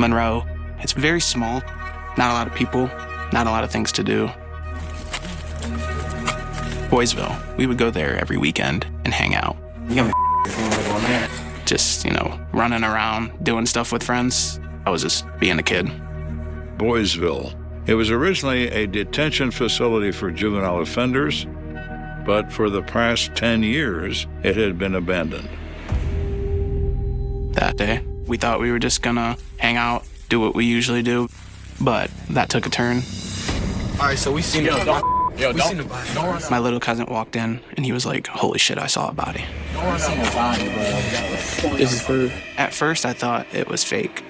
Monroe. It's very small, not a lot of people, not a lot of things to do. Boysville, we would go there every weekend and hang out. Just, running around, doing stuff with friends. I was just being a kid. Boysville. It was originally a detention facility for juvenile offenders, but for the past 10 years, it had been abandoned. That day, we thought we were just gonna hang out, do what we usually do, but that took a turn. All right, so we seen the body. My little cousin walked in, and he was like, holy shit, I saw a body. This is for... At first, I thought it was fake,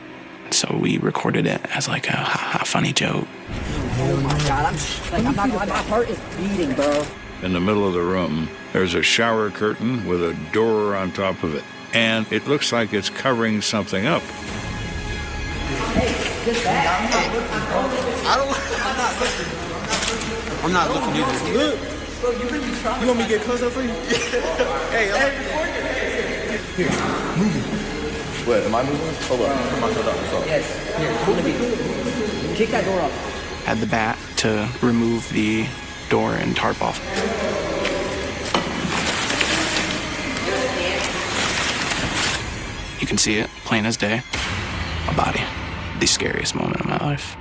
so we recorded it as like a funny joke. Oh my God, I'm not gonna lie, my heart is beating, bro. In the middle of the room, there's a shower curtain with a door on top of it, and it looks like it's covering something up. Hey, just that. I'm not looking either. Look. You want me to get close up for you? Hey, Here, move it. Wait, am I moving? Hold on. Come on, hold on. Yes. Here, kick that door off. Had the bat to remove the door and tarp off. You can see it, plain as day. A body. The scariest moment of my life.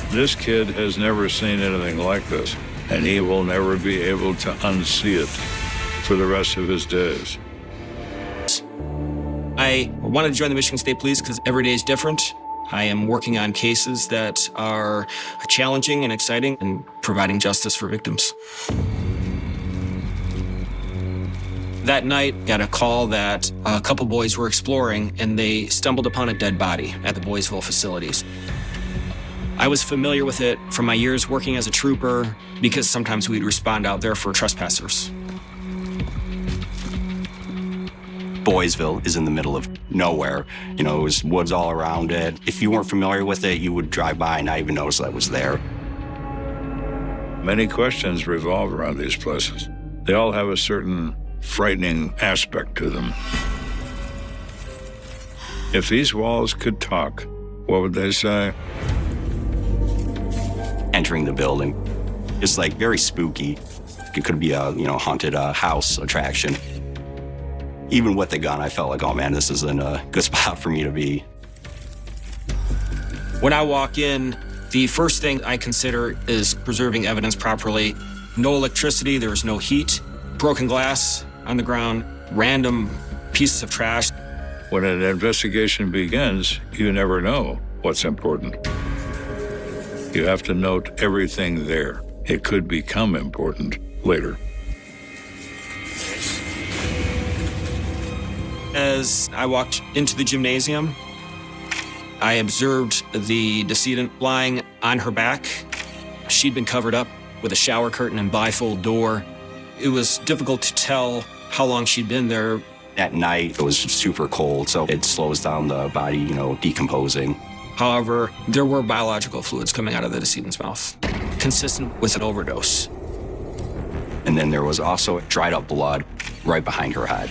This kid has never seen anything like this, and he will never be able to unsee it for the rest of his days. I wanted to join the Michigan State Police because every day is different. I am working on cases that are challenging and exciting and providing justice for victims. That night, got a call that a couple boys were exploring and they stumbled upon a dead body at the Boysville facilities. I was familiar with it from my years working as a trooper because sometimes we'd respond out there for trespassers. Boysville is in the middle of nowhere. It was woods all around it. If you weren't familiar with it, you would drive by and not even notice that it was there. Many questions revolve around these places. They all have a certain frightening aspect to them. If these walls could talk, what would they say? Entering the building, it's like very spooky. It could be a haunted house attraction. Even with the gun, I felt like, oh man, this isn't a good spot for me to be. When I walk in, the first thing I consider is preserving evidence properly. No electricity, there was no heat, broken glass on the ground, random pieces of trash. When an investigation begins, you never know what's important. You have to note everything there. It could become important later. As I walked into the gymnasium, I observed the decedent lying on her back. She'd been covered up with a shower curtain and bifold door. It was difficult to tell how long she'd been there. At night, it was super cold, so it slows down the body, decomposing. However, there were biological fluids coming out of the decedent's mouth, consistent with an overdose. And then there was also dried up blood right behind her head.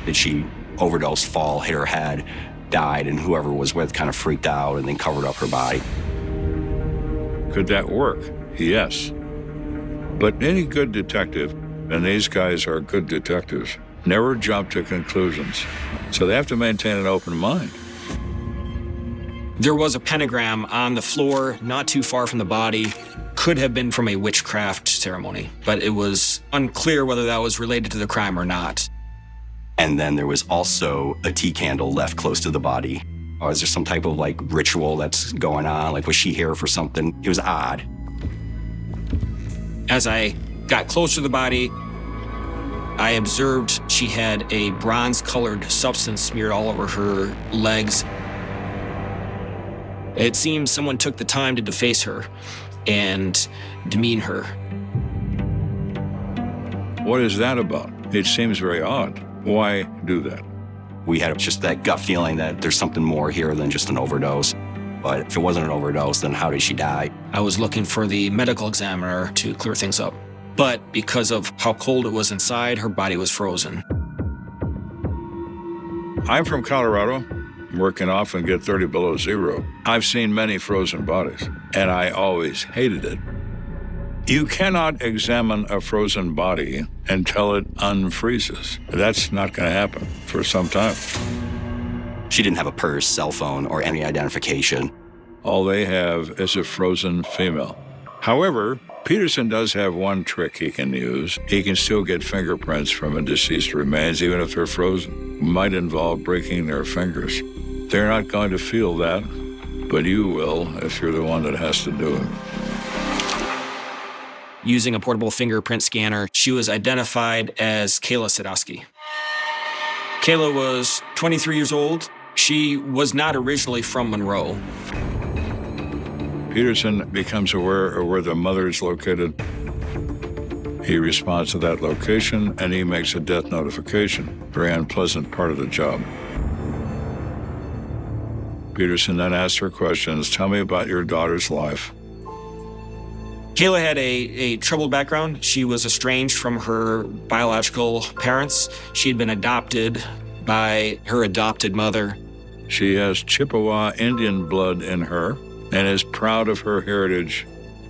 Did she overdose, fall, hit her head, died, and whoever was with kind of freaked out and then covered up her body? Could that work? Yes. But any good detective, and these guys are good detectives, never jump to conclusions. So they have to maintain an open mind. There was a pentagram on the floor not too far from the body. Could have been from a witchcraft ceremony, but it was unclear whether that was related to the crime or not. And then there was also a tea candle left close to the body. Is there some type of ritual that's going on? Was she here for something? It was odd. As I got closer to the body, I observed she had a bronze-colored substance smeared all over her legs. It seems someone took the time to deface her and demean her. What is that about? It seems very odd. Why do that? We had just that gut feeling that there's something more here than just an overdose. But if it wasn't an overdose, then how did she die? I was looking for the medical examiner to clear things up. But because of how cold it was inside, her body was frozen. I'm from Colorado, where can often get 30 below zero. I've seen many frozen bodies, and I always hated it. You cannot examine a frozen body until it unfreezes. That's not going to happen for some time. She didn't have a purse, cell phone, or any identification. All they have is a frozen female. However, Peterson does have one trick he can use. He can still get fingerprints from a deceased remains, even if they're frozen. Might involve breaking their fingers. They're not going to feel that, but you will if you're the one that has to do it. Using a portable fingerprint scanner, she was identified as Kayla Sadowski. Kayla was 23 years old. She was not originally from Monroe. Peterson becomes aware of where the mother is located. He responds to that location, and he makes a death notification. Very unpleasant part of the job. Peterson then asks her questions. Tell me about your daughter's life. Kayla had a troubled background. She was estranged from her biological parents. She had been adopted by her adopted mother. She has Chippewa Indian blood in her and is proud of her heritage.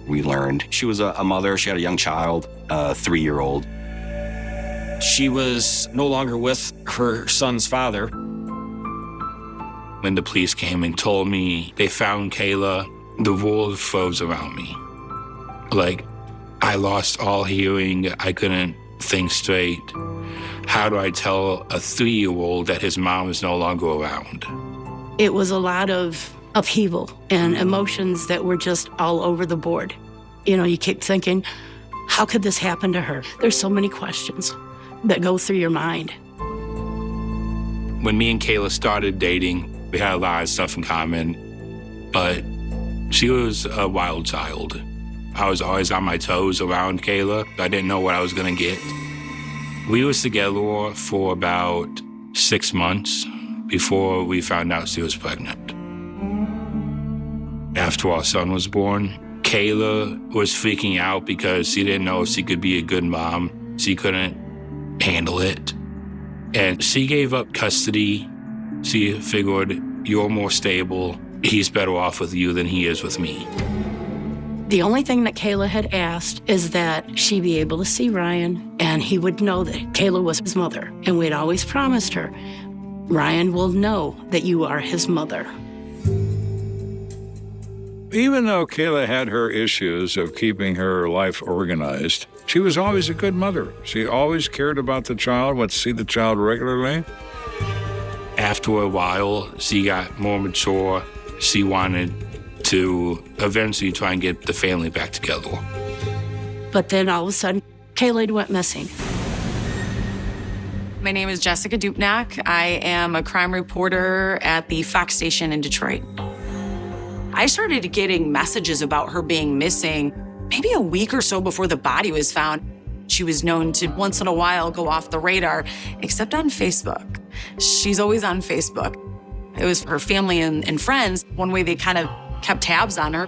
We learned she was a mother. She had a young child, a 3-year-old. She was no longer with her son's father. When the police came and told me they found Kayla, the world froze around me. Like, I lost all hearing. I couldn't think straight. How do I tell a 3-year-old that his mom is no longer around? It was a lot of upheaval and emotions that were just all over the board. You know, you keep thinking, how could this happen to her? There's so many questions that go through your mind. When me and Kayla started dating, we had a lot of stuff in common, but she was a wild child. I was always on my toes around Kayla. I didn't know what I was gonna get. We was together for about 6 months before we found out she was pregnant. After our son was born, Kayla was freaking out because she didn't know if she could be a good mom. She couldn't handle it. And she gave up custody. She figured, you're more stable. He's better off with you than he is with me. The only thing that Kayla had asked is that she be able to see Ryan and he would know that Kayla was his mother. And we'd always promised her, Ryan will know that you are his mother. Even though Kayla had her issues of keeping her life organized, she was always a good mother. She always cared about the child, went to see the child regularly. After a while, she got more mature. She wanted to eventually try and get the family back together. But then all of a sudden, Kayla went missing. My name is Jessica Dupnack. I am a crime reporter at the Fox station in Detroit. I started getting messages about her being missing maybe a week or so before the body was found. She was known to once in a while go off the radar, except on Facebook. She's always on Facebook. It was her family and friends. One way they kind of kept tabs on her.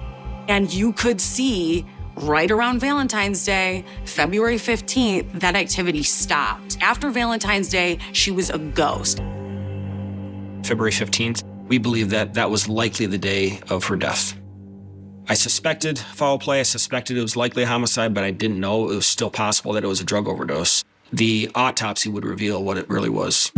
And you could see right around Valentine's Day, February 15th, that activity stopped. After Valentine's Day, she was a ghost. February 15th, we believe that that was likely the day of her death. I suspected foul play. I suspected it was likely a homicide, but I didn't know it was still possible that it was a drug overdose. The autopsy would reveal what it really was.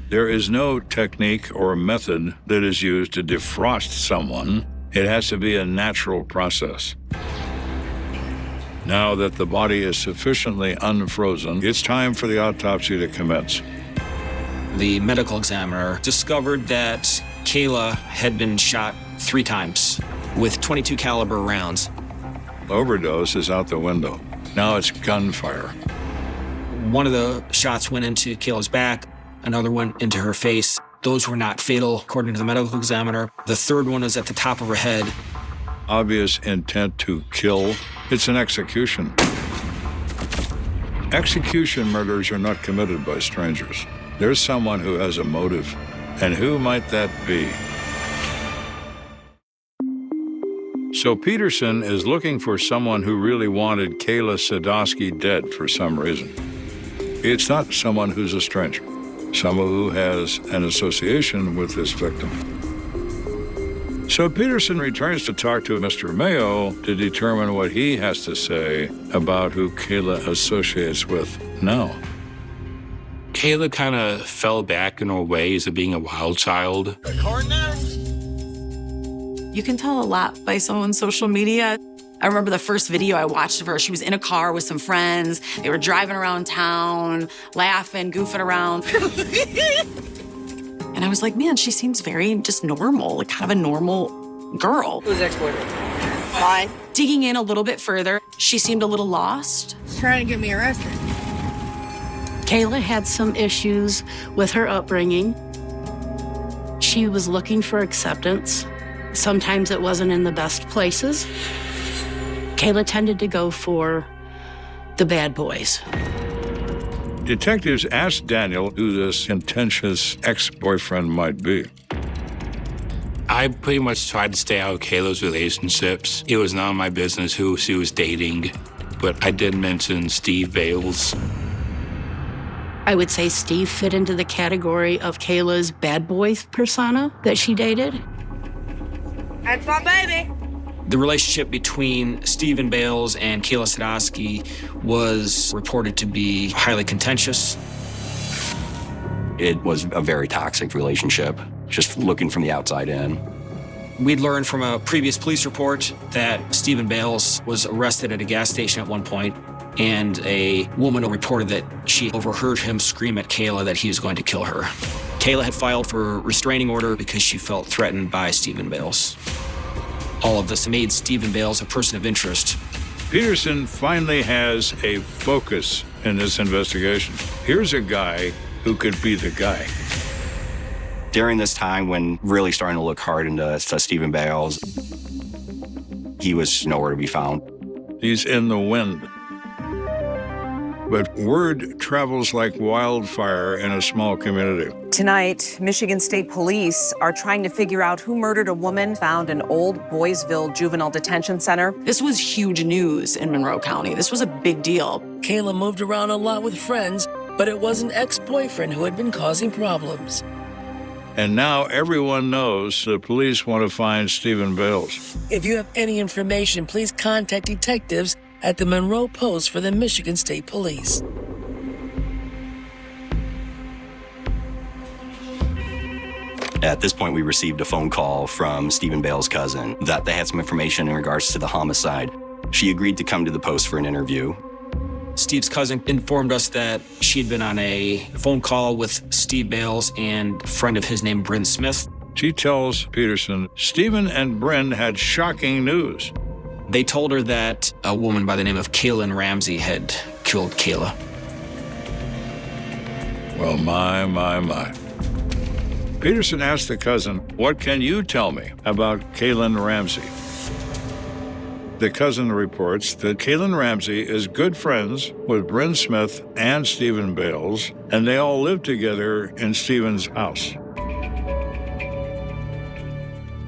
There is no technique or method that is used to defrost someone. It has to be a natural process. Now that the body is sufficiently unfrozen, it's time for the autopsy to commence. The medical examiner discovered that Kayla had been shot 3 times with .22 caliber rounds. Overdose is out the window. Now it's gunfire. One of the shots went into Kayla's back, another went into her face. Those were not fatal, according to the medical examiner. The third one was at the top of her head. Obvious intent to kill. It's an execution. Execution murders are not committed by strangers. There's someone who has a motive. And who might that be? So Peterson is looking for someone who really wanted Kayla Sadowski dead for some reason. It's not someone who's a stranger, someone who has an association with this victim. So Peterson returns to talk to Mr. Mayo to determine what he has to say about who Kayla associates with now. Kayla kind of fell back in her ways of being a wild child. You can tell a lot by someone's social media. I remember the first video I watched of her. She was in a car with some friends. They were driving around town, laughing, goofing around. And I was like, man, she seems very just normal, like kind of a normal girl. Who's ex-boyfriend? Mine. Digging in a little bit further, she seemed a little lost. She's trying to get me arrested. Kayla had some issues with her upbringing. She was looking for acceptance. Sometimes it wasn't in the best places. Kayla tended to go for the bad boys. Detectives asked Daniel who this contentious ex-boyfriend might be. I pretty much tried to stay out of Kayla's relationships. It was none of my business who she was dating, but I did mention Steve Bales. I would say Steve fit into the category of Kayla's bad boy persona that she dated. That's my baby. The relationship between Stephen Bales and Kayla Sadowski was reported to be highly contentious. It was a very toxic relationship, just looking from the outside in. We'd learned from a previous police report that Stephen Bales was arrested at a gas station at one point, and a woman reported that she overheard him scream at Kayla that he was going to kill her. Kayla had filed for a restraining order because she felt threatened by Stephen Bales. All of this made Stephen Bales a person of interest. Peterson finally has a focus in this investigation. Here's a guy who could be the guy. During this time when really starting to look hard into Stephen Bales, he was nowhere to be found. He's in the wind. But word travels like wildfire in a small community. Tonight, Michigan State Police are trying to figure out who murdered a woman found in Old Boysville Juvenile Detention Center. This was huge news in Monroe County. This was a big deal. Kayla moved around a lot with friends, but it was an ex-boyfriend who had been causing problems. And now everyone knows the police want to find Stephen Bales. If you have any information, please contact detectives at the Monroe Post for the Michigan State Police. At this point, we received a phone call from Stephen Bales' cousin that they had some information in regards to the homicide. She agreed to come to the Post for an interview. Steve's cousin informed us that she had been on a phone call with Steve Bales and a friend of his named Bryn Smith. She tells Peterson, Stephen and Bryn had shocking news. They told her that a woman by the name of Kaylin Ramsey had killed Kayla. Well, my. Peterson asked the cousin, what can you tell me about Kaylin Ramsey? The cousin reports that Kaylin Ramsey is good friends with Bryn Smith and Stephen Bales, and they all live together in Stephen's house.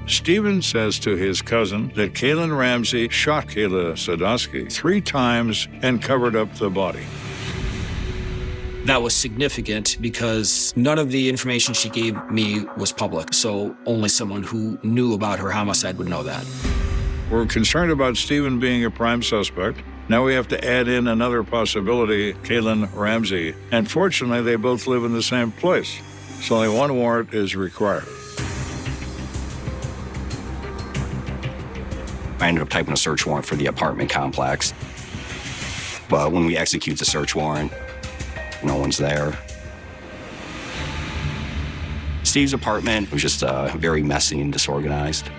Stephen says to his cousin that Kaylin Ramsey shot Kayla Sadowski 3 times and covered up the body. That was significant because none of the information she gave me was public, so only someone who knew about her homicide would know that. We're concerned about Stephen being a prime suspect. Now we have to add in another possibility, Kaylin Ramsey. And fortunately, they both live in the same place, so only one warrant is required. I ended up typing a search warrant for the apartment complex. But when we execute the search warrant, no one's there. Steve's apartment was just very messy and disorganized.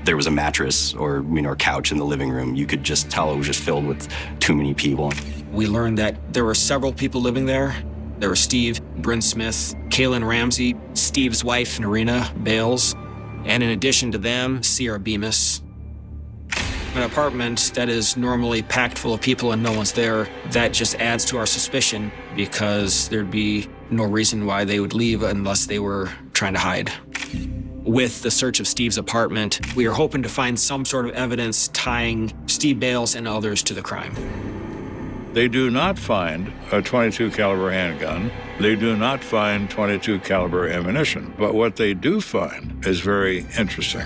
There was a mattress or a couch in the living room. You could just tell it was just filled with too many people. We learned that there were several people living there. There were Steve, Bryn Smith, Kaylin Ramsey, Steve's wife, Narina Bales, and in addition to them, Sierra Bemis. An apartment that is normally packed full of people and no one's there, that just adds to our suspicion because there'd be no reason why they would leave unless they were trying to hide. With the search of Steve's apartment, we are hoping to find some sort of evidence tying Steve Bales and others to the crime. They do not find a .22 caliber handgun. They do not find .22 caliber ammunition. But what they do find is very interesting.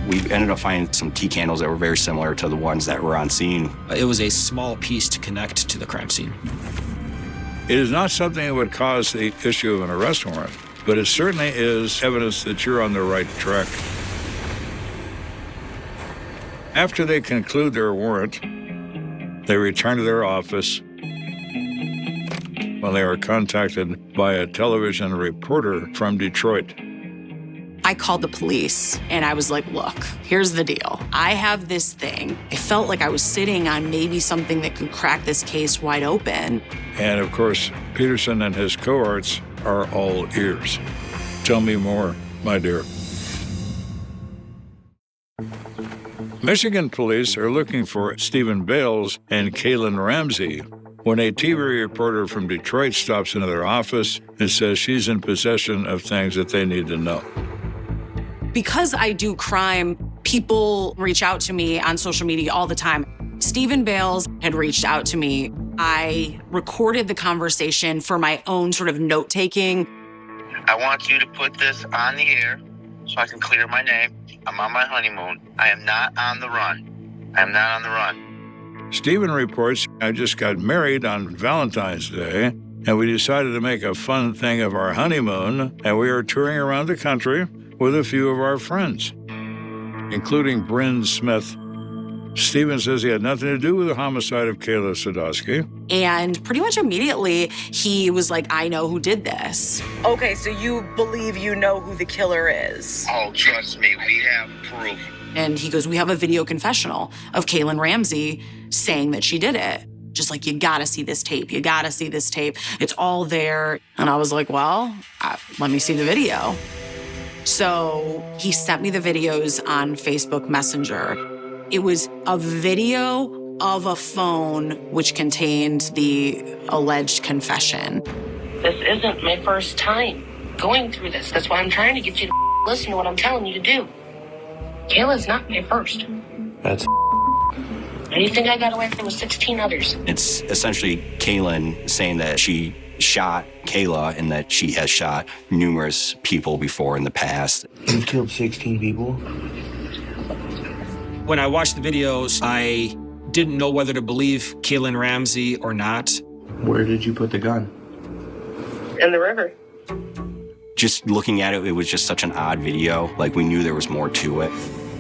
We ended up finding some tea candles that were very similar to the ones that were on scene. It was a small piece to connect to the crime scene. It is not something that would cause the issue of an arrest warrant, but it certainly is evidence that you're on the right track. After they conclude their warrant, they return to their office when they are contacted by a television reporter from Detroit. I called the police and I was like, look, here's the deal. I have this thing. I felt like I was sitting on maybe something that could crack this case wide open. And of course, Peterson and his cohorts are all ears. Tell me more, my dear. Michigan police are looking for Stephen Bales and Kaylin Ramsey when a TV reporter from Detroit stops into their office and says she's in possession of things that they need to know. Because I do crime, people reach out to me on social media all the time. Stephen Bales had reached out to me. I recorded the conversation for my own sort of note-taking. I want you to put this on the air so I can clear my name. I'm on my honeymoon. I am not on the run. I am not on the run. Stephen reports, I just got married on Valentine's Day, and we decided to make a fun thing of our honeymoon, and we are touring around the country with a few of our friends, including Bryn Smith. Stephen says he had nothing to do with the homicide of Kayla Sadowski. And pretty much immediately, he was like, I know who did this. Okay, so you believe you know who the killer is? Oh, trust me, we have proof. And he goes, we have a video confessional of Kaylin Ramsey saying that she did it. Just like, you gotta see this tape. You gotta see this tape. It's all there. And I was like, well, let me see the video. So he sent me the videos on Facebook Messenger. It was a video of a phone which contained the alleged confession. This isn't my first time going through this. That's why I'm trying to get you to listen to what I'm telling you to do. Kayla's not my first. That's Anything I got away with 16 others. It's essentially Kaylin saying that she shot Kayla and that she has shot numerous people before in the past. You've killed 16 people? When I watched the videos, I didn't know whether to believe Kaylin Ramsey or not. Where did you put the gun? In the river. Just looking at it, it was just such an odd video. Like, we knew there was more to it.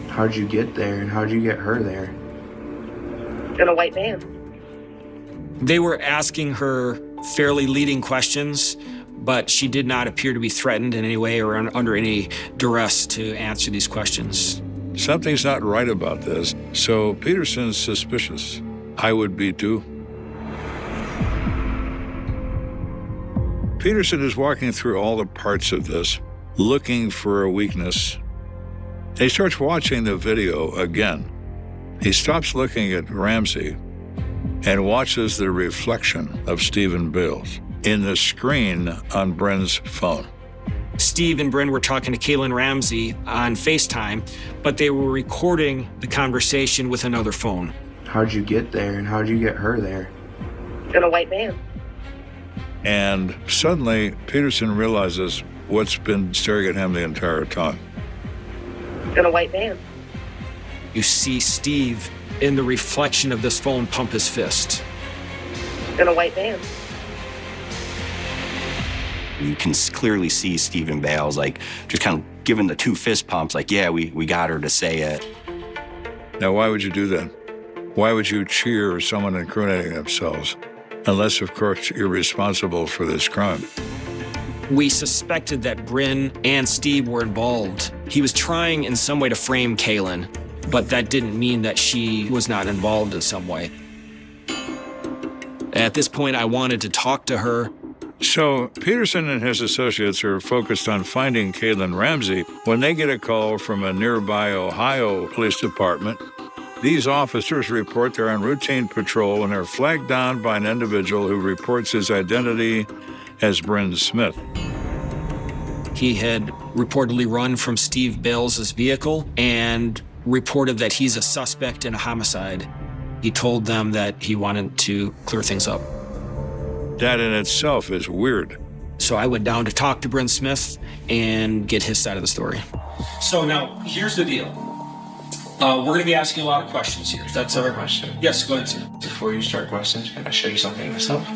How'd you get there, and how'd you get her there? In a white van. They were asking her fairly leading questions, but she did not appear to be threatened in any way or under any duress to answer these questions. Something's not right about this, so Peterson's suspicious. I would be too. Peterson is walking through all the parts of this, looking for a weakness. He starts watching the video again. He stops looking at Ramsey and watches the reflection of Stephen Bales in the screen on Bryn's phone. Steve and Bryn were talking to Kaylin Ramsey on FaceTime, but they were recording the conversation with another phone. How'd you get there, and how'd you get her there? In a white van. And suddenly, Peterson realizes what's been staring at him the entire time. In a white van. You see Steve in the reflection of this phone pump his fist. In a white van. You can clearly see Stephen Bales, like, just kind of giving the two fist pumps, like, yeah, we got her to say it. Now, why would you do that? Why would you cheer someone incriminating themselves? Unless, of course, you're responsible for this crime. We suspected that Bryn and Steve were involved. He was trying in some way to frame Kaylin, but that didn't mean that she was not involved in some way. At this point, I wanted to talk to her. So Peterson and his associates are focused on finding Kaylin Ramsey when they get a call from a nearby Ohio police department. These officers report they're on routine patrol and are flagged down by an individual who reports his identity as Bryn Smith. He had reportedly run from Steve Bales' vehicle and reported that he's a suspect in a homicide. He told them that he wanted to clear things up. That in itself is weird. So I went down to talk to Bryn Smith and get his side of the story. So now, here's the deal. We're going to be asking a lot of questions here. That's our question. Yes, go ahead, sir. Before you start questions, can I show you something myself?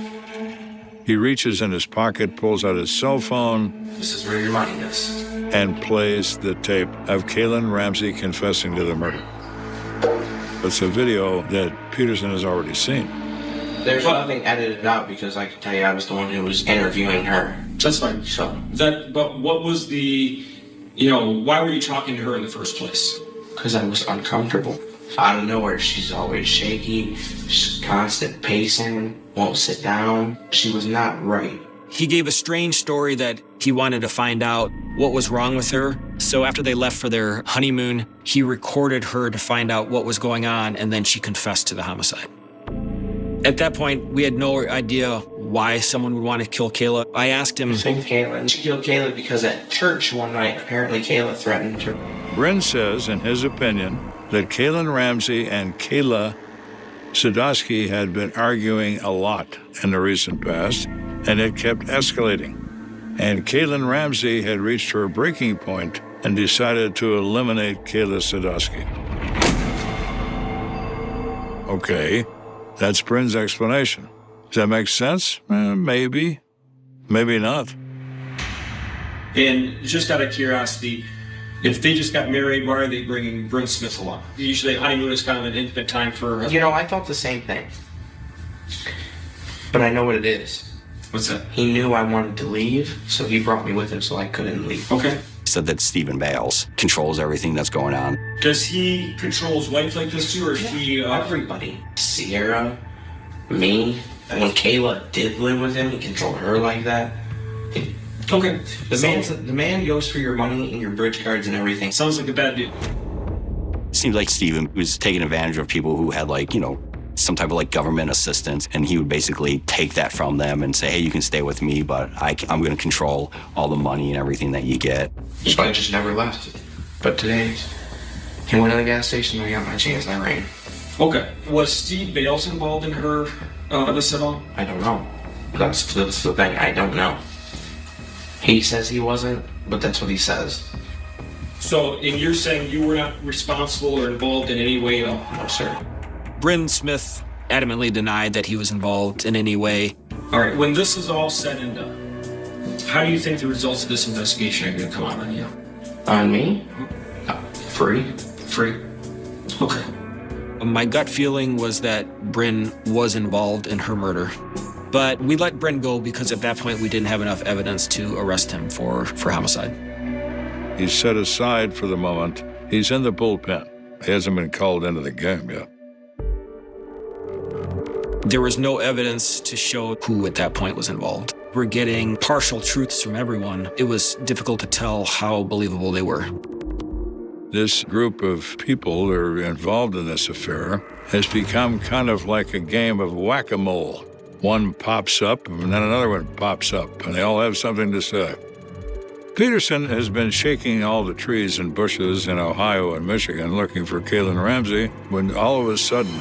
He reaches in his pocket, pulls out his cell phone. This is where your money is. And plays the tape of Kaylin Ramsey confessing to the murder. It's a video that Peterson has already seen. There's nothing edited out because I can tell you I was the one who was interviewing her. That's fine. So. But what was the, why were you talking to her in the first place? Because I was uncomfortable. Out of nowhere, she's always shaky, she's constant pacing, won't sit down. She was not right. He gave a strange story that he wanted to find out what was wrong with her. So after they left for their honeymoon, he recorded her to find out what was going on, and then she confessed to the homicide. At that point, we had no idea why someone would want to kill Kayla. I asked him... I think she killed Kayla because at church one night, apparently Kayla threatened her. Bryn says, in his opinion, that Kaylin Ramsey and Kayla Sadowski had been arguing a lot in the recent past, and it kept escalating. And Kaylin Ramsey had reached her breaking point and decided to eliminate Kayla Sadowski. Okay, that's Bryn's explanation. Does that make sense? Maybe. Maybe not. And just out of curiosity, if they just got married, why are they bringing Bryn Smith along? Usually honeymoon is kind of an intimate time for... I thought the same thing. But I know what it is. What's that? He knew I wanted to leave, so he brought me with him so I couldn't leave. Okay. He said that Stephen Bales controls everything that's going on. Does he control his wife like this too, or is he... Everybody. Sierra, me. When Kayla did live with him, he controlled her like that. Okay. The man goes for your money and your bridge cards and everything. Sounds like a bad dude. Seemed like Stephen was taking advantage of people who had some type of government assistance, and he would basically take that from them and say, hey, you can stay with me, but I'm going to control all the money and everything that you get. So I just never left. But today, he went to the gas station and I got my chance and I ran. Okay. Was Steve Bales involved in her this at all? I don't know. That's the thing, I don't know. He says he wasn't, but that's what he says. So, and you're saying you were not responsible or involved in any way at all? No, sir. Bryn Smith adamantly denied that he was involved in any way. All right, when this is all said and done, how do you think the results of this investigation are going to come out on you? On me? Free. Free? Okay. My gut feeling was that Bryn was involved in her murder. But we let Bryn go because at that point we didn't have enough evidence to arrest him for homicide. He's set aside for the moment. He's in the bullpen. He hasn't been called into the game yet. There was no evidence to show who at that point was involved. We're getting partial truths from everyone. It was difficult to tell how believable they were. This group of people that are involved in this affair has become kind of like a game of whack-a-mole. One pops up, and then another one pops up, and they all have something to say. Peterson has been shaking all the trees and bushes in Ohio and Michigan looking for Kaylin Ramsey when all of a sudden,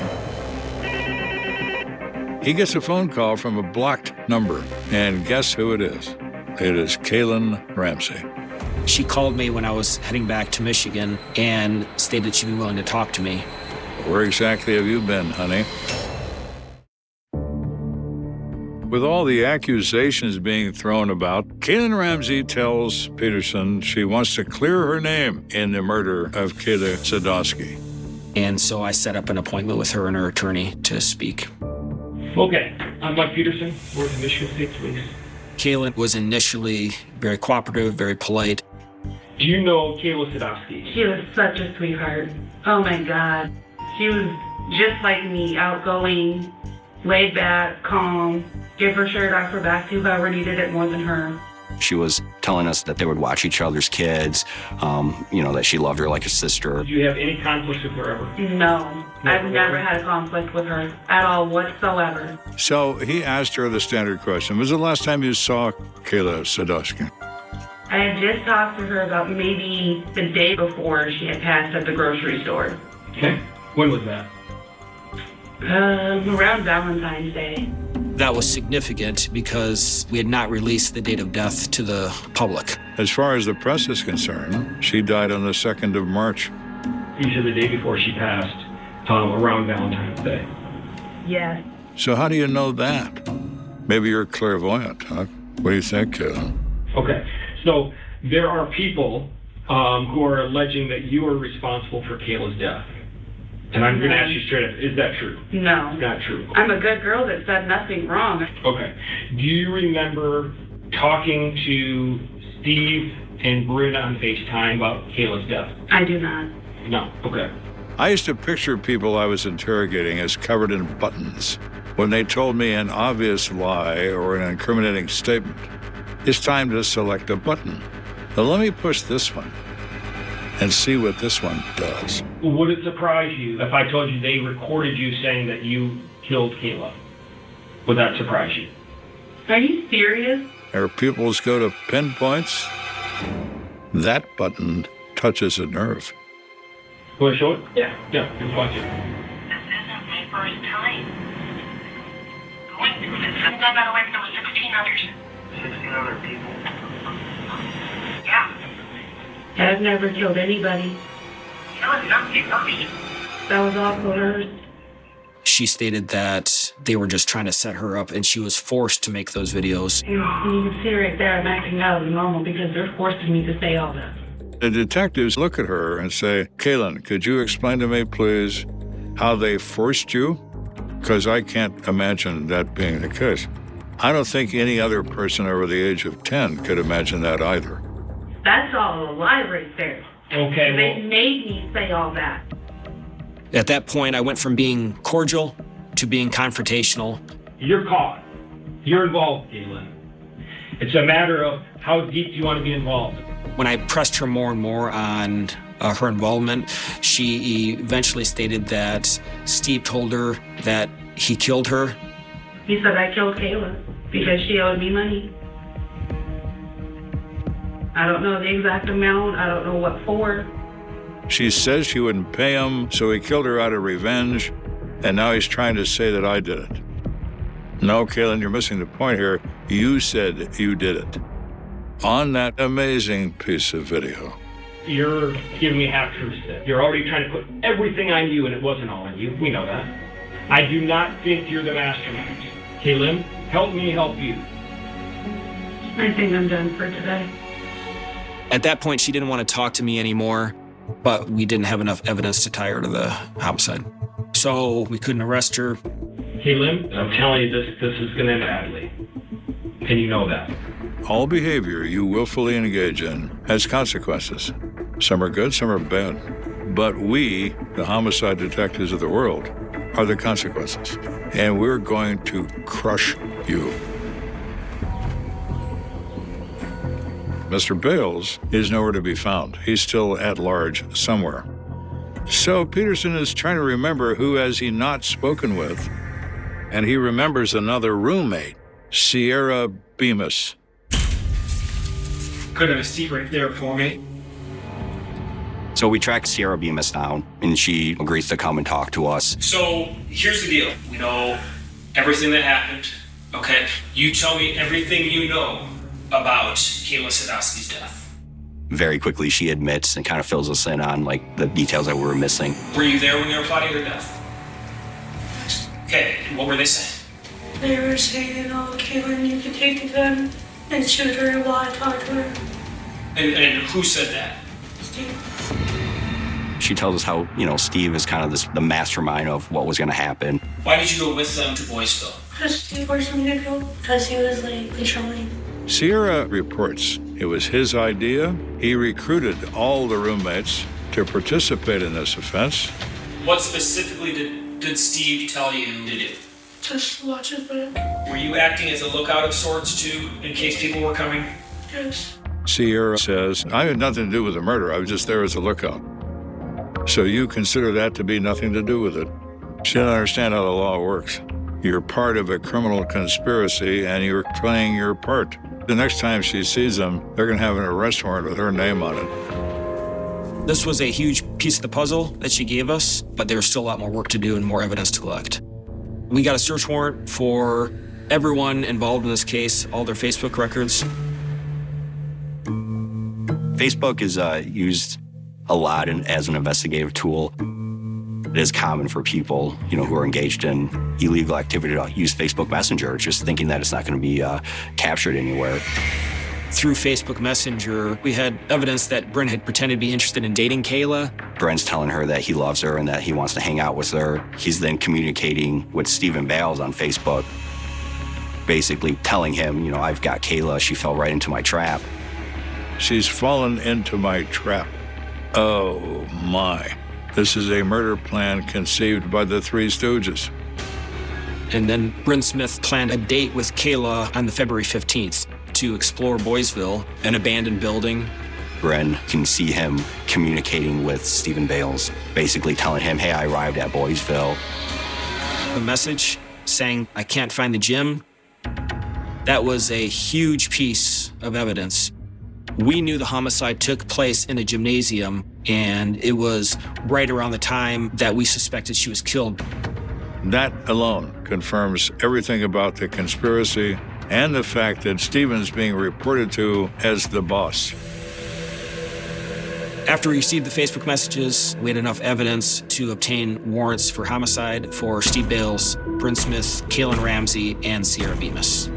he gets a phone call from a blocked number, and guess who it is? It is Kaylin Ramsey. She called me when I was heading back to Michigan and stated she'd be willing to talk to me. Where exactly have you been, honey? With all the accusations being thrown about, Kaylin Ramsey tells Peterson she wants to clear her name in the murder of Kayla Sadowski. And so I set up an appointment with her and her attorney to speak. Okay, I'm Mike Peterson, we're the Michigan State Police. Kaylin was initially very cooperative, very polite. Do you know Kayla Sadowski? She was such a sweetheart. Oh my God. She was just like me, outgoing, laid back, calm, give her shirt off her back to whoever needed it more than her. She was telling us that they would watch each other's kids, that she loved her like a sister. Did you have any conflicts with her ever? No, I've never had a conflict with her at all whatsoever. So he asked her the standard question. When was the last time you saw Kayla Sadowski? I had just talked to her about maybe the day before she had passed at the grocery store. Okay. When was that? Around Valentine's Day. That was significant because we had not released the date of death to the public. As far as the press is concerned, she died on the 2nd of March. You said the day before she passed, around Valentine's Day. Yes. So how do you know that? Maybe you're clairvoyant, huh? What do you think, Kayla? Okay, so there are people who are alleging that you are responsible for Kayla's death. And I'm going to ask you straight up, is that true? No. It's not true. I'm a good girl that said nothing wrong. Okay. Do you remember talking to Steve and Bruna on FaceTime about Kayla's death? I do not. No. Okay. I used to picture people I was interrogating as covered in buttons when they told me an obvious lie or an incriminating statement. It's time to select a button. Now let me push this one and see what this one does. Would it surprise you if I told you they recorded you saying that you killed Kayla? Would that surprise you? Are you serious? Our pupils go to pinpoints. That button touches a nerve. Want to show it? Yeah, just watch it. This isn't my first time going through this. Since I got away, there were 16 others. 16 other people? Yeah. I've never killed anybody. That was not me first. That was all coerced. She stated that they were just trying to set her up and she was forced to make those videos. You can see right there I'm acting out of normal because they're forcing me to say all that. The detectives look at her and say, Kaylin, could you explain to me, please, how they forced you? Because I can't imagine that being the case. I don't think any other person over the age of 10 could imagine that either. That's all a lie right there. Okay, They made me say all that. At that point, I went from being cordial to being confrontational. You're caught. You're involved, Kayla. It's a matter of how deep you want to be involved. When I pressed her more and more on her involvement, she eventually stated that Steve told her that he killed her. He said I killed Kayla because she owed me money. I don't know the exact amount. I don't know what for. She says she wouldn't pay him, so he killed her out of revenge, and now he's trying to say that I did it. No, Kaylin, you're missing the point here. You said you did it. On that amazing piece of video. You're giving me half-truths there. You're already trying to put everything on you, and it wasn't all on you. We know that. I do not think you're the mastermind. Kaylin, help me help you. I think I'm done for today. At that point, she didn't want to talk to me anymore, but we didn't have enough evidence to tie her to the homicide. So we couldn't arrest her. Kaylin, I'm telling you, this is going to end badly. And you know that. All behavior you willfully engage in has consequences. Some are good, some are bad. But we, the homicide detectives of the world, are the consequences. And we're going to crush you. Mr. Bales is nowhere to be found. He's still at large somewhere. So Peterson is trying to remember who has he not spoken with, and he remembers another roommate, Sierra Bemis. Could have a seat right there for me. So we track Sierra Bemis down, and she agrees to come and talk to us. So here's the deal. We know everything that happened, okay? You tell me everything you know about Kayla Sadowski's death. Very quickly, she admits and kind of fills us in on like the details that we were missing. Were you there when they were plotting her death? Okay, and what were they saying? They were saying, oh, Kayla, you could take the gun and shoot her while I talk to her. And who said that? Steve. She tells us how, Steve is kind of the mastermind of what was going to happen. Why did you go with them to Boyceville? Because Steve was in the girl, because he was like controlling. Sierra reports it was his idea. He recruited all the roommates to participate in this offense. What specifically did Steve tell you to do? Just watch his back. Were you acting as a lookout of sorts, too, in case people were coming? Yes. Sierra says, I had nothing to do with the murder. I was just there as a lookout. So you consider that to be nothing to do with it. She doesn't understand how the law works. You're part of a criminal conspiracy, and you're playing your part. The next time she sees them, they're going to have an arrest warrant with her name on it. This was a huge piece of the puzzle that she gave us, but there's still a lot more work to do and more evidence to collect. We got a search warrant for everyone involved in this case, all their Facebook records. Facebook is used a lot as an investigative tool. It is common for people, who are engaged in illegal activity to use Facebook Messenger, just thinking that it's not going to be captured anywhere. Through Facebook Messenger, we had evidence that Bryn had pretended to be interested in dating Kayla. Bryn's telling her that he loves her and that he wants to hang out with her. He's then communicating with Stephen Bales on Facebook, basically telling him, I've got Kayla, she fell right into my trap. She's fallen into my trap. Oh, my. This is a murder plan conceived by the Three Stooges. And then Bryn Smith planned a date with Kayla on the February 15th to explore Boysville, an abandoned building. Bryn can see him communicating with Stephen Bales, basically telling him, hey, I arrived at Boysville. The message saying, I can't find the gym, that was a huge piece of evidence. We knew the homicide took place in a gymnasium, and it was right around the time that we suspected she was killed. That alone confirms everything about the conspiracy and the fact that Stephen's being reported to as the boss. After we received the Facebook messages, we had enough evidence to obtain warrants for homicide for Steve Bales, Bryn Smith, Kaylin Ramsey, and Sierra Bemis.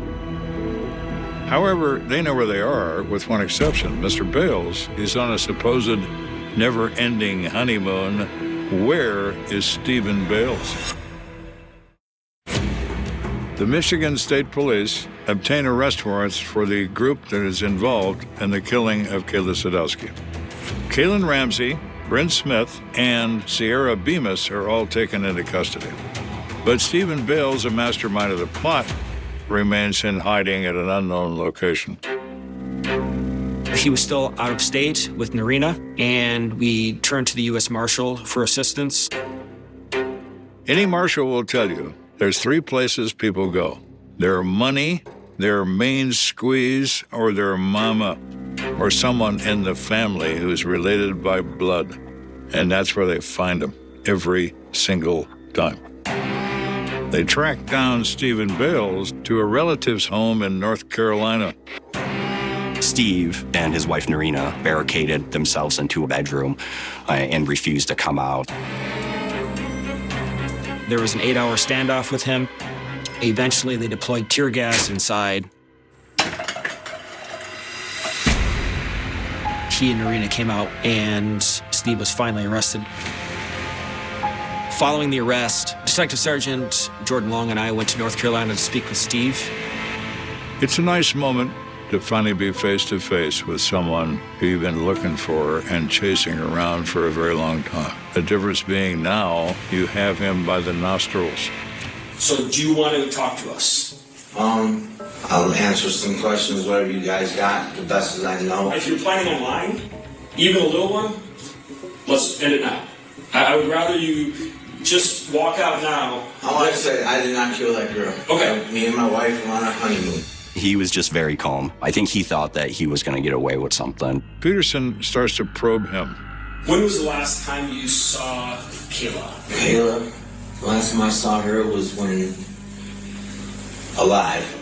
However, they know where they are, with one exception. Mr. Bales is on a supposed never-ending honeymoon. Where is Stephen Bales? The Michigan State Police obtain arrest warrants for the group that is involved in the killing of Kayla Sadowski. Kaylin Ramsey, Bryn Smith, and Sierra Bemis are all taken into custody. But Stephen Bales, a mastermind of the plot, remains in hiding at an unknown location. He was still out of state with Narina, and we turned to the U.S. Marshal for assistance. Any marshal will tell you there's three places people go: their money, their main squeeze, or their mama, or someone in the family who's related by blood. And that's where they find them every single time. They track down Stephen Bales to a relative's home in North Carolina. Steve and his wife Narina barricaded themselves into a bedroom and refused to come out. There was an 8-hour standoff with him. Eventually, they deployed tear gas inside. He and Narina came out, and Steve was finally arrested. Following the arrest, Detective Sergeant Jordan Long and I went to North Carolina to speak with Steve. It's a nice moment to finally be face-to-face with someone who you've been looking for and chasing around for a very long time. The difference being now you have him by the nostrils. So do you want to talk to us? I'll answer some questions, whatever you guys got, the best as I know. If you're planning on lying, even a little one, let's end it now. I would rather you just walk out now. I want to say I did not kill that girl. Okay. Me and my wife were on a honeymoon. He was just very calm. I think he thought that he was going to get away with something. Peterson starts to probe him. When was the last time you saw Kayla? Kayla, the last time I saw her was when alive.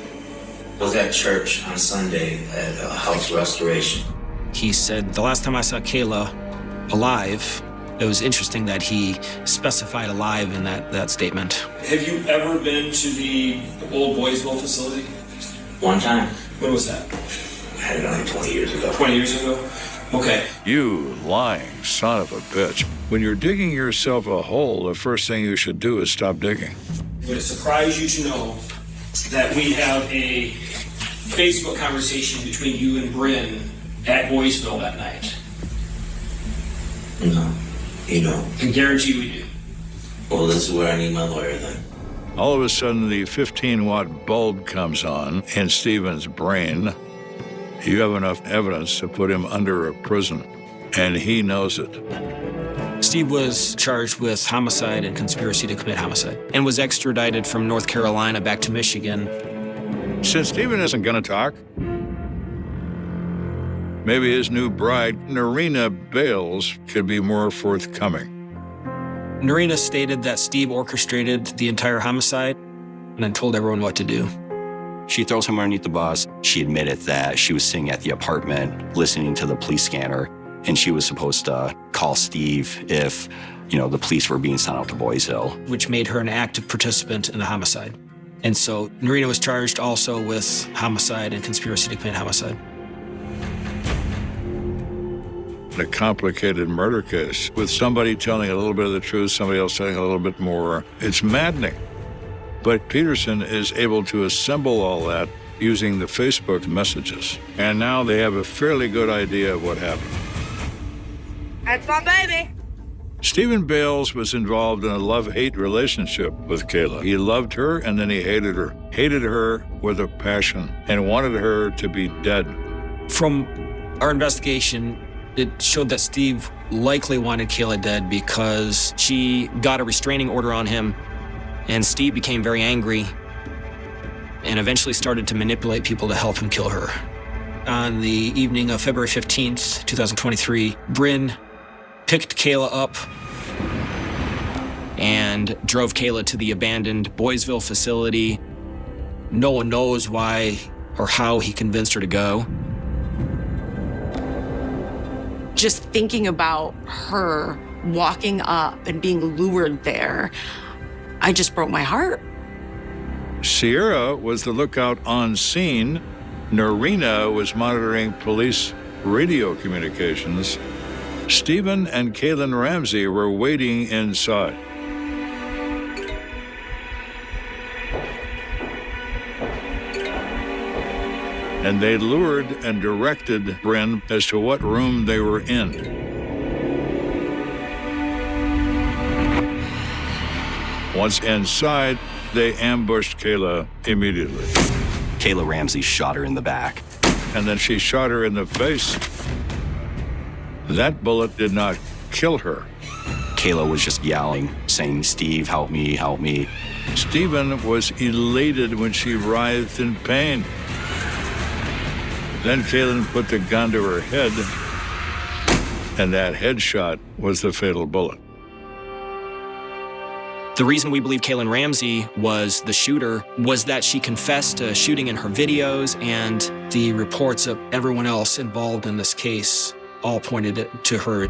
I was at church on Sunday at a house restoration. He said, the last time I saw Kayla alive, it was interesting that he specified alive in that statement. Have you ever been to the old Boysville facility? One time. When was that? I had it on 20 years ago. 20 years ago? Okay. You lying son of a bitch. When you're digging yourself a hole, the first thing you should do is stop digging. Would it surprise you to know that we have a Facebook conversation between you and Bryn at Boysville that night? No, you don't. I guarantee we do. Well, this is where I need my lawyer then. All of a sudden, the 15-watt bulb comes on in Stephen's brain. You have enough evidence to put him under a prison, and he knows it. Steve was charged with homicide and conspiracy to commit homicide and was extradited from North Carolina back to Michigan. Since Stephen isn't going to talk, maybe his new bride, Narina Bales, could be more forthcoming. Narina stated that Steve orchestrated the entire homicide and then told everyone what to do. She throws him underneath the bus. She admitted that she was sitting at the apartment listening to the police scanner, and she was supposed to call Steve if, the police were being sent out to Boys Hill. Which made her an active participant in the homicide. And so Narina was charged also with homicide and conspiracy to commit homicide. A complicated murder case with somebody telling a little bit of the truth, somebody else telling a little bit more. It's maddening. But Peterson is able to assemble all that using the Facebook messages. And now they have a fairly good idea of what happened. That's my baby. Stephen Bales was involved in a love-hate relationship with Kayla. He loved her and then he hated her with a passion, and wanted her to be dead. From our investigation, it showed that Steve likely wanted Kayla dead because she got a restraining order on him, and Steve became very angry and eventually started to manipulate people to help him kill her. On the evening of February 15th, 2023, Bryn picked Kayla up and drove Kayla to the abandoned Boysville facility. No one knows why or how he convinced her to go. Just thinking about her walking up and being lured there, I just broke my heart. Sierra was the lookout on scene. Narina was monitoring police radio communications. Stephen and Kaylin Ramsey were waiting inside. And they lured and directed Bryn as to what room they were in. Once inside, they ambushed Kayla immediately. Kayla Ramsey shot her in the back. And then she shot her in the face. That bullet did not kill her. Kayla was just yelling, saying, "Steve, help me, help me." Stephen was elated when she writhed in pain. Then Kaylin put the gun to her head, and that headshot was the fatal bullet. The reason we believe Kaylin Ramsey was the shooter was that she confessed to shooting in her videos, and the reports of everyone else involved in this case all pointed it to her.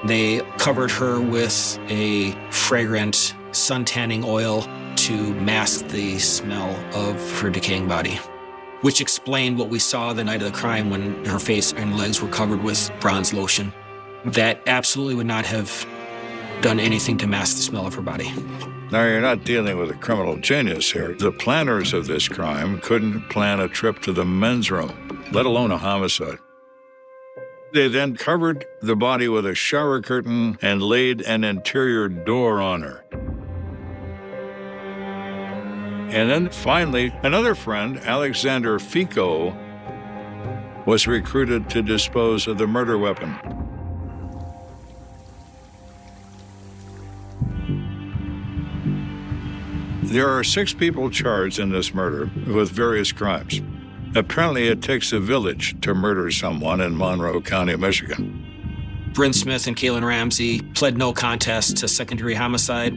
They covered her with a fragrant sun-tanning oil to mask the smell of her decaying body, which explained what we saw the night of the crime when her face and legs were covered with bronze lotion. That absolutely would not have done anything to mask the smell of her body. Now, you're not dealing with a criminal genius here. The planners of this crime couldn't plan a trip to the men's room, let alone a homicide. They then covered the body with a shower curtain and laid an interior door on her. And then finally, another friend, Alexander Fico, was recruited to dispose of the murder weapon. There are 6 people charged in this murder with various crimes. Apparently, it takes a village to murder someone in Monroe County, Michigan. Bryn Smith and Kaylin Ramsey pled no contest to secondary homicide.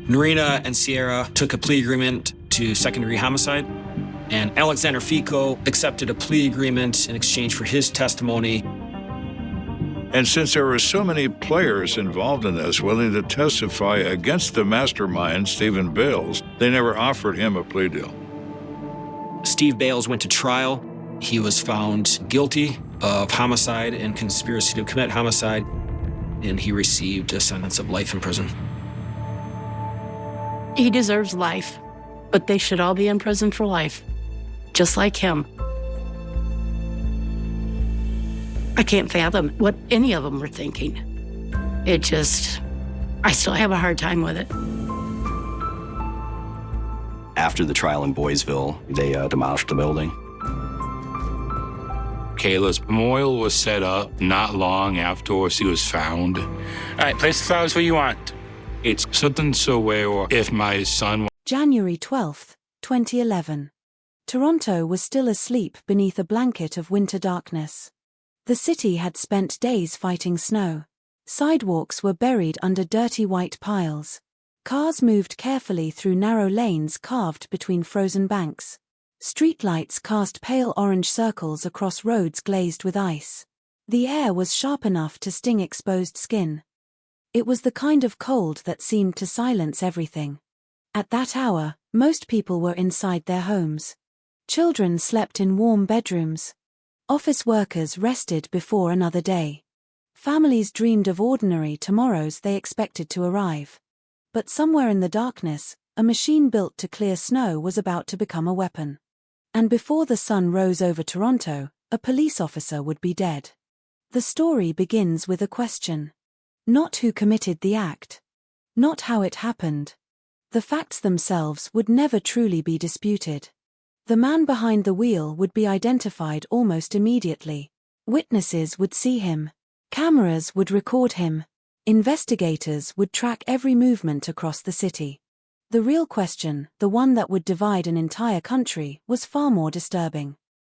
Narina and Sierra took a plea agreement to secondary homicide, and Alexander Fico accepted a plea agreement in exchange for his testimony. And since there were so many players involved in this willing to testify against the mastermind, Stephen Bales, they never offered him a plea deal. Steve Bales went to trial. He was found guilty of homicide and conspiracy to commit homicide, and he received a sentence of life in prison. He deserves life, but they should all be in prison for life, just like him. I can't fathom what any of them were thinking. I still have a hard time with it. After the trial in Boysville, they demolished the building. Kayla's memorial was set up not long after she was found. All right, place the flowers where you want. It's something so rare if my son... January 12th, 2011. Toronto was still asleep beneath a blanket of winter darkness. The city had spent days fighting snow. Sidewalks were buried under dirty white piles. Cars moved carefully through narrow lanes carved between frozen banks. Streetlights cast pale orange circles across roads glazed with ice. The air was sharp enough to sting exposed skin. It was the kind of cold that seemed to silence everything. At that hour, most people were inside their homes. Children slept in warm bedrooms. Office workers rested before another day. Families dreamed of ordinary tomorrows they expected to arrive. But somewhere in the darkness, a machine built to clear snow was about to become a weapon. And before the sun rose over Toronto, a police officer would be dead. The story begins with a question. Not who committed the act. Not how it happened. The facts themselves would never truly be disputed. The man behind the wheel would be identified almost immediately. Witnesses would see him. Cameras would record him. Investigators would track every movement across the city. The real question, the one that would divide an entire country, was far more disturbing.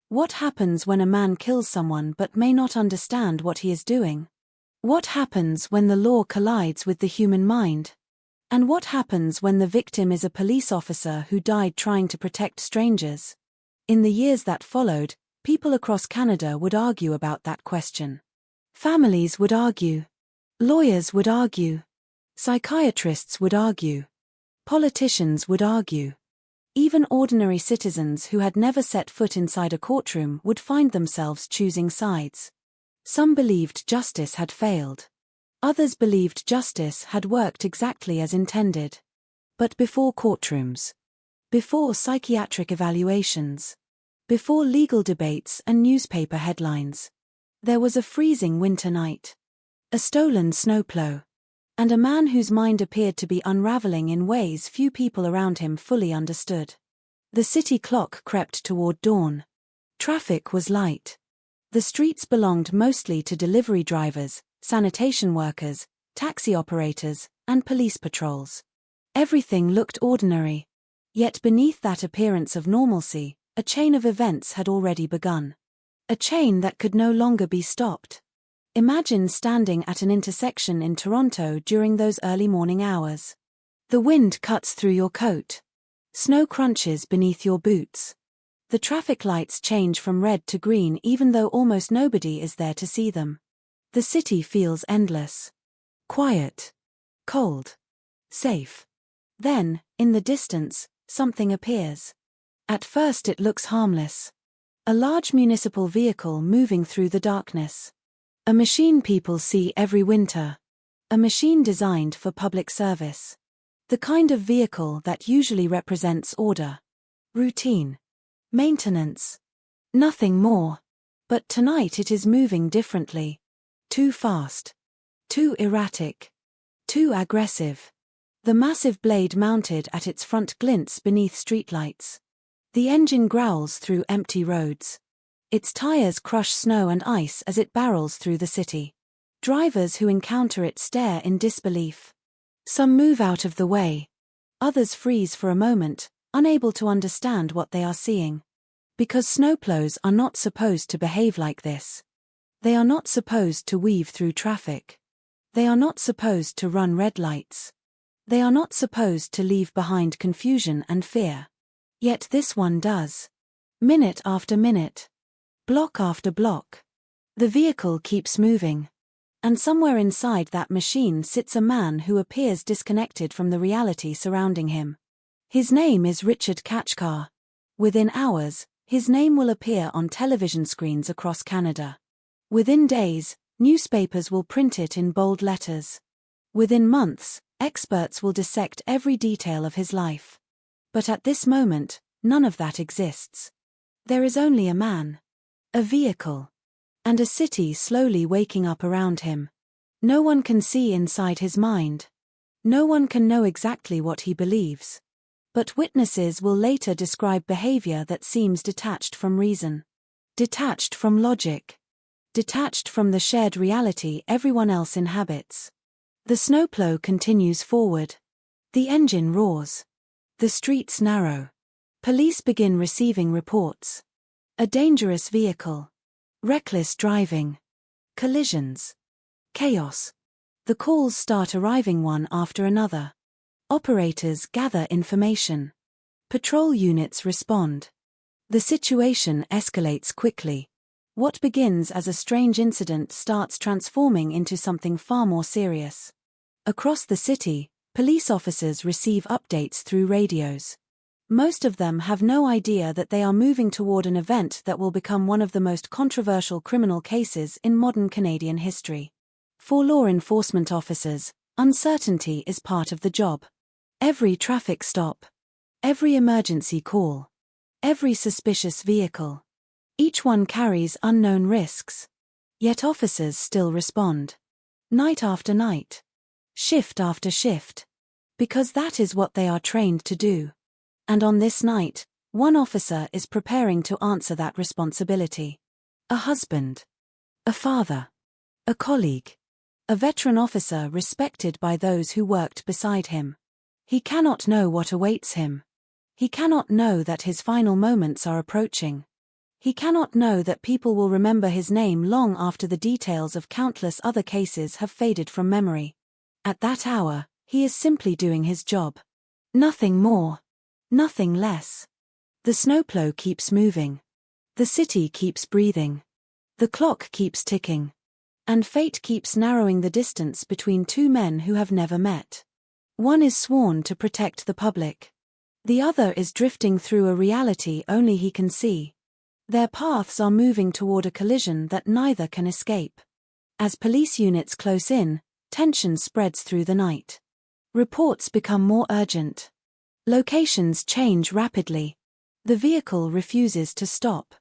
What happens when a man kills someone but may not understand what he is doing? What happens when the law collides with the human mind? And what happens when the victim is a police officer who died trying to protect strangers? In the years that followed, people across Canada would argue about that question. Families would argue. Lawyers would argue. Psychiatrists would argue. Politicians would argue. Even ordinary citizens who had never set foot inside a courtroom would find themselves choosing sides. Some believed justice had failed. Others believed justice had worked exactly as intended. But before courtrooms, before psychiatric evaluations, before legal debates and newspaper headlines, there was a freezing winter night, a stolen snowplow, and a man whose mind appeared to be unraveling in ways few people around him fully understood. The city clock crept toward dawn. Traffic was light. The streets belonged mostly to delivery drivers, sanitation workers, taxi operators, and police patrols. Everything looked ordinary. Yet beneath that appearance of normalcy, a chain of events had already begun. A chain that could no longer be stopped. Imagine standing at an intersection in Toronto during those early morning hours. The wind cuts through your coat. Snow crunches beneath your boots. The traffic lights change from red to green even though almost nobody is there to see them. The city feels endless. Quiet. Cold. Safe. Then, in the distance, something appears. At first it looks harmless. A large municipal vehicle moving through the darkness. A machine people see every winter. A machine designed for public service. The kind of vehicle that usually represents order. Routine. Maintenance. Nothing more. But tonight it is moving differently. Too fast. Too erratic. Too aggressive. The massive blade mounted at its front glints beneath streetlights. The engine growls through empty roads. Its tires crush snow and ice as it barrels through the city. Drivers who encounter it stare in disbelief. Some move out of the way. Others freeze for a moment, unable to understand what they are seeing. Because snowplows are not supposed to behave like this. They are not supposed to weave through traffic. They are not supposed to run red lights. They are not supposed to leave behind confusion and fear. Yet this one does. Minute after minute. Block after block. The vehicle keeps moving. And somewhere inside that machine sits a man who appears disconnected from the reality surrounding him. His name is Richard Kachkar. Within hours, his name will appear on television screens across Canada. Within days, newspapers will print it in bold letters. Within months, experts will dissect every detail of his life. But at this moment, none of that exists. There is only a man, a vehicle, and a city slowly waking up around him. No one can see inside his mind. No one can know exactly what he believes. But witnesses will later describe behavior that seems detached from reason. Detached from logic. Detached from the shared reality everyone else inhabits. The snowplow continues forward. The engine roars. The streets narrow. Police begin receiving reports. A dangerous vehicle. Reckless driving. Collisions. Chaos. The calls start arriving one after another. Operators gather information. Patrol units respond. The situation escalates quickly. What begins as a strange incident starts transforming into something far more serious. Across the city, police officers receive updates through radios. Most of them have no idea that they are moving toward an event that will become one of the most controversial criminal cases in modern Canadian history. For law enforcement officers, uncertainty is part of the job. Every traffic stop. Every emergency call. Every suspicious vehicle. Each one carries unknown risks. Yet officers still respond. Night after night. Shift after shift. Because that is what they are trained to do. And on this night, one officer is preparing to answer that responsibility. A husband. A father. A colleague. A veteran officer respected by those who worked beside him. He cannot know what awaits him. He cannot know that his final moments are approaching. He cannot know that people will remember his name long after the details of countless other cases have faded from memory. At that hour, he is simply doing his job. Nothing more. Nothing less. The snowplow keeps moving. The city keeps breathing. The clock keeps ticking. And fate keeps narrowing the distance between two men who have never met. One is sworn to protect the public. The other is drifting through a reality only he can see. Their paths are moving toward a collision that neither can escape. As police units close in, tension spreads through the night. Reports become more urgent. Locations change rapidly. The vehicle refuses to stop.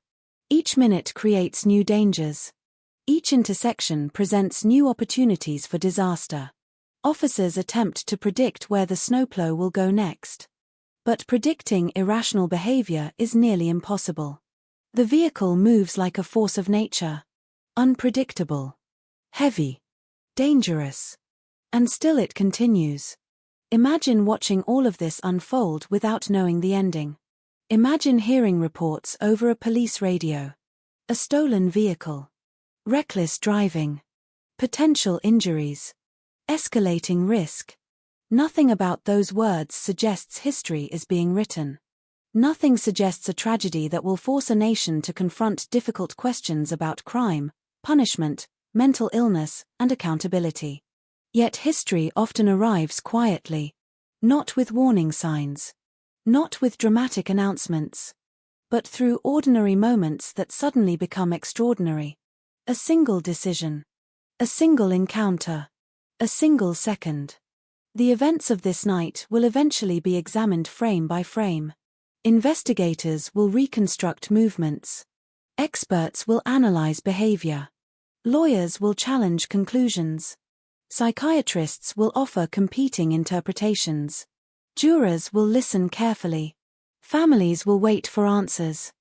Each minute creates new dangers. Each intersection presents new opportunities for disaster. Officers attempt to predict where the snowplow will go next. But predicting irrational behavior is nearly impossible. The vehicle moves like a force of nature. Unpredictable. Heavy. Dangerous. And still it continues. Imagine watching all of this unfold without knowing the ending. Imagine hearing reports over a police radio. A stolen vehicle. Reckless driving. Potential injuries. Escalating risk. Nothing about those words suggests history is being written. Nothing suggests a tragedy that will force a nation to confront difficult questions about crime, punishment, mental illness, and accountability. Yet history often arrives quietly. Not with warning signs. Not with dramatic announcements. But through ordinary moments that suddenly become extraordinary. A single decision. A single encounter. A single second. The events of this night will eventually be examined frame by frame. Investigators will reconstruct movements. Experts will analyze behavior. Lawyers will challenge conclusions. Psychiatrists will offer competing interpretations. Jurors will listen carefully. Families will wait for answers.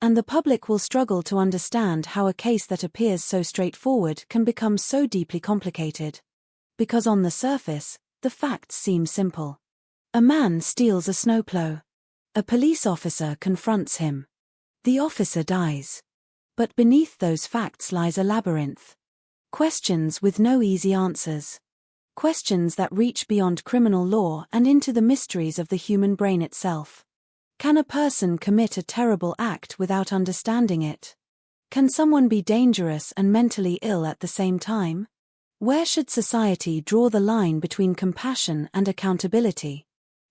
And the public will struggle to understand how a case that appears so straightforward can become so deeply complicated. Because on the surface, the facts seem simple. A man steals a snowplow. A police officer confronts him. The officer dies. But beneath those facts lies a labyrinth. Questions with no easy answers. Questions that reach beyond criminal law and into the mysteries of the human brain itself. Can a person commit a terrible act without understanding it? Can someone be dangerous and mentally ill at the same time? Where should society draw the line between compassion and accountability?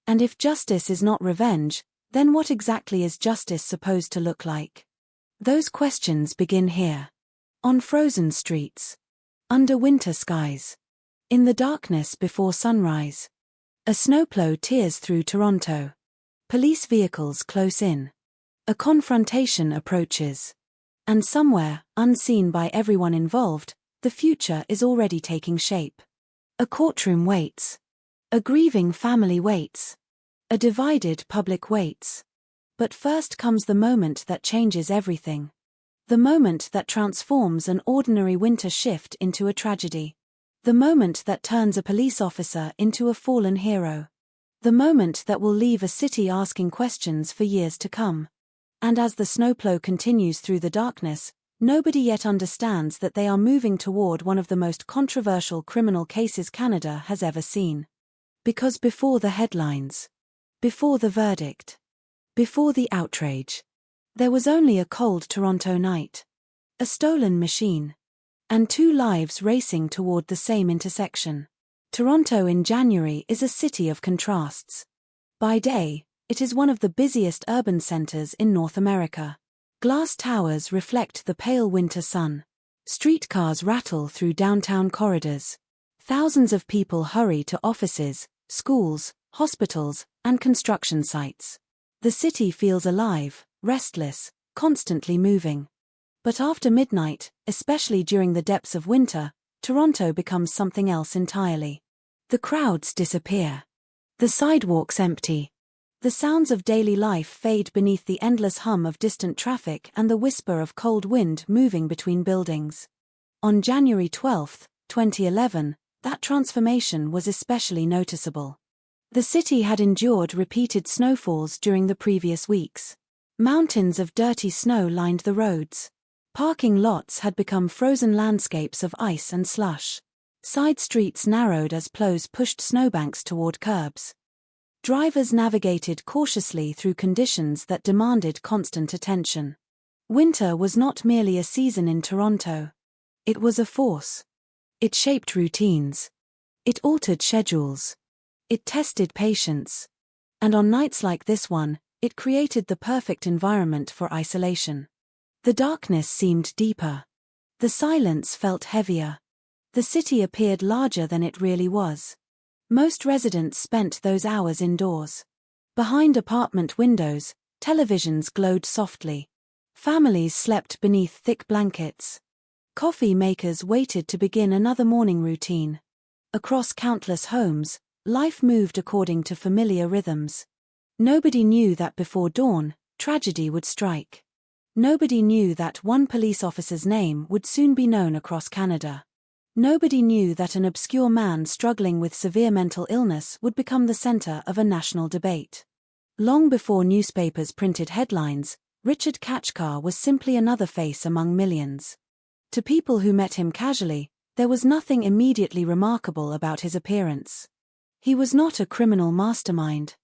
And if justice is not revenge, then what exactly is justice supposed to look like? Those questions begin here. On frozen streets. Under winter skies. In the darkness before sunrise. A snowplow tears through Toronto. Police vehicles close in. A confrontation approaches. And somewhere, unseen by everyone involved, the future is already taking shape. A courtroom waits. A grieving family waits. A divided public waits. But first comes the moment that changes everything. The moment that transforms an ordinary winter shift into a tragedy. The moment that turns a police officer into a fallen hero. The moment that will leave a city asking questions for years to come. And as the snowplow continues through the darkness, nobody yet understands that they are moving toward one of the most controversial criminal cases Canada has ever seen. Because before the headlines, before the verdict, before the outrage, there was only a cold Toronto night, a stolen machine, and two lives racing toward the same intersection. Toronto in January is a city of contrasts. By day, it is one of the busiest urban centers in North America. Glass towers reflect the pale winter sun. Streetcars rattle through downtown corridors. Thousands of people hurry to offices, schools, hospitals, and construction sites. The city feels alive, restless, constantly moving. But after midnight, especially during the depths of winter, Toronto becomes something else entirely. The crowds disappear. The sidewalks empty. The sounds of daily life fade beneath the endless hum of distant traffic and the whisper of cold wind moving between buildings. On January 12, 2011, that transformation was especially noticeable. The city had endured repeated snowfalls during the previous weeks. Mountains of dirty snow lined the roads. Parking lots had become frozen landscapes of ice and slush. Side streets narrowed as plows pushed snowbanks toward curbs. Drivers navigated cautiously through conditions that demanded constant attention. Winter was not merely a season in Toronto. It was a force. It shaped routines. It altered schedules. It tested patience. And on nights like this one, it created the perfect environment for isolation. The darkness seemed deeper. The silence felt heavier. The city appeared larger than it really was. Most residents spent those hours indoors. Behind apartment windows, televisions glowed softly. Families slept beneath thick blankets. Coffee makers waited to begin another morning routine. Across countless homes, life moved according to familiar rhythms. Nobody knew that before dawn, tragedy would strike. Nobody knew that one police officer's name would soon be known across Canada. Nobody knew that an obscure man struggling with severe mental illness would become the center of a national debate. Long before newspapers printed headlines, Richard Kachkar was simply another face among millions. To people who met him casually, there was nothing immediately remarkable about his appearance. He was not a criminal mastermind.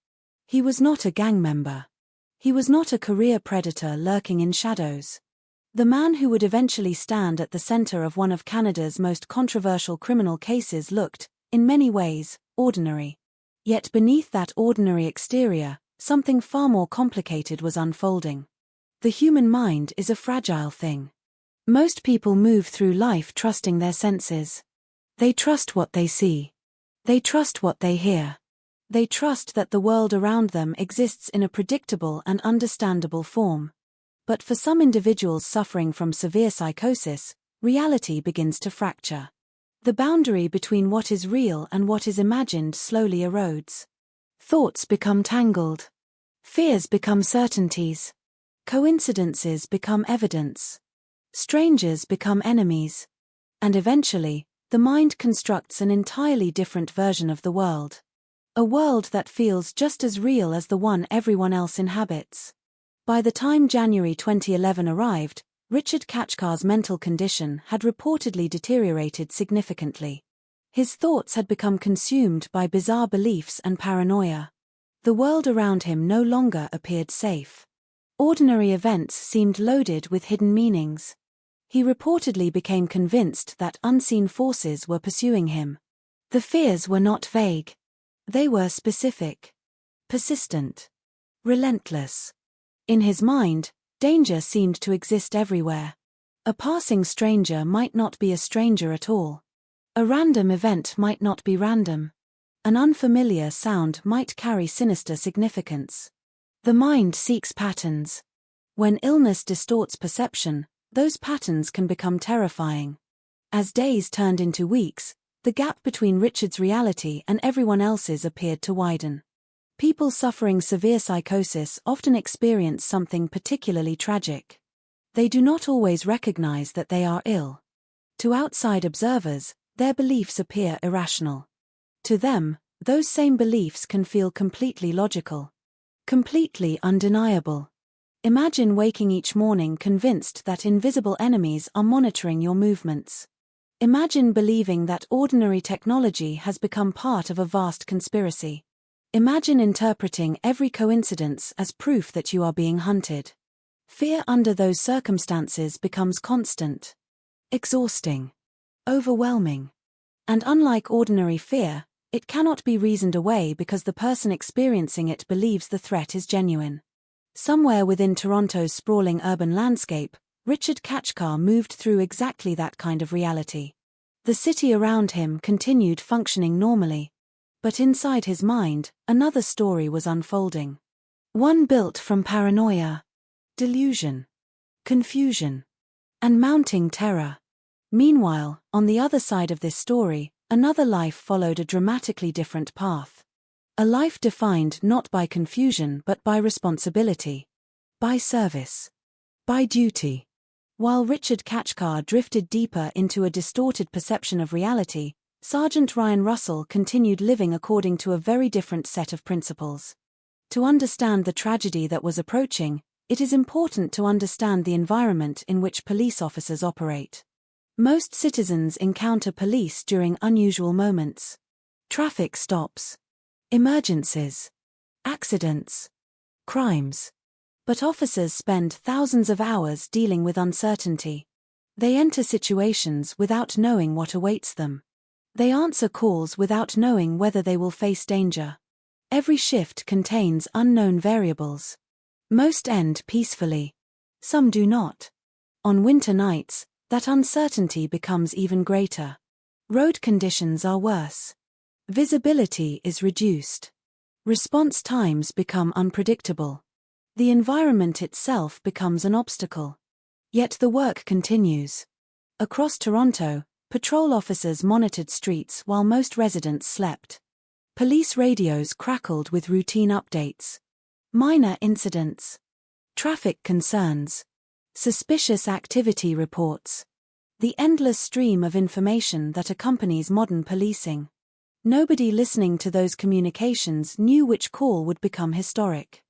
He was not a gang member. He was not a career predator lurking in shadows. The man who would eventually stand at the center of one of Canada's most controversial criminal cases looked, in many ways, ordinary. Yet beneath that ordinary exterior, something far more complicated was unfolding. The human mind is a fragile thing. Most people move through life trusting their senses. They trust what they see. They trust what they hear. They trust that the world around them exists in a predictable and understandable form. But for some individuals suffering from severe psychosis, reality begins to fracture. The boundary between what is real and what is imagined slowly erodes. Thoughts become tangled. Fears become certainties. Coincidences become evidence. Strangers become enemies. And eventually, the mind constructs an entirely different version of the world. A world that feels just as real as the one everyone else inhabits. By the time January 2011 arrived, Richard Kachkar's mental condition had reportedly deteriorated significantly. His thoughts had become consumed by bizarre beliefs and paranoia. The world around him no longer appeared safe. Ordinary events seemed loaded with hidden meanings. He reportedly became convinced that unseen forces were pursuing him. The fears were not vague. They were specific, persistent, relentless. In his mind, danger seemed to exist everywhere. A passing stranger might not be a stranger at all. A random event might not be random. An unfamiliar sound might carry sinister significance. The mind seeks patterns. When illness distorts perception, those patterns can become terrifying. As days turned into weeks, the gap between Richard's reality and everyone else's appeared to widen. People suffering severe psychosis often experience something particularly tragic. They do not always recognize that they are ill. To outside observers, their beliefs appear irrational. To them, those same beliefs can feel completely logical, completely undeniable. Imagine waking each morning convinced that invisible enemies are monitoring your movements. Imagine believing that ordinary technology has become part of a vast conspiracy. Imagine interpreting every coincidence as proof that you are being hunted. Fear under those circumstances becomes constant, exhausting, overwhelming. And unlike ordinary fear, it cannot be reasoned away because the person experiencing it believes the threat is genuine. Somewhere within Toronto's sprawling urban landscape, Richard Kachkar moved through exactly that kind of reality. The city around him continued functioning normally. But inside his mind, another story was unfolding. One built from paranoia, delusion, confusion, and mounting terror. Meanwhile, on the other side of this story, another life followed a dramatically different path. A life defined not by confusion but by responsibility, by service, by duty. While Richard Kachkar drifted deeper into a distorted perception of reality, Sergeant Ryan Russell continued living according to a very different set of principles. To understand the tragedy that was approaching, it is important to understand the environment in which police officers operate. Most citizens encounter police during unusual moments. Traffic stops, emergencies, accidents, crimes. But officers spend thousands of hours dealing with uncertainty. They enter situations without knowing what awaits them. They answer calls without knowing whether they will face danger. Every shift contains unknown variables. Most end peacefully. Some do not. On winter nights, that uncertainty becomes even greater. Road conditions are worse. Visibility is reduced. Response times become unpredictable. The environment itself becomes an obstacle. Yet the work continues. Across Toronto, patrol officers monitored streets while most residents slept. Police radios crackled with routine updates. Minor incidents. Traffic concerns. Suspicious activity reports. The endless stream of information that accompanies modern policing. Nobody listening to those communications knew which call would become historic.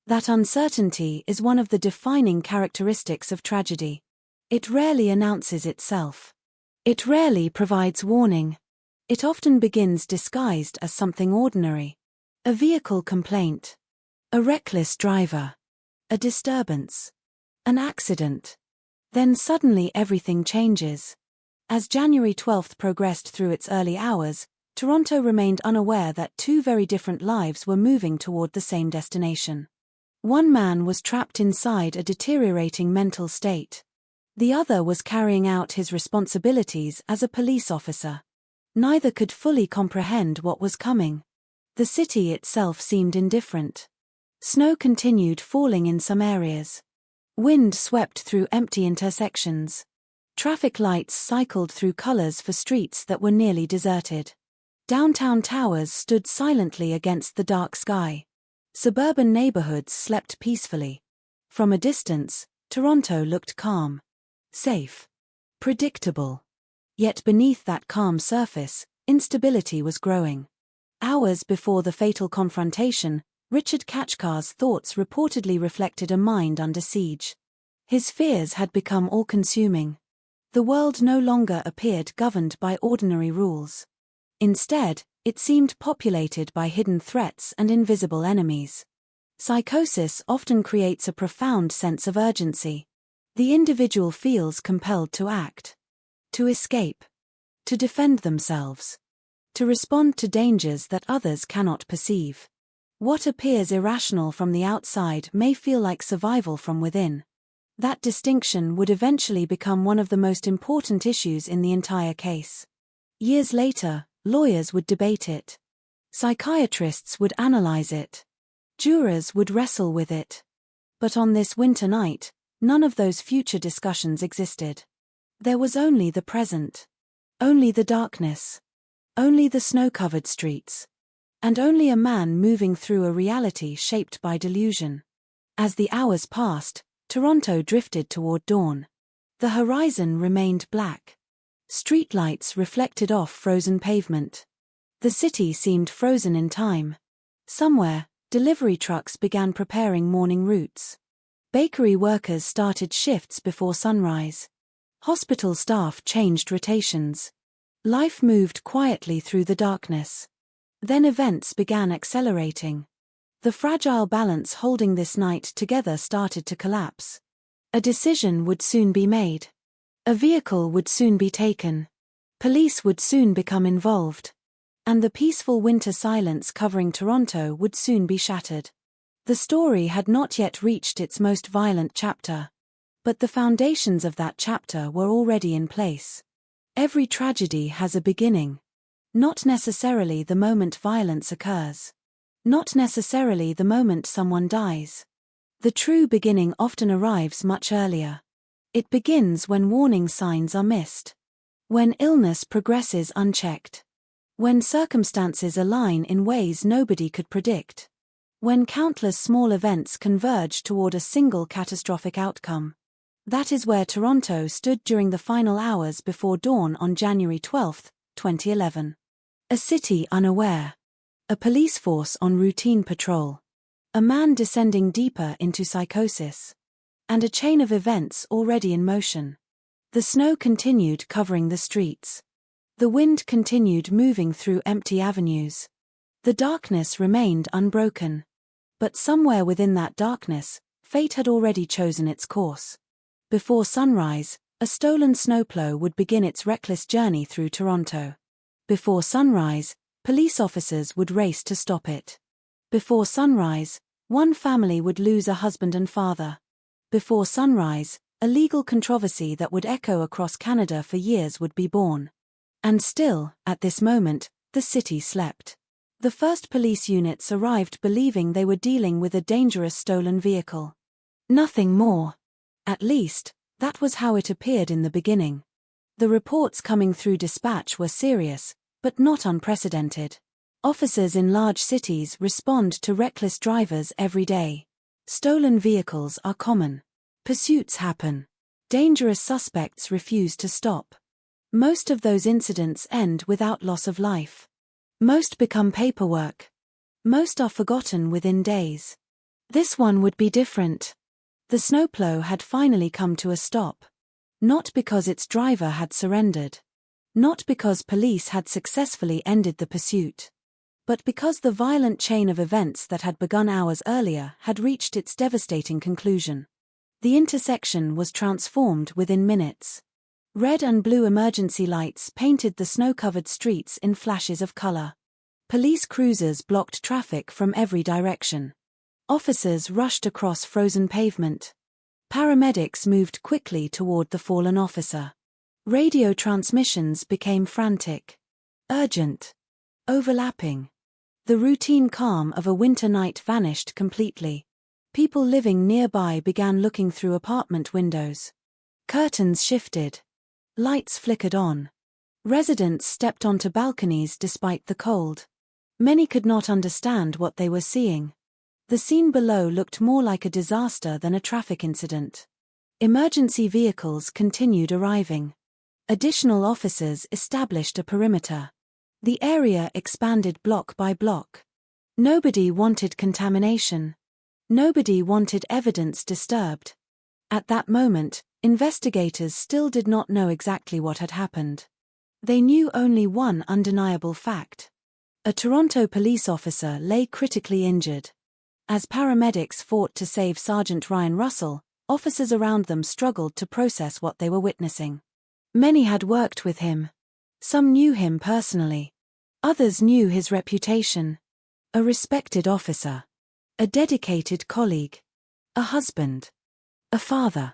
That uncertainty is one of the defining characteristics of tragedy. It rarely announces itself. It rarely provides warning. It often begins disguised as something ordinary. A vehicle complaint. A reckless driver. A disturbance. An accident. Then suddenly everything changes. As January 12th progressed through its early hours, Toronto remained unaware that two very different lives were moving toward the same destination. One man was trapped inside a deteriorating mental state. The other was carrying out his responsibilities as a police officer. Neither could fully comprehend what was coming. The city itself seemed indifferent. Snow continued falling in some areas. Wind swept through empty intersections. Traffic lights cycled through colors for streets that were nearly deserted. Downtown towers stood silently against the dark sky. Suburban neighborhoods slept peacefully. From a distance, Toronto looked calm, safe, predictable. Yet beneath that calm surface, instability was growing. Hours before the fatal confrontation, Richard Kachkar's thoughts reportedly reflected a mind under siege. His fears had become all-consuming. The world no longer appeared governed by ordinary rules. Instead, it seemed populated by hidden threats and invisible enemies. Psychosis often creates a profound sense of urgency. The individual feels compelled to act, to escape, to defend themselves, to respond to dangers that others cannot perceive. What appears irrational from the outside may feel like survival from within. That distinction would eventually become one of the most important issues in the entire case. Years later, lawyers would debate it. Psychiatrists would analyze it. Jurors would wrestle with it. But on this winter night, none of those future discussions existed. There was only the present. Only the darkness. Only the snow-covered streets. And only a man moving through a reality shaped by delusion. As the hours passed, Toronto drifted toward dawn. The horizon remained black. Streetlights reflected off frozen pavement. The city seemed frozen in time. Somewhere, delivery trucks began preparing morning routes. Bakery workers started shifts before sunrise. Hospital staff changed rotations. Life moved quietly through the darkness. Then events began accelerating. The fragile balance holding this night together started to collapse. A decision would soon be made. A vehicle would soon be taken. Police would soon become involved. And the peaceful winter silence covering Toronto would soon be shattered. The story had not yet reached its most violent chapter. But the foundations of that chapter were already in place. Every tragedy has a beginning. Not necessarily the moment violence occurs. Not necessarily the moment someone dies. The true beginning often arrives much earlier. It begins when warning signs are missed. When illness progresses unchecked. When circumstances align in ways nobody could predict. When countless small events converge toward a single catastrophic outcome. That is where Toronto stood during the final hours before dawn on January 12, 2011. A city unaware. A police force on routine patrol. A man descending deeper into psychosis. And a chain of events already in motion. The snow continued covering the streets. The wind continued moving through empty avenues. The darkness remained unbroken. But somewhere within that darkness, fate had already chosen its course. Before sunrise, a stolen snowplow would begin its reckless journey through Toronto. Before sunrise, police officers would race to stop it. Before sunrise, one family would lose a husband and father. Before sunrise, a legal controversy that would echo across Canada for years would be born. And still, at this moment, the city slept. The first police units arrived believing they were dealing with a dangerous stolen vehicle. Nothing more. At least, that was how it appeared in the beginning. The reports coming through dispatch were serious, but not unprecedented. Officers in large cities respond to reckless drivers every day. Stolen vehicles are common. Pursuits happen. Dangerous suspects refuse to stop. Most of those incidents end without loss of life. Most become paperwork. Most are forgotten within days. This one would be different. The snowplow had finally come to a stop. Not because its driver had surrendered. Not because police had successfully ended the pursuit. But because the violent chain of events that had begun hours earlier had reached its devastating conclusion. The intersection was transformed within minutes. Red and blue emergency lights painted the snow-covered streets in flashes of color. Police cruisers blocked traffic from every direction. Officers rushed across frozen pavement. Paramedics moved quickly toward the fallen officer. Radio transmissions became frantic. Urgent. Overlapping. The routine calm of a winter night vanished completely. People living nearby began looking through apartment windows. Curtains shifted. Lights flickered on. Residents stepped onto balconies despite the cold. Many could not understand what they were seeing. The scene below looked more like a disaster than a traffic incident. Emergency vehicles continued arriving. Additional officers established a perimeter. The area expanded block by block. Nobody wanted contamination. Nobody wanted evidence disturbed. At that moment, investigators still did not know exactly what had happened. They knew only one undeniable fact. A Toronto police officer lay critically injured. As paramedics fought to save Sergeant Ryan Russell, officers around them struggled to process what they were witnessing. Many had worked with him. Some knew him personally. Others knew his reputation. A respected officer. A dedicated colleague. A husband. A father.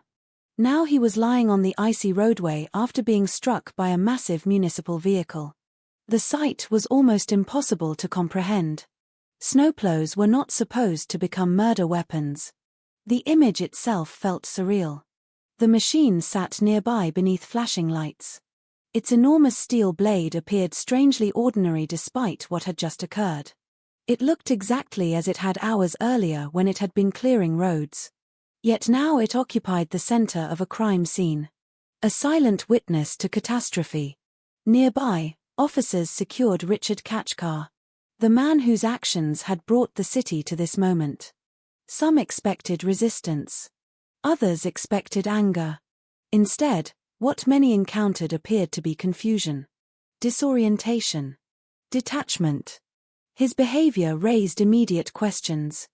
Now he was lying on the icy roadway after being struck by a massive municipal vehicle. The sight was almost impossible to comprehend. Snowplows were not supposed to become murder weapons. The image itself felt surreal. The machine sat nearby beneath flashing lights. Its enormous steel blade appeared strangely ordinary despite what had just occurred. It looked exactly as it had hours earlier when it had been clearing roads. Yet now it occupied the center of a crime scene. A silent witness to catastrophe. Nearby, Officers secured Richard Kachkar, the man whose actions had brought the city to this moment. Some expected resistance. Others expected anger. Instead, what many encountered appeared to be confusion, disorientation, detachment. His behavior raised immediate questions.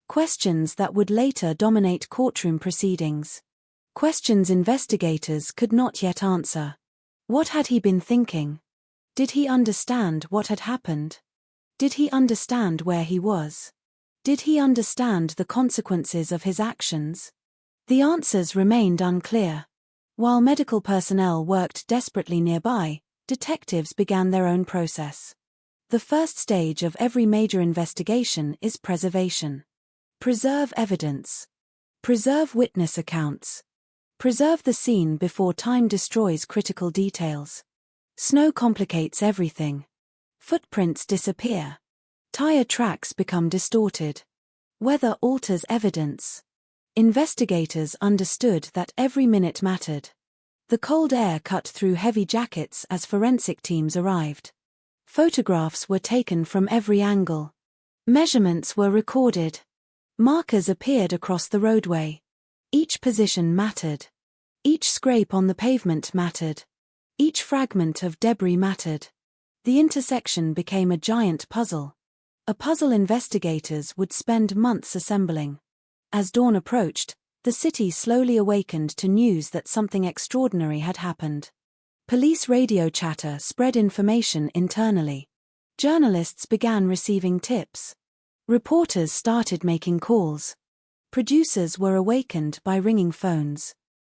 Questions that would later dominate courtroom proceedings. Questions investigators could not yet answer. What had he been thinking? Did he understand what had happened? Did he understand where he was? Did he understand the consequences of his actions? The answers remained unclear. While medical personnel worked desperately nearby, detectives began their own process. The first stage of every major investigation is preservation. Preserve evidence. Preserve witness accounts. Preserve the scene before time destroys critical details. Snow complicates everything. Footprints disappear. Tire tracks become distorted. Weather alters evidence. Investigators understood that every minute mattered. The cold air cut through heavy jackets as forensic teams arrived. Photographs were taken from every angle. Measurements were recorded. Markers appeared across the roadway. Each position mattered. Each scrape on the pavement mattered. Each fragment of debris mattered. The intersection became a giant puzzle. A puzzle investigators would spend months assembling. As dawn approached, the city slowly awakened to news that something extraordinary had happened. Police radio chatter spread information internally. Journalists began receiving tips. Reporters started making calls. Producers were awakened by ringing phones.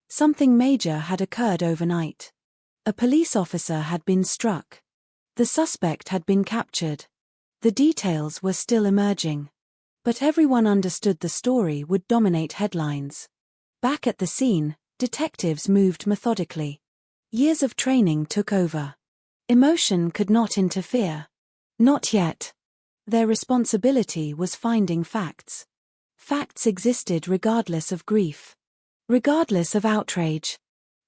Something major had occurred overnight. A police officer had been struck. The suspect had been captured. The details were still emerging. But everyone understood the story would dominate headlines. Back at the scene, detectives moved methodically. Years of training took over. Emotion could not interfere. Not yet. Their responsibility was finding facts. Facts existed regardless of grief. Regardless of outrage.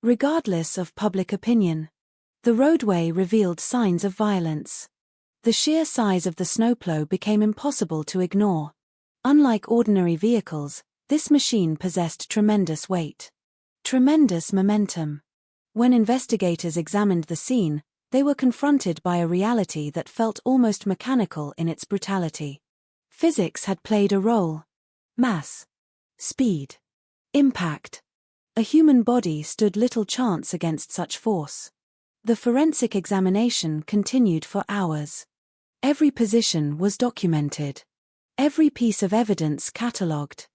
Regardless of public opinion. The roadway revealed signs of violence. The sheer size of the snowplow became impossible to ignore. Unlike ordinary vehicles, this machine possessed tremendous weight. Tremendous momentum. When investigators examined the scene, they were confronted by a reality that felt almost mechanical in its brutality. Physics had played a role. Mass. Speed. Impact. A human body stood little chance against such force. The forensic examination continued for hours. Every position was documented. Every piece of evidence catalogued.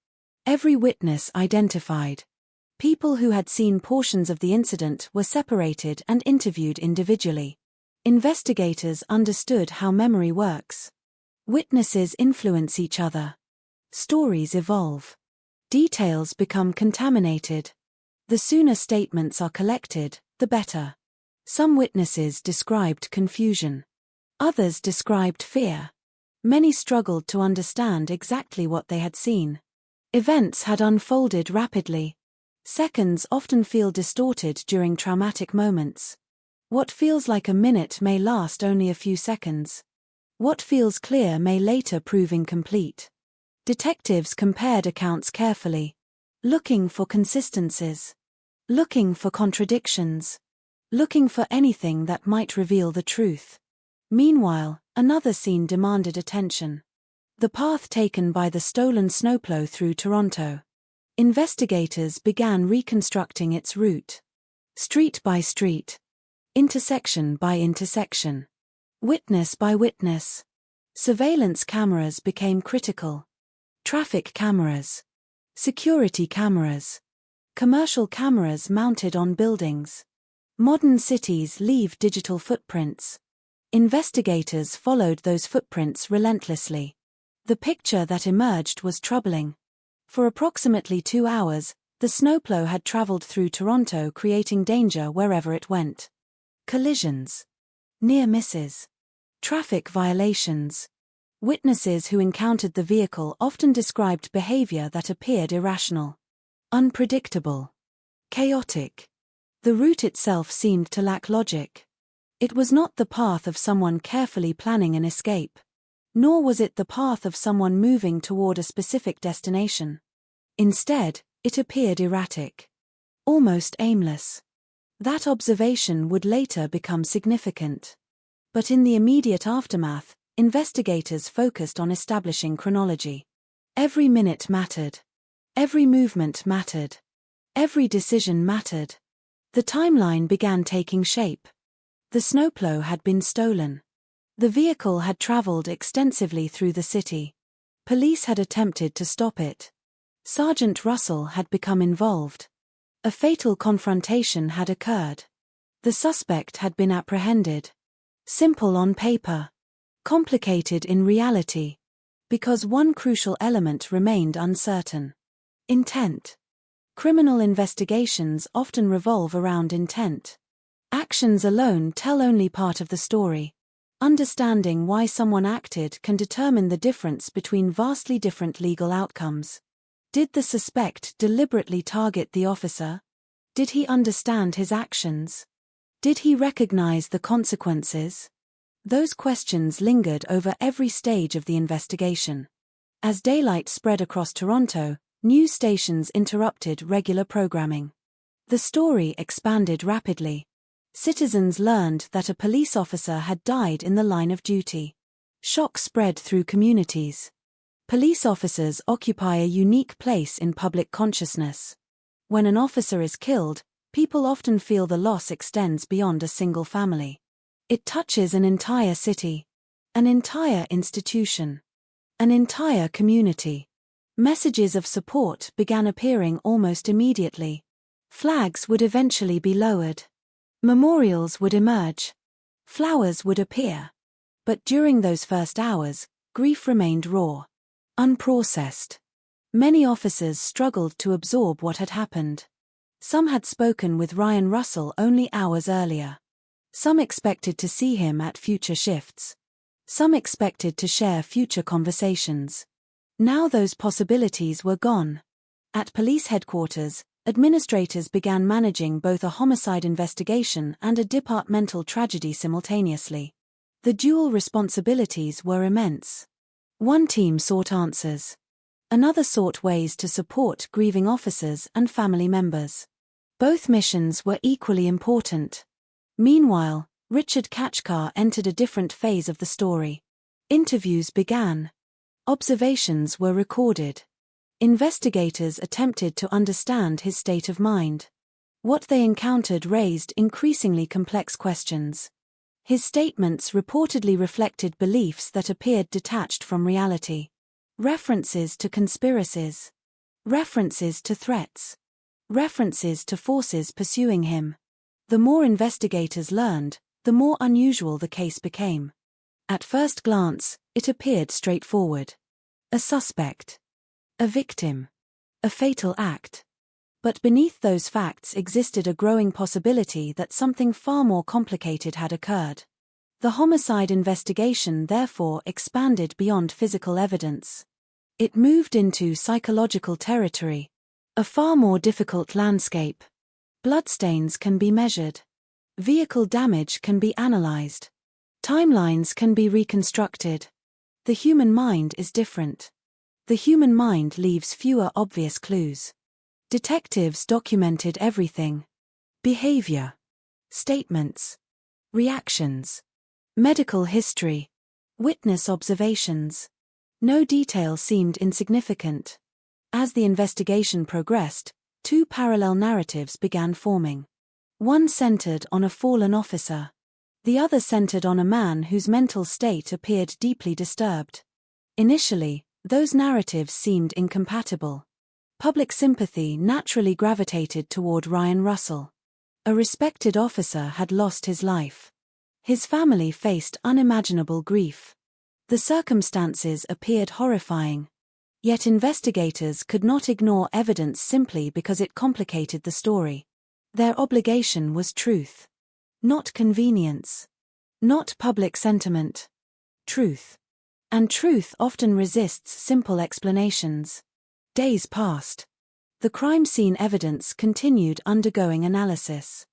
Every witness identified. People who had seen portions of the incident were separated and interviewed individually. Investigators understood how memory works. Witnesses influence each other. Stories evolve. Details become contaminated. The sooner statements are collected, the better. Some witnesses described confusion. Others described fear. Many struggled to understand exactly what they had seen. Events had unfolded rapidly. Seconds often feel distorted during traumatic moments. What feels like a minute may last only a few seconds. What feels clear may later prove incomplete. Detectives compared accounts carefully, looking for consistencies, looking for contradictions, looking for anything that might reveal the truth. Meanwhile, another scene demanded attention. The path taken by the stolen snowplow through Toronto. Investigators began reconstructing its route. Street by street. Intersection by intersection. Witness by witness. Surveillance cameras became critical. Traffic cameras. Security cameras. Commercial cameras mounted on buildings. Modern cities leave digital footprints. Investigators followed those footprints relentlessly. The picture that emerged was troubling. For approximately 2 hours, the snowplow had traveled through Toronto, creating danger wherever it went. Collisions. Near misses. Traffic violations. Witnesses who encountered the vehicle often described behavior that appeared irrational. Unpredictable. Chaotic. The route itself seemed to lack logic. It was not the path of someone carefully planning an escape. Nor was it the path of someone moving toward a specific destination. Instead, it appeared erratic. Almost aimless. That observation would later become significant. But in the immediate aftermath, investigators focused on establishing chronology. Every minute mattered. Every movement mattered. Every decision mattered. The timeline began taking shape. The snowplow had been stolen. The vehicle had traveled extensively through the city. Police had attempted to stop it. Sergeant Russell had become involved. A fatal confrontation had occurred. The suspect had been apprehended. Simple on paper. Complicated in reality. Because one crucial element remained uncertain. Intent. Criminal investigations often revolve around intent. Actions alone tell only part of the story. Understanding why someone acted can determine the difference between vastly different legal outcomes. Did the suspect deliberately target the officer? Did he understand his actions? Did he recognize the consequences? Those questions lingered over every stage of the investigation. As daylight spread across Toronto, news stations interrupted regular programming. The story expanded rapidly. Citizens learned that a police officer had died in the line of duty. Shock spread through communities. Police officers occupy a unique place in public consciousness. When an officer is killed, people often feel the loss extends beyond a single family. It touches an entire city, an entire institution, an entire community. Messages of support began appearing almost immediately. Flags would eventually be lowered. Memorials would emerge. Flowers would appear. But during those first hours, grief remained raw. Unprocessed. Many officers struggled to absorb what had happened. Some had spoken with Ryan Russell only hours earlier. Some expected to see him at future shifts. Some expected to share future conversations. Now those possibilities were gone. At police headquarters, administrators began managing both a homicide investigation and a departmental tragedy simultaneously. The dual responsibilities were immense. One team sought answers. Another sought ways to support grieving officers and family members. Both missions were equally important. Meanwhile, Richard Kachkar entered a different phase of the story. Interviews began. Observations were recorded. Investigators attempted to understand his state of mind. What they encountered raised increasingly complex questions. His statements reportedly reflected beliefs that appeared detached from reality. References to conspiracies. References to threats. References to forces pursuing him. The more investigators learned, the more unusual the case became. At first glance, it appeared straightforward. A suspect. A victim. A fatal act. But beneath those facts existed a growing possibility that something far more complicated had occurred. The homicide investigation therefore expanded beyond physical evidence. It moved into psychological territory. A far more difficult landscape. Bloodstains can be measured. Vehicle damage can be analyzed. Timelines can be reconstructed. The human mind is different. The human mind leaves fewer obvious clues. Detectives documented everything. Behavior. Statements. Reactions. Medical history. Witness observations. No detail seemed insignificant. As the investigation progressed, two parallel narratives began forming. One centered on a fallen officer. The other centered on a man whose mental state appeared deeply disturbed. Initially, those narratives seemed incompatible. Public sympathy naturally gravitated toward Ryan Russell. A respected officer had lost his life. His family faced unimaginable grief. The circumstances appeared horrifying. Yet investigators could not ignore evidence simply because it complicated the story. Their obligation was truth. Not convenience. Not public sentiment. Truth. And truth often resists simple explanations. Days passed. The crime scene evidence continued undergoing analysis.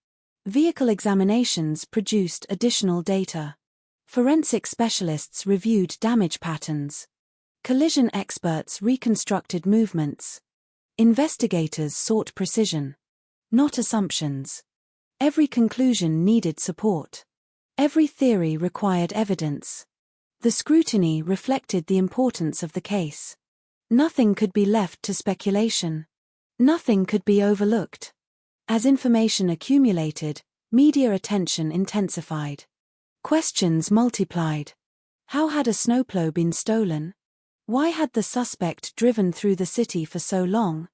Vehicle examinations produced additional data. Forensic specialists reviewed damage patterns. Collision experts reconstructed movements. Investigators sought precision, not assumptions. Every conclusion needed support. Every theory required evidence. The scrutiny reflected the importance of the case. Nothing could be left to speculation. Nothing could be overlooked. As information accumulated, media attention intensified. Questions multiplied. How had a snowplow been stolen? Why had the suspect driven through the city for so long?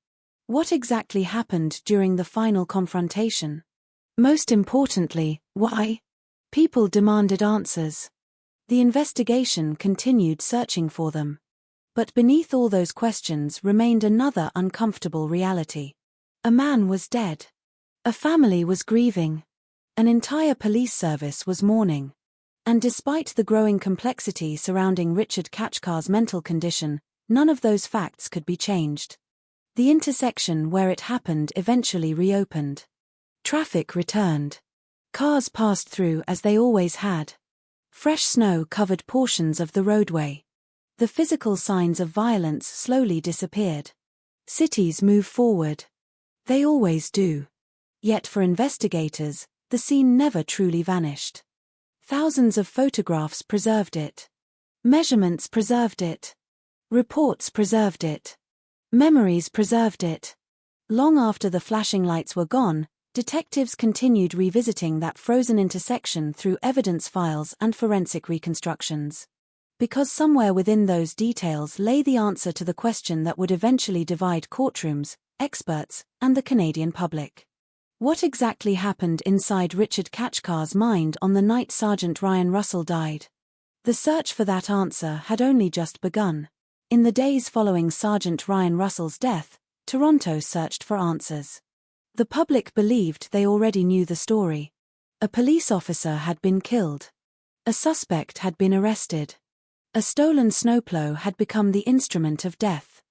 What exactly happened during the final confrontation? Most importantly, why? People demanded answers. The investigation continued searching for them. But beneath all those questions remained another uncomfortable reality. A man was dead. A family was grieving. An entire police service was mourning. And despite the growing complexity surrounding Richard Kachkar's mental condition, none of those facts could be changed. The intersection where it happened eventually reopened. Traffic returned. Cars passed through as they always had. Fresh snow covered portions of the roadway. The physical signs of violence slowly disappeared. Cities move forward. They always do. Yet for investigators, the scene never truly vanished. Thousands of photographs preserved it. Measurements preserved it. Reports preserved it. Memories preserved it. Long after the flashing lights were gone, detectives continued revisiting that frozen intersection through evidence files and forensic reconstructions. Because somewhere within those details lay the answer to the question that would eventually divide courtrooms, experts, and the Canadian public. What exactly happened inside Richard Kachkar's mind on the night Sergeant Ryan Russell died? The search for that answer had only just begun. In the days following Sergeant Ryan Russell's death, Toronto searched for answers. The public believed they already knew the story. A police officer had been killed. A suspect had been arrested. A stolen snowplow had become the instrument of death.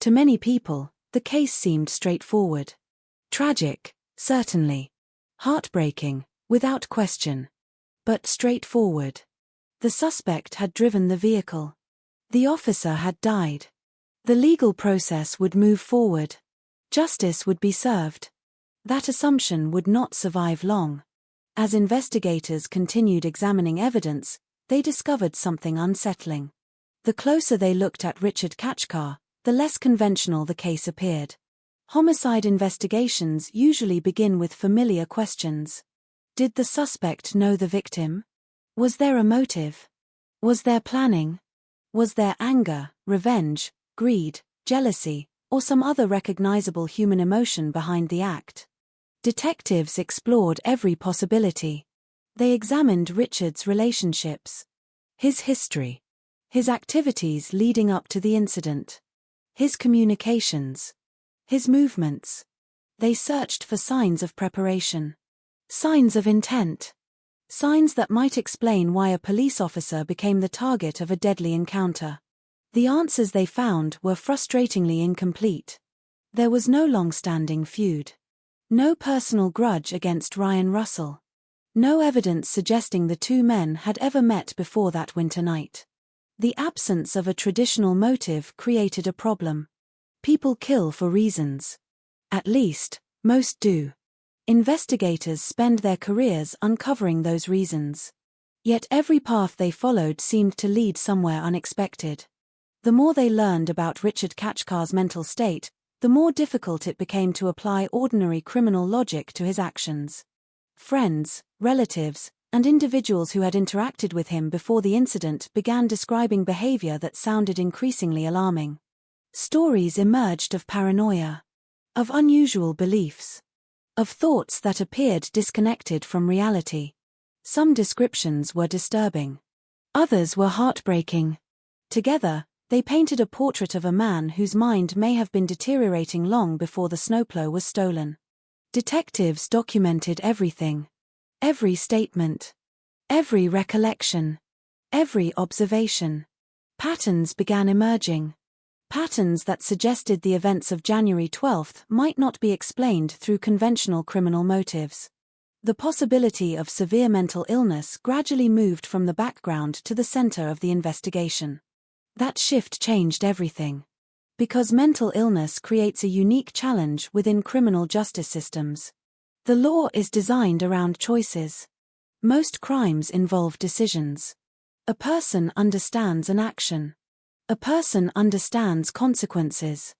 To many people, the case seemed straightforward. Tragic, certainly. Heartbreaking, without question. But straightforward. The suspect had driven the vehicle. The officer had died. The legal process would move forward. Justice would be served. That assumption would not survive long. As investigators continued examining evidence, they discovered something unsettling. The closer they looked at Richard Kachkar, the less conventional the case appeared. Homicide investigations usually begin with familiar questions. Did the suspect know the victim? Was there a motive? Was there planning? Was there anger, revenge, greed, jealousy, or some other recognizable human emotion behind the act? Detectives explored every possibility. They examined Richard's relationships, his history, his activities leading up to the incident, his communications, his movements. They searched for signs of preparation, signs of intent, signs that might explain why a police officer became the target of a deadly encounter. The answers they found were frustratingly incomplete. There was no long-standing feud. No personal grudge against Ryan Russell. No evidence suggesting the two men had ever met before that winter night. The absence of a traditional motive created a problem. People kill for reasons. At least, most do. Investigators spend their careers uncovering those reasons. Yet every path they followed seemed to lead somewhere unexpected. The more they learned about Richard Kachkar's mental state, the more difficult it became to apply ordinary criminal logic to his actions. Friends, relatives, and individuals who had interacted with him before the incident began describing behavior that sounded increasingly alarming. Stories emerged of paranoia, of unusual beliefs, of thoughts that appeared disconnected from reality. Some descriptions were disturbing. Others were heartbreaking. Together, they painted a portrait of a man whose mind may have been deteriorating long before the snowplow was stolen. Detectives documented everything. Every statement. Every recollection. Every observation. Patterns began emerging. Patterns that suggested the events of January 12th might not be explained through conventional criminal motives. The possibility of severe mental illness gradually moved from the background to the center of the investigation. That shift changed everything. Because mental illness creates a unique challenge within criminal justice systems. The law is designed around choices. Most crimes involve decisions. A person understands an action. A person understands consequences.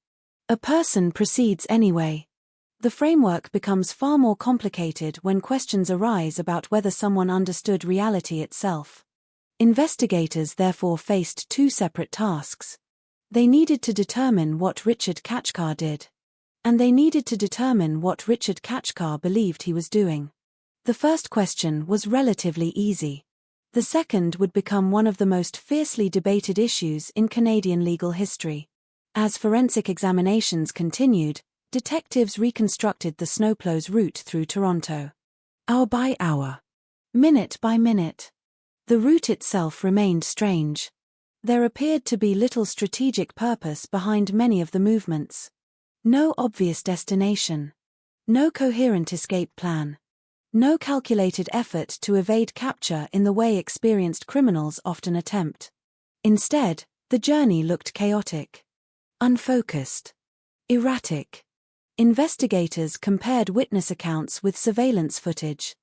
A person proceeds anyway. The framework becomes far more complicated when questions arise about whether someone understood reality itself. Investigators therefore faced two separate tasks. They needed to determine what Richard Kachkar did. And they needed to determine what Richard Kachkar believed he was doing. The first question was relatively easy. The second would become one of the most fiercely debated issues in Canadian legal history. As forensic examinations continued, detectives reconstructed the snowplow's route through Toronto. Hour by hour. Minute by minute. The route itself remained strange. There appeared to be little strategic purpose behind many of the movements. No obvious destination. No coherent escape plan. No calculated effort to evade capture in the way experienced criminals often attempt. Instead, the journey looked chaotic. Unfocused. Erratic. Investigators compared witness accounts with surveillance footage.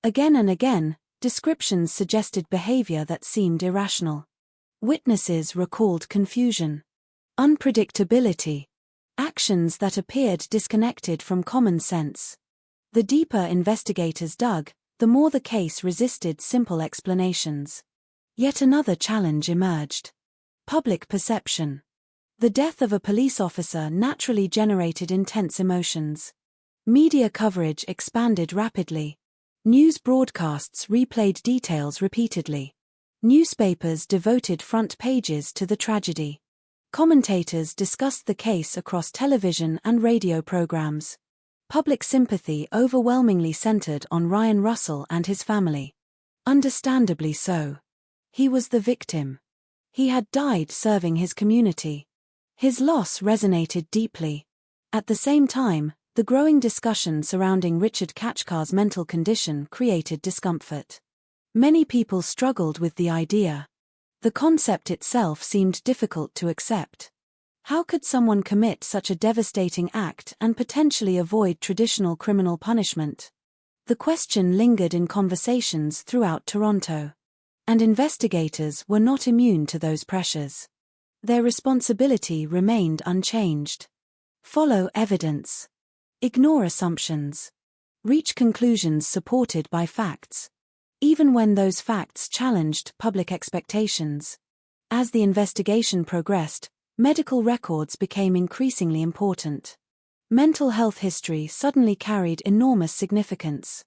Again and again, descriptions suggested behavior that seemed irrational. Witnesses recalled confusion, unpredictability, actions that appeared disconnected from common sense. The deeper investigators dug, the more the case resisted simple explanations. Yet another challenge emerged. Public perception. The death of a police officer naturally generated intense emotions. Media coverage expanded rapidly. News broadcasts replayed details repeatedly. Newspapers devoted front pages to the tragedy. Commentators discussed the case across television and radio programs. Public sympathy overwhelmingly centered on Ryan Russell and his family. Understandably so. He was the victim. He had died serving his community. His loss resonated deeply. At the same time, the growing discussion surrounding Richard Kachkar's mental condition created discomfort. Many people struggled with the idea. The concept itself seemed difficult to accept. How could someone commit such a devastating act and potentially avoid traditional criminal punishment? The question lingered in conversations throughout Toronto. And investigators were not immune to those pressures. Their responsibility remained unchanged. Follow evidence. Ignore assumptions. Reach conclusions supported by facts. Even when those facts challenged public expectations. As the investigation progressed, medical records became increasingly important. Mental health history suddenly carried enormous significance.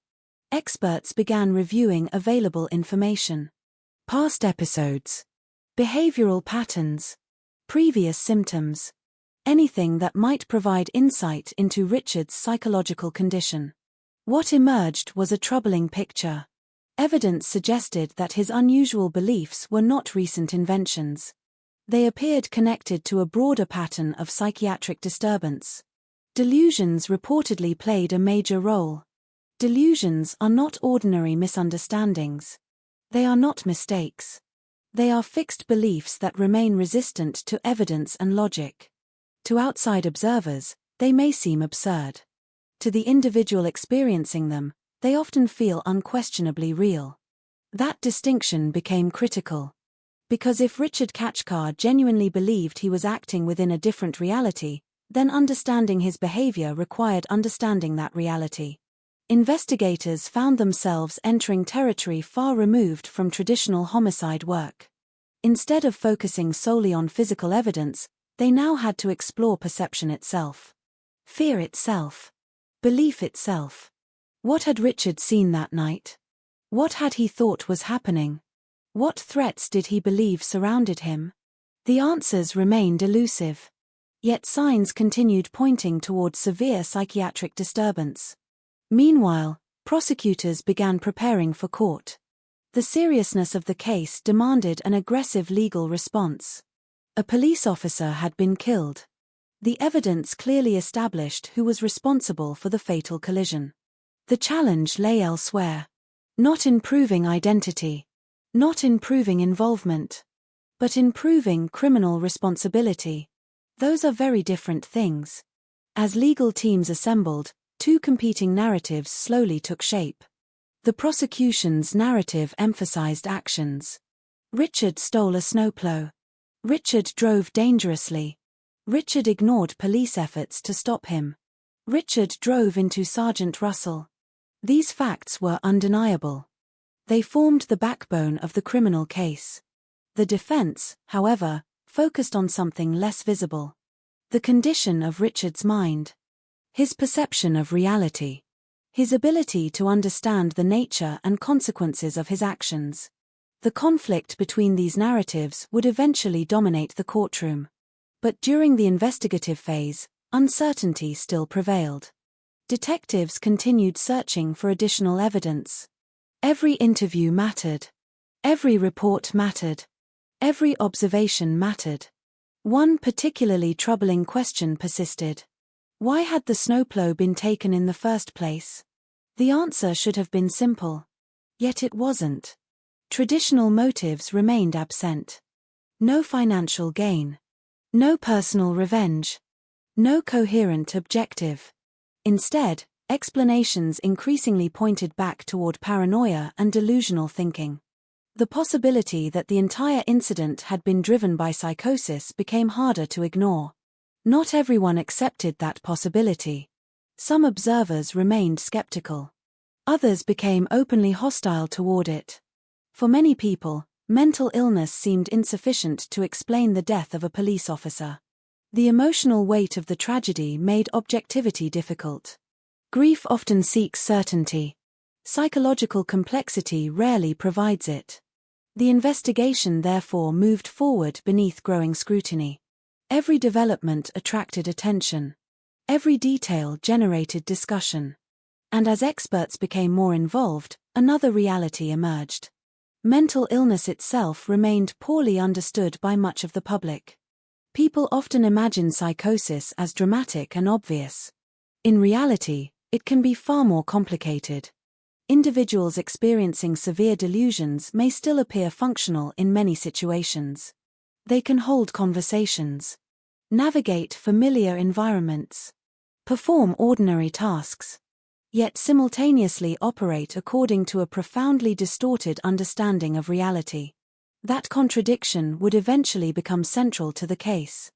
Experts began reviewing available information. Past episodes. Behavioral patterns. Previous symptoms. Anything that might provide insight into Richard's psychological condition. What emerged was a troubling picture. Evidence suggested that his unusual beliefs were not recent inventions. They appeared connected to a broader pattern of psychiatric disturbance. Delusions reportedly played a major role. Delusions are not ordinary misunderstandings. They are not mistakes. They are fixed beliefs that remain resistant to evidence and logic. To outside observers, they may seem absurd. To the individual experiencing them, they often feel unquestionably real. That distinction became critical. Because if Richard Kachkar genuinely believed he was acting within a different reality, then understanding his behavior required understanding that reality. Investigators found themselves entering territory far removed from traditional homicide work. Instead of focusing solely on physical evidence, they now had to explore perception itself. Fear itself. Belief itself. What had Richard seen that night? What had he thought was happening? What threats did he believe surrounded him? The answers remained elusive. Yet signs continued pointing toward severe psychiatric disturbance. Meanwhile, prosecutors began preparing for court. The seriousness of the case demanded an aggressive legal response. A police officer had been killed. The evidence clearly established who was responsible for the fatal collision. The challenge lay elsewhere. Not in proving identity. Not in proving involvement. But in proving criminal responsibility. Those are very different things. As legal teams assembled, two competing narratives slowly took shape. The prosecution's narrative emphasized actions. Richard stole a snowplow. Richard drove dangerously. Richard ignored police efforts to stop him. Richard drove into Sergeant Russell. These facts were undeniable. They formed the backbone of the criminal case. The defense, however, focused on something less visible. The condition of Richard's mind. His perception of reality. His ability to understand the nature and consequences of his actions. The conflict between these narratives would eventually dominate the courtroom. But during the investigative phase, uncertainty still prevailed. Detectives continued searching for additional evidence. Every interview mattered. Every report mattered. Every observation mattered. One particularly troubling question persisted. Why had the snowplow been taken in the first place? The answer should have been simple. Yet it wasn't. Traditional motives remained absent. No financial gain. No personal revenge. No coherent objective. Instead, explanations increasingly pointed back toward paranoia and delusional thinking. The possibility that the entire incident had been driven by psychosis became harder to ignore. Not everyone accepted that possibility. Some observers remained skeptical. Others became openly hostile toward it. For many people, mental illness seemed insufficient to explain the death of a police officer. The emotional weight of the tragedy made objectivity difficult. Grief often seeks certainty. Psychological complexity rarely provides it. The investigation therefore moved forward beneath growing scrutiny. Every development attracted attention. Every detail generated discussion. And as experts became more involved, another reality emerged. Mental illness itself remained poorly understood by much of the public. People often imagine psychosis as dramatic and obvious. In reality, it can be far more complicated. Individuals experiencing severe delusions may still appear functional in many situations. They can hold conversations, navigate familiar environments, perform ordinary tasks, yet simultaneously operate according to a profoundly distorted understanding of reality. That contradiction would eventually become central to the case.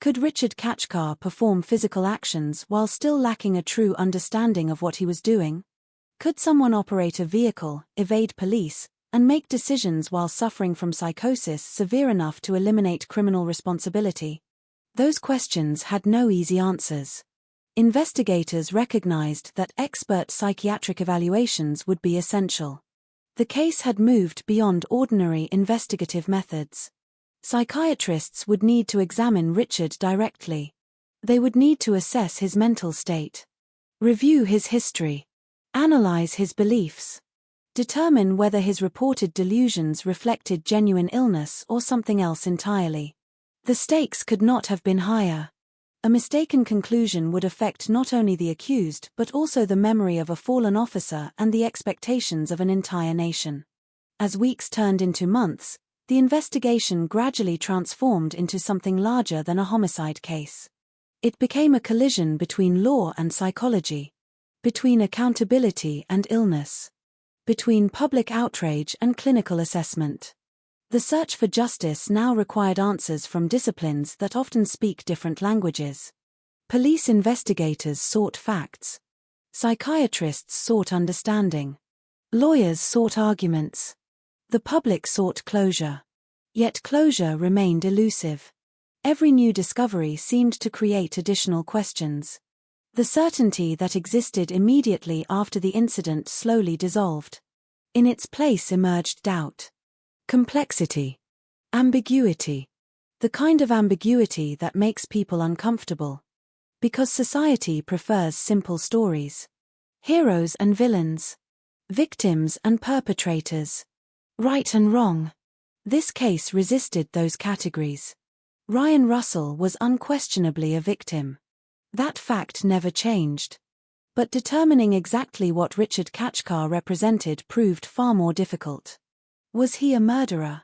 Could Richard Kachkar perform physical actions while still lacking a true understanding of what he was doing? Could someone operate a vehicle, evade police, and make decisions while suffering from psychosis severe enough to eliminate criminal responsibility? Those questions had no easy answers. Investigators recognized that expert psychiatric evaluations would be essential. The case had moved beyond ordinary investigative methods. Psychiatrists would need to examine Richard directly. They would need to assess his mental state, review his history, analyze his beliefs, determine whether his reported delusions reflected genuine illness or something else entirely. The stakes could not have been higher. A mistaken conclusion would affect not only the accused but also the memory of a fallen officer and the expectations of an entire nation. As weeks turned into months, the investigation gradually transformed into something larger than a homicide case. It became a collision between law and psychology, between accountability and illness, between public outrage and clinical assessment. The search for justice now required answers from disciplines that often speak different languages. Police investigators sought facts. Psychiatrists sought understanding. Lawyers sought arguments. The public sought closure. Yet closure remained elusive. Every new discovery seemed to create additional questions. The certainty that existed immediately after the incident slowly dissolved. In its place emerged doubt. Complexity. Ambiguity. The kind of ambiguity that makes people uncomfortable. Because society prefers simple stories. Heroes and villains. Victims and perpetrators. Right and wrong. This case resisted those categories. Ryan Russell was unquestionably a victim. That fact never changed. But determining exactly what Richard Kachkar represented proved far more difficult. Was he a murderer?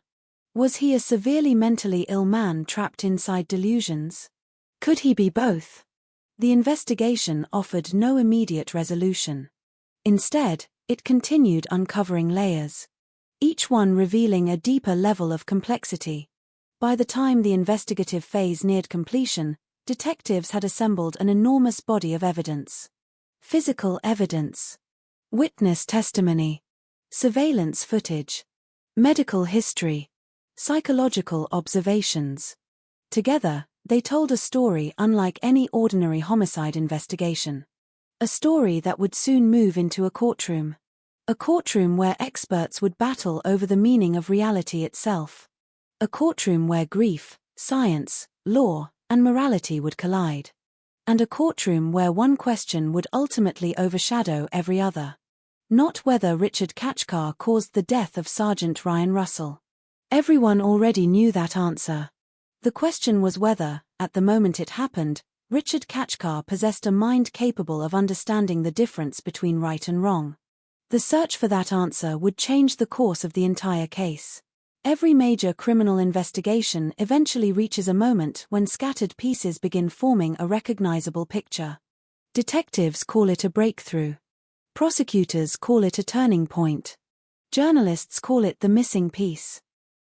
Was he a severely mentally ill man trapped inside delusions? Could he be both? The investigation offered no immediate resolution. Instead, it continued uncovering layers, each one revealing a deeper level of complexity. By the time the investigative phase neared completion, detectives had assembled an enormous body of evidence. Physical evidence, witness testimony, surveillance footage, medical history, psychological observations. Together, they told a story unlike any ordinary homicide investigation. A story that would soon move into a courtroom. A courtroom where experts would battle over the meaning of reality itself. A courtroom where grief, science, law, and morality would collide. And a courtroom where one question would ultimately overshadow every other. Not whether Richard Kachkar caused the death of Sergeant Ryan Russell. Everyone already knew that answer. The question was whether, at the moment it happened, Richard Kachkar possessed a mind capable of understanding the difference between right and wrong. The search for that answer would change the course of the entire case. Every major criminal investigation eventually reaches a moment when scattered pieces begin forming a recognizable picture. Detectives call it a breakthrough. Prosecutors call it a turning point. Journalists call it the missing piece.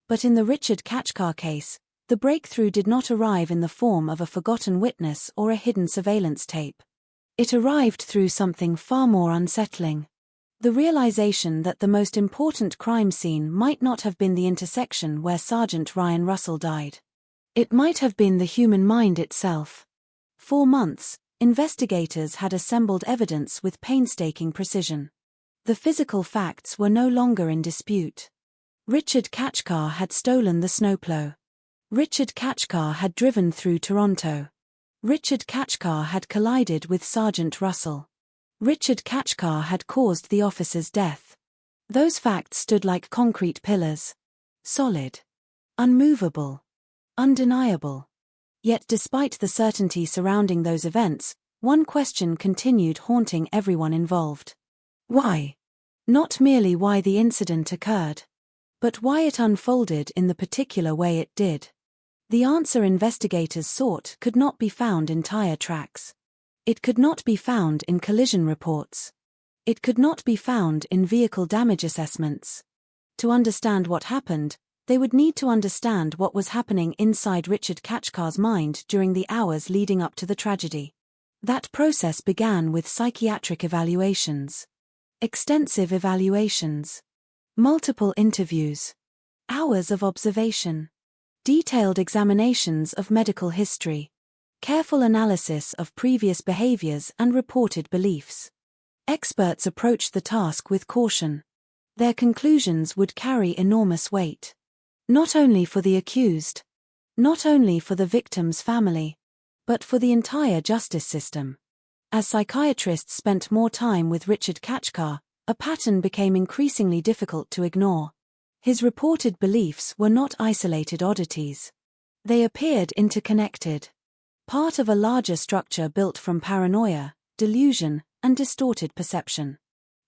But in the Richard Kachkar case, the breakthrough did not arrive in the form of a forgotten witness or a hidden surveillance tape. It arrived through something far more unsettling. The realization that the most important crime scene might not have been the intersection where Sergeant Ryan Russell died. It might have been the human mind itself. For months, investigators had assembled evidence with painstaking precision. The physical facts were no longer in dispute. Richard Kachkar had stolen the snowplow. Richard Kachkar had driven through Toronto. Richard Kachkar had collided with Sergeant Russell. Richard Kachkar had caused the officer's death. Those facts stood like concrete pillars. Solid. Unmovable. Undeniable. Yet despite the certainty surrounding those events, one question continued haunting everyone involved. Why? Not merely why the incident occurred, but why it unfolded in the particular way it did. The answer investigators sought could not be found in tire tracks. It could not be found in collision reports. It could not be found in vehicle damage assessments. To understand what happened, they would need to understand what was happening inside Richard Kachkar's mind during the hours leading up to the tragedy. That process began with psychiatric evaluations. Extensive evaluations. Multiple interviews. Hours of observation. Detailed examinations of medical history. Careful analysis of previous behaviors and reported beliefs. Experts approached the task with caution. Their conclusions would carry enormous weight. Not only for the accused, not only for the victim's family, but for the entire justice system. As psychiatrists spent more time with Richard Kachkar, a pattern became increasingly difficult to ignore. His reported beliefs were not isolated oddities. They appeared interconnected. Part of a larger structure built from paranoia, delusion, and distorted perception.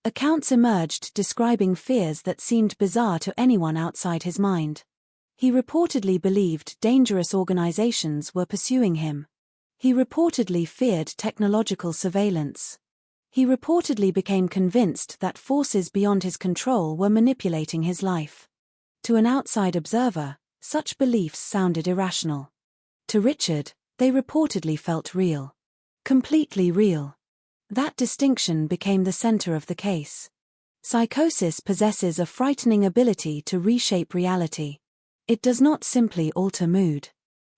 Accounts emerged describing fears that seemed bizarre to anyone outside his mind. He reportedly believed dangerous organizations were pursuing him. He reportedly feared technological surveillance. He reportedly became convinced that forces beyond his control were manipulating his life. To an outside observer, such beliefs sounded irrational. To Richard, they reportedly felt real. Completely real. That distinction became the center of the case. Psychosis possesses a frightening ability to reshape reality. It does not simply alter mood.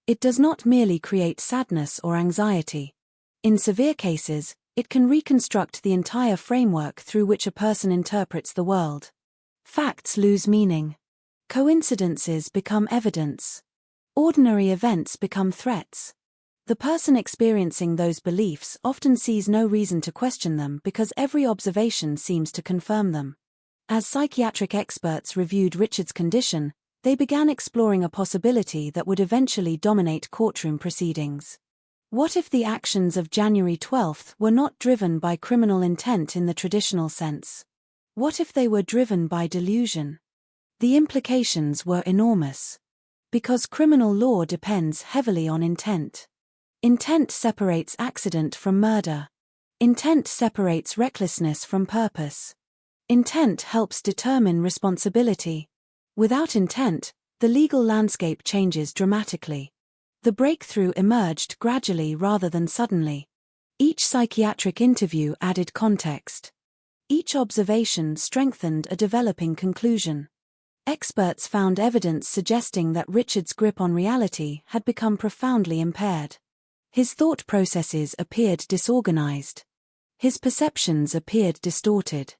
It does not merely create sadness or anxiety. In severe cases, it can reconstruct the entire framework through which a person interprets the world. Facts lose meaning. Coincidences become evidence. Ordinary events become threats. The person experiencing those beliefs often sees no reason to question them because every observation seems to confirm them. As psychiatric experts reviewed Richard's condition, they began exploring a possibility that would eventually dominate courtroom proceedings. What if the actions of January 12th were not driven by criminal intent in the traditional sense? What if they were driven by delusion? The implications were enormous. Because criminal law depends heavily on intent. Intent separates accident from murder. Intent separates recklessness from purpose. Intent helps determine responsibility. Without intent, the legal landscape changes dramatically. The breakthrough emerged gradually rather than suddenly. Each psychiatric interview added context. Each observation strengthened a developing conclusion. Experts found evidence suggesting that Richard's grip on reality had become profoundly impaired. His thought processes appeared disorganized. His perceptions appeared distorted.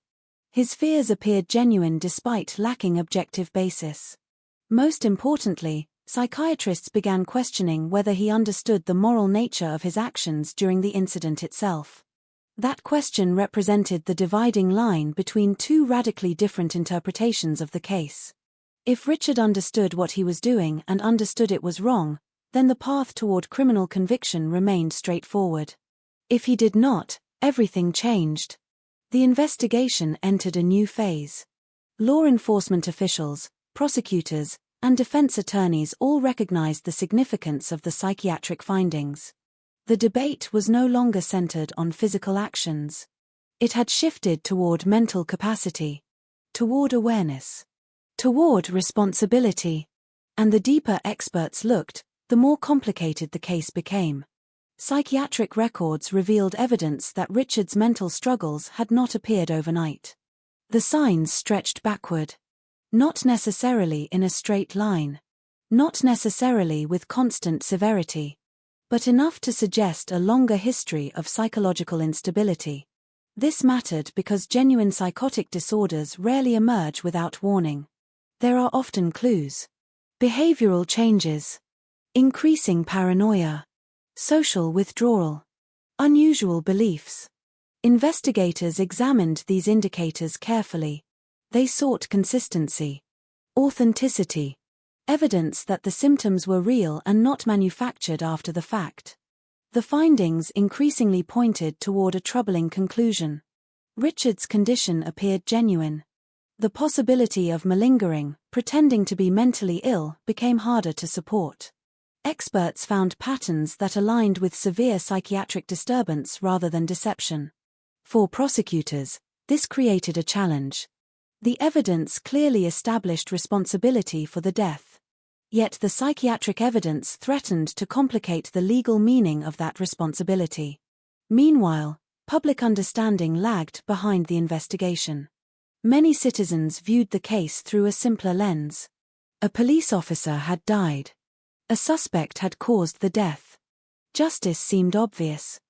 His fears appeared genuine despite lacking objective basis. Most importantly, psychiatrists began questioning whether he understood the moral nature of his actions during the incident itself. That question represented the dividing line between two radically different interpretations of the case. If Richard understood what he was doing and understood it was wrong, then the path toward criminal conviction remained straightforward. If he did not, everything changed. The investigation entered a new phase. Law enforcement officials, prosecutors, and defense attorneys all recognized the significance of the psychiatric findings. The debate was no longer centered on physical actions. It had shifted toward mental capacity, toward awareness, toward responsibility. And the deeper experts looked, the more complicated the case became. Psychiatric records revealed evidence that Richard's mental struggles had not appeared overnight. The signs stretched backward. Not necessarily in a straight line. Not necessarily with constant severity. But enough to suggest a longer history of psychological instability. This mattered because genuine psychotic disorders rarely emerge without warning. There are often clues. Behavioral changes. Increasing paranoia. Social withdrawal. Unusual beliefs. Investigators examined these indicators carefully. They sought consistency. Authenticity. Evidence that the symptoms were real and not manufactured after the fact. The findings increasingly pointed toward a troubling conclusion. Richard's condition appeared genuine. The possibility of malingering, pretending to be mentally ill, became harder to support. Experts found patterns that aligned with severe psychiatric disturbance rather than deception. For prosecutors, this created a challenge. The evidence clearly established responsibility for the death. Yet the psychiatric evidence threatened to complicate the legal meaning of that responsibility. Meanwhile, public understanding lagged behind the investigation. Many citizens viewed the case through a simpler lens. A police officer had died. A suspect had caused the death. Justice seemed obvious.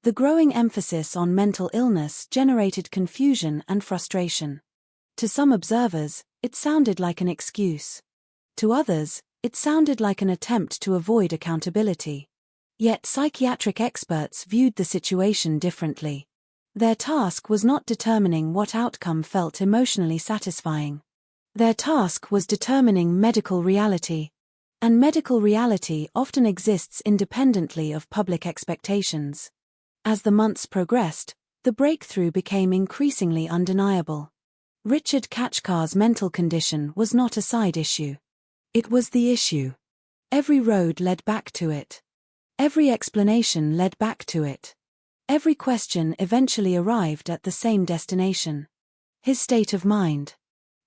The growing emphasis on mental illness generated confusion and frustration. To some observers, it sounded like an excuse. To others, it sounded like an attempt to avoid accountability. Yet psychiatric experts viewed the situation differently. Their task was not determining what outcome felt emotionally satisfying. Their task was determining medical reality. And medical reality often exists independently of public expectations. As the months progressed, the breakthrough became increasingly undeniable. Richard Kachkar's mental condition was not a side issue. It was the issue. Every road led back to it. Every explanation led back to it. Every question eventually arrived at the same destination. His state of mind.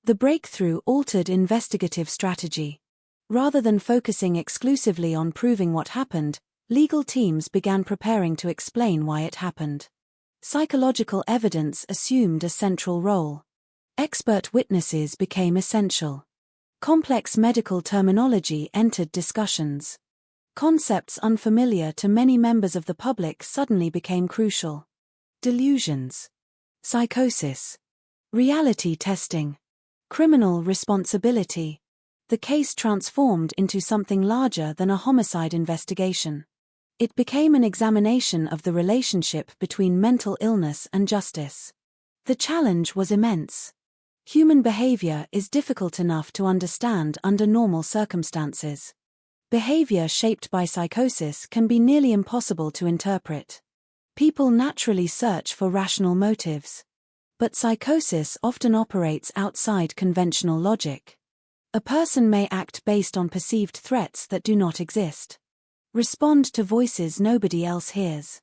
The breakthrough altered investigative strategy. Rather than focusing exclusively on proving what happened, legal teams began preparing to explain why it happened. Psychological evidence assumed a central role. Expert witnesses became essential. Complex medical terminology entered discussions. Concepts unfamiliar to many members of the public suddenly became crucial. Delusions. Psychosis. Reality testing. Criminal responsibility. The case transformed into something larger than a homicide investigation. It became an examination of the relationship between mental illness and justice. The challenge was immense. Human behavior is difficult enough to understand under normal circumstances. Behavior shaped by psychosis can be nearly impossible to interpret. People naturally search for rational motives. But psychosis often operates outside conventional logic. A person may act based on perceived threats that do not exist. Respond to voices nobody else hears.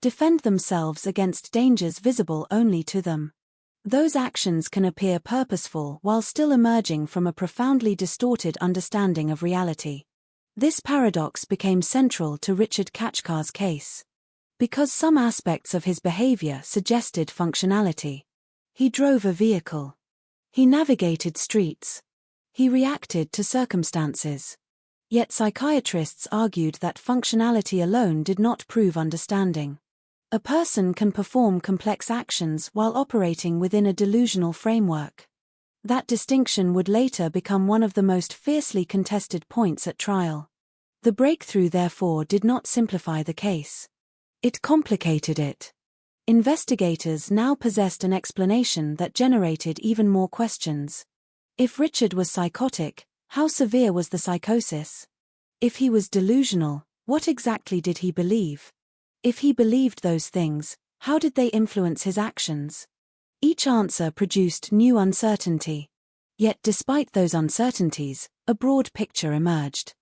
Defend themselves against dangers visible only to them. Those actions can appear purposeful while still emerging from a profoundly distorted understanding of reality. This paradox became central to Richard Kachkar's case. Because some aspects of his behavior suggested functionality. He drove a vehicle. He navigated streets. He reacted to circumstances. Yet psychiatrists argued that functionality alone did not prove understanding. A person can perform complex actions while operating within a delusional framework. That distinction would later become one of the most fiercely contested points at trial. The breakthrough, therefore, did not simplify the case. It complicated it. Investigators now possessed an explanation that generated even more questions. If Richard was psychotic, how severe was the psychosis? If he was delusional, what exactly did he believe? If he believed those things, how did they influence his actions? Each answer produced new uncertainty. Yet despite those uncertainties, a broad picture emerged.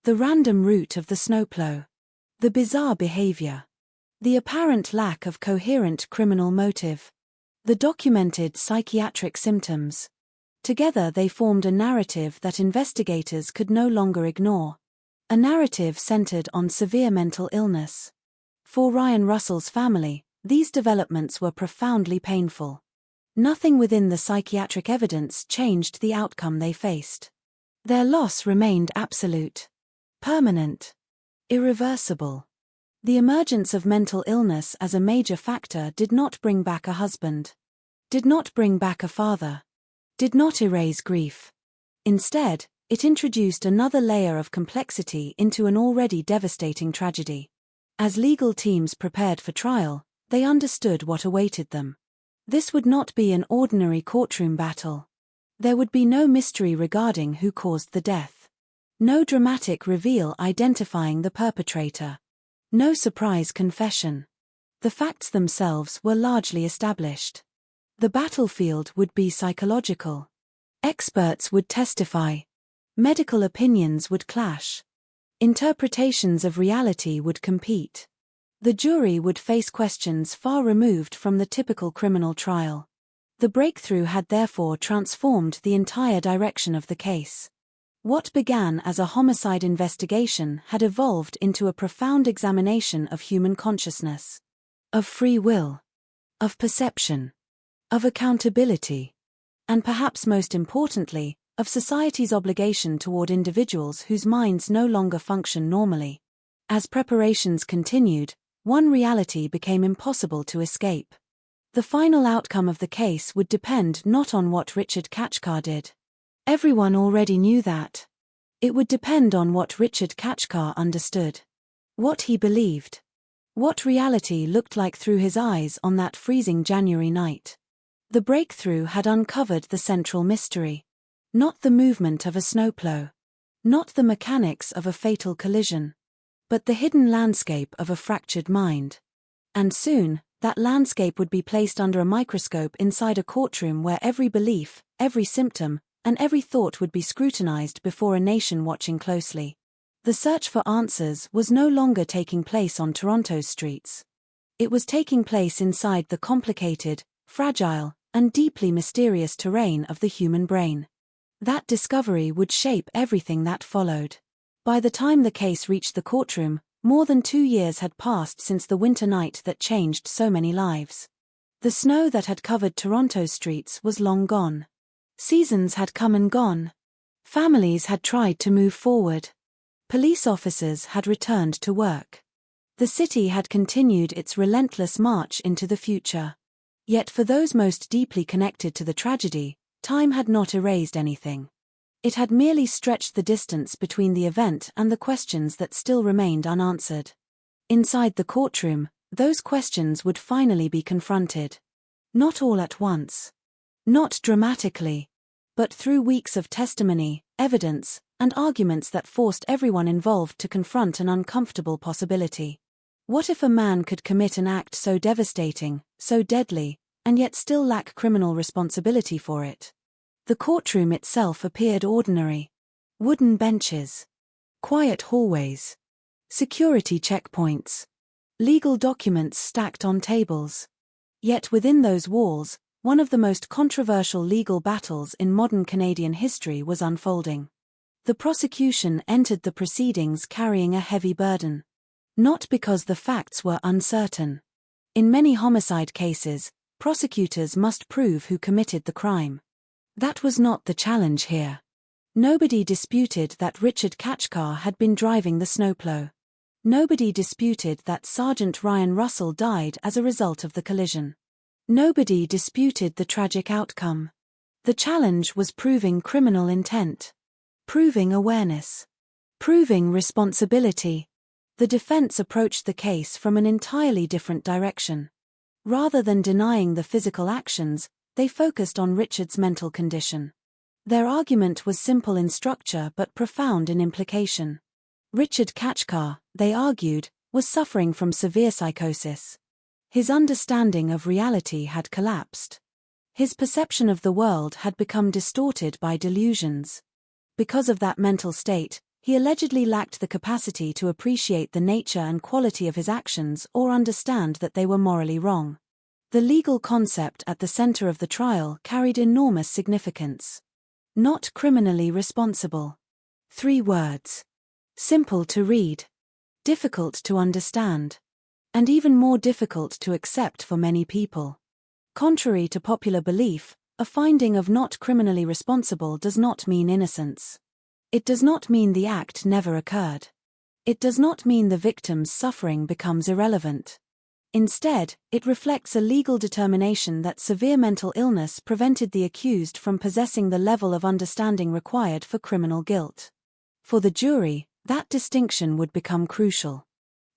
The random route of the snowplow. The bizarre behavior. The apparent lack of coherent criminal motive. The documented psychiatric symptoms. Together they formed a narrative that investigators could no longer ignore. A narrative centered on severe mental illness. For Ryan Russell's family, these developments were profoundly painful. Nothing within the psychiatric evidence changed the outcome they faced. Their loss remained absolute. Permanent. Irreversible. The emergence of mental illness as a major factor did not bring back a husband. Did not bring back a father. Did not erase grief. Instead, it introduced another layer of complexity into an already devastating tragedy. As legal teams prepared for trial, they understood what awaited them. This would not be an ordinary courtroom battle. There would be no mystery regarding who caused the death. No dramatic reveal identifying the perpetrator. No surprise confession. The facts themselves were largely established. The battlefield would be psychological. Experts would testify. Medical opinions would clash. Interpretations of reality would compete. The jury would face questions far removed from the typical criminal trial. The breakthrough had therefore transformed the entire direction of the case. What began as a homicide investigation had evolved into a profound examination of human consciousness. Of free will. Of perception. Of accountability. And perhaps most importantly, of society's obligation toward individuals whose minds no longer function normally. As preparations continued, one reality became impossible to escape. The final outcome of the case would depend not on what Richard Kachkar did. Everyone already knew that. It would depend on what Richard Kachkar understood. What he believed. What reality looked like through his eyes on that freezing January night. The breakthrough had uncovered the central mystery. Not the movement of a snowplow. Not the mechanics of a fatal collision. But the hidden landscape of a fractured mind. And soon, that landscape would be placed under a microscope inside a courtroom where every belief, every symptom, and every thought would be scrutinized before a nation watching closely. The search for answers was no longer taking place on Toronto's streets. It was taking place inside the complicated, fragile, and deeply mysterious terrain of the human brain. That discovery would shape everything that followed. By the time the case reached the courtroom, more than 2 years had passed since the winter night that changed so many lives. The snow that had covered Toronto's streets was long gone. Seasons had come and gone. Families had tried to move forward. Police officers had returned to work. The city had continued its relentless march into the future. Yet for those most deeply connected to the tragedy, time had not erased anything. It had merely stretched the distance between the event and the questions that still remained unanswered. Inside the courtroom, those questions would finally be confronted. Not all at once. Not dramatically. But through weeks of testimony, evidence, and arguments that forced everyone involved to confront an uncomfortable possibility. What if a man could commit an act so devastating, so deadly, and yet still lack criminal responsibility for it? The courtroom itself appeared ordinary. Wooden benches, quiet hallways, security checkpoints, legal documents stacked on tables. Yet within those walls, one of the most controversial legal battles in modern Canadian history was unfolding. The prosecution entered the proceedings carrying a heavy burden. Not because the facts were uncertain. In many homicide cases, prosecutors must prove who committed the crime. That was not the challenge here. Nobody disputed that Richard Kachkar had been driving the snowplow. Nobody disputed that Sergeant Ryan Russell died as a result of the collision. Nobody disputed the tragic outcome. The challenge was proving criminal intent, proving awareness, proving responsibility. The defense approached the case from an entirely different direction. Rather than denying the physical actions, they focused on Richard's mental condition. Their argument was simple in structure but profound in implication. Richard Kachkar, they argued, was suffering from severe psychosis. His understanding of reality had collapsed. His perception of the world had become distorted by delusions. Because of that mental state, he allegedly lacked the capacity to appreciate the nature and quality of his actions or understand that they were morally wrong. The legal concept at the center of the trial carried enormous significance. Not criminally responsible. 3 words. Simple to read. Difficult to understand. And even more difficult to accept for many people. Contrary to popular belief, a finding of not criminally responsible does not mean innocence. It does not mean the act never occurred. It does not mean the victim's suffering becomes irrelevant. Instead, it reflects a legal determination that severe mental illness prevented the accused from possessing the level of understanding required for criminal guilt. For the jury, that distinction would become crucial.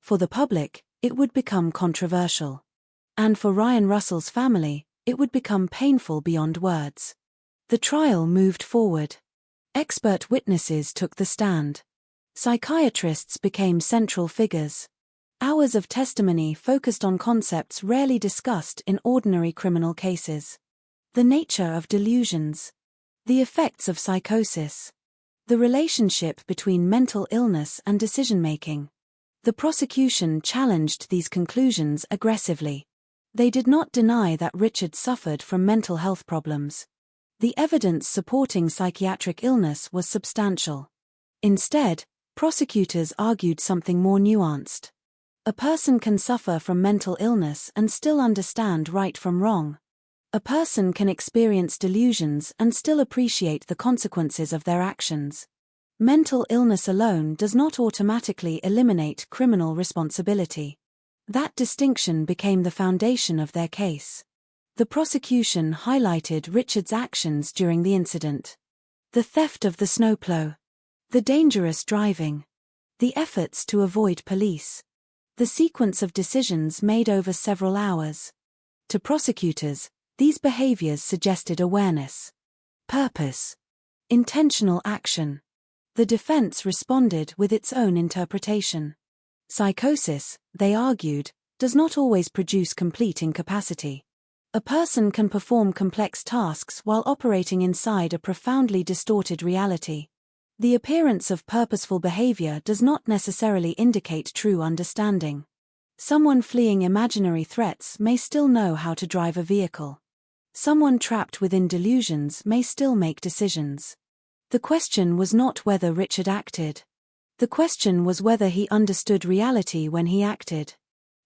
For the public, it would become controversial. And for Ryan Russell's family, it would become painful beyond words. The trial moved forward. Expert witnesses took the stand. Psychiatrists became central figures. Hours of testimony focused on concepts rarely discussed in ordinary criminal cases. The nature of delusions. The effects of psychosis. The relationship between mental illness and decision-making. The prosecution challenged these conclusions aggressively. They did not deny that Richard suffered from mental health problems. The evidence supporting psychiatric illness was substantial. Instead, prosecutors argued something more nuanced. A person can suffer from mental illness and still understand right from wrong. A person can experience delusions and still appreciate the consequences of their actions. Mental illness alone does not automatically eliminate criminal responsibility. That distinction became the foundation of their case. The prosecution highlighted Richard's actions during the incident. The theft of the snowplow. The dangerous driving. The efforts to avoid police. The sequence of decisions made over several hours. To prosecutors, these behaviors suggested awareness, purpose, intentional action. The defense responded with its own interpretation. Psychosis, they argued, does not always produce complete incapacity. A person can perform complex tasks while operating inside a profoundly distorted reality. The appearance of purposeful behavior does not necessarily indicate true understanding. Someone fleeing imaginary threats may still know how to drive a vehicle. Someone trapped within delusions may still make decisions. The question was not whether Richard acted. The question was whether he understood reality when he acted.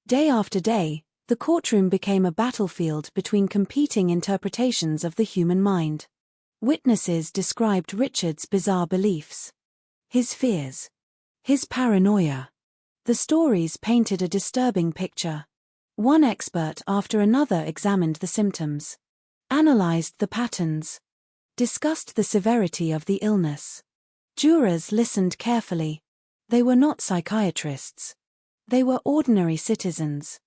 Day after day, the courtroom became a battlefield between competing interpretations of the human mind. Witnesses described Richard's bizarre beliefs, his fears, his paranoia. The stories painted a disturbing picture. One expert after another examined the symptoms, analyzed the patterns, discussed the severity of the illness. Jurors listened carefully. They were not psychiatrists. They were ordinary citizens.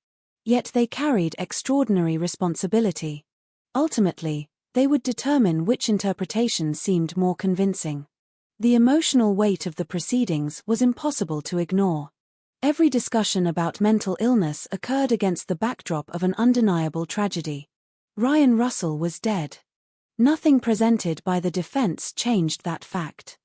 Yet they carried extraordinary responsibility. Ultimately, they would determine which interpretation seemed more convincing. The emotional weight of the proceedings was impossible to ignore. Every discussion about mental illness occurred against the backdrop of an undeniable tragedy. Ryan Russell was dead. Nothing presented by the defense changed that fact.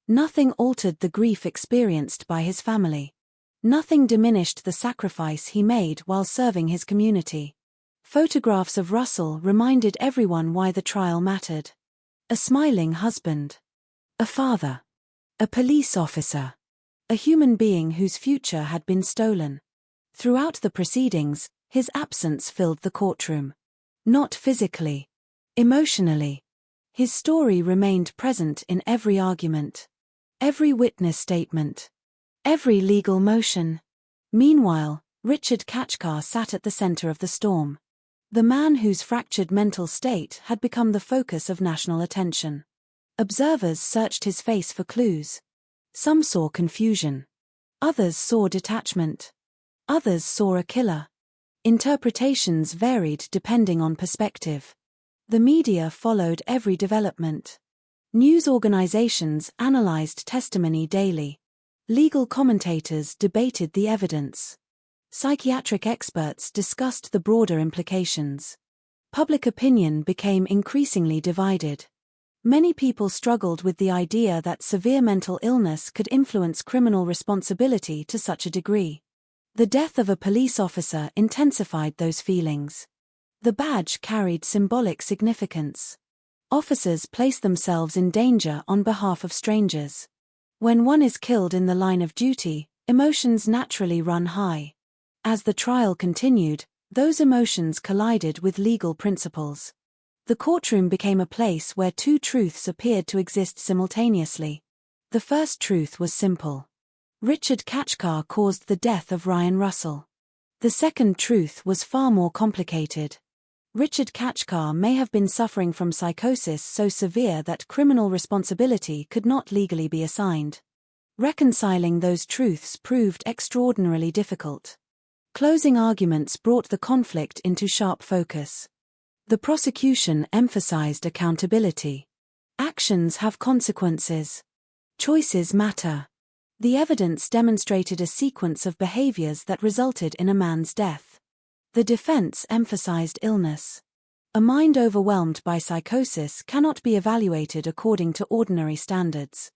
Nothing altered the grief experienced by his family. Nothing diminished the sacrifice he made while serving his community. Photographs of Russell reminded everyone why the trial mattered. A smiling husband. A father. A police officer. A human being whose future had been stolen. Throughout the proceedings, his absence filled the courtroom. Not physically. Emotionally. His story remained present in every argument. Every witness statement. Every legal motion. Meanwhile, Richard Kachkar sat at the center of the storm. The man whose fractured mental state had become the focus of national attention. Observers searched his face for clues. Some saw confusion. Others saw detachment. Others saw a killer. Interpretations varied depending on perspective. The media followed every development. News organizations analyzed testimony daily. Legal commentators debated the evidence. Psychiatric experts discussed the broader implications. Public opinion became increasingly divided. Many people struggled with the idea that severe mental illness could influence criminal responsibility to such a degree. The death of a police officer intensified those feelings. The badge carried symbolic significance. Officers place themselves in danger on behalf of strangers. When one is killed in the line of duty, emotions naturally run high. As the trial continued, those emotions collided with legal principles. The courtroom became a place where two truths appeared to exist simultaneously. The first truth was simple. Richard Kachkar caused the death of Ryan Russell. The second truth was far more complicated. Richard Kachkar may have been suffering from psychosis so severe that criminal responsibility could not legally be assigned. Reconciling those truths proved extraordinarily difficult. Closing arguments brought the conflict into sharp focus. The prosecution emphasized accountability. Actions have consequences. Choices matter. The evidence demonstrated a sequence of behaviors that resulted in a man's death. The defense emphasized illness. A mind overwhelmed by psychosis cannot be evaluated according to ordinary standards.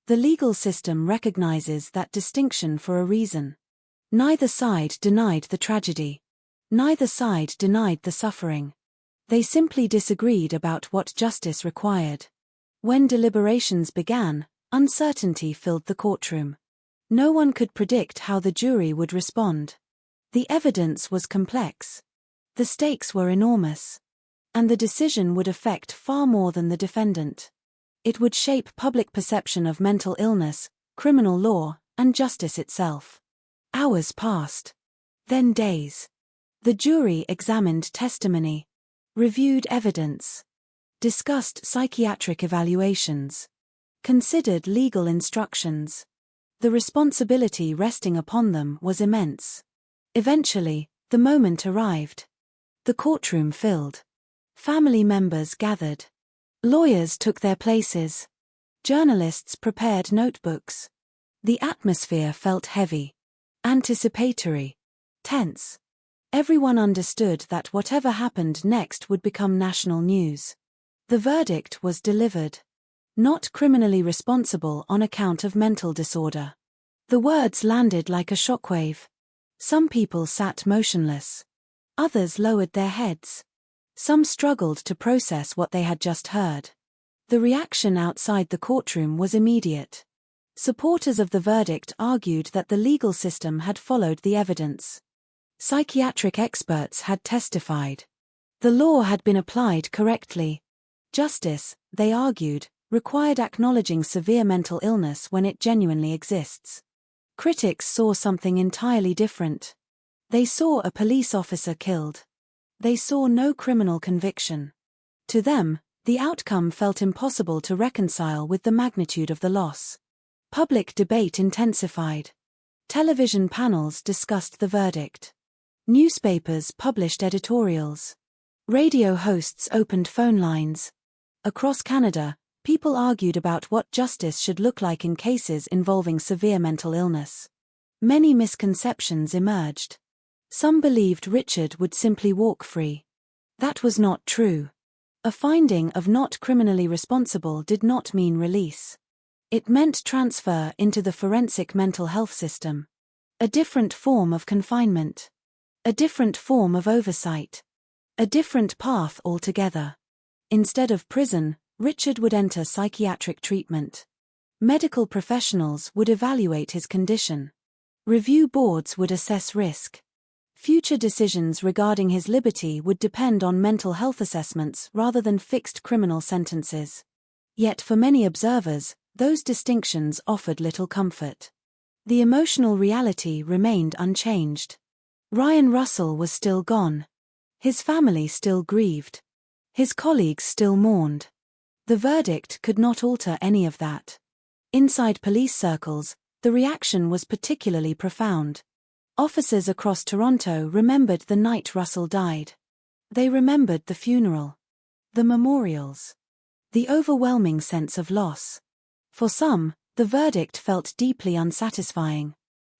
The legal system recognizes that distinction for a reason. Neither side denied the tragedy. Neither side denied the suffering. They simply disagreed about what justice required. When deliberations began, uncertainty filled the courtroom. No one could predict how the jury would respond. The evidence was complex. The stakes were enormous. And the decision would affect far more than the defendant. It would shape public perception of mental illness, criminal law, and justice itself. Hours passed. Then days. The jury examined testimony. Reviewed evidence. Discussed psychiatric evaluations. Considered legal instructions. The responsibility resting upon them was immense. Eventually, the moment arrived. The courtroom filled. Family members gathered. Lawyers took their places. Journalists prepared notebooks. The atmosphere felt heavy. Anticipatory. Tense. Everyone understood that whatever happened next would become national news. The verdict was delivered. Not criminally responsible on account of mental disorder. The words landed like a shockwave. Some people sat motionless. Others lowered their heads. Some struggled to process what they had just heard. The reaction outside the courtroom was immediate. Supporters of the verdict argued that the legal system had followed the evidence. Psychiatric experts had testified. The law had been applied correctly. Justice, they argued, required acknowledging severe mental illness when it genuinely exists. Critics saw something entirely different. They saw a police officer killed. They saw no criminal conviction. To them, the outcome felt impossible to reconcile with the magnitude of the loss. Public debate intensified. Television panels discussed the verdict. Newspapers published editorials. Radio hosts opened phone lines. Across Canada, people argued about what justice should look like in cases involving severe mental illness. Many misconceptions emerged. Some believed Richard would simply walk free. That was not true. A finding of not criminally responsible did not mean release. It meant transfer into the forensic mental health system. A different form of confinement. A different form of oversight. A different path altogether. Instead of prison, Richard would enter psychiatric treatment. Medical professionals would evaluate his condition. Review boards would assess risk. Future decisions regarding his liberty would depend on mental health assessments rather than fixed criminal sentences. Yet for many observers, those distinctions offered little comfort. The emotional reality remained unchanged. Ryan Russell was still gone. His family still grieved. His colleagues still mourned. The verdict could not alter any of that. Inside police circles, the reaction was particularly profound. Officers across Toronto remembered the night Russell died. They remembered the funeral. The memorials. The overwhelming sense of loss. For some, the verdict felt deeply unsatisfying.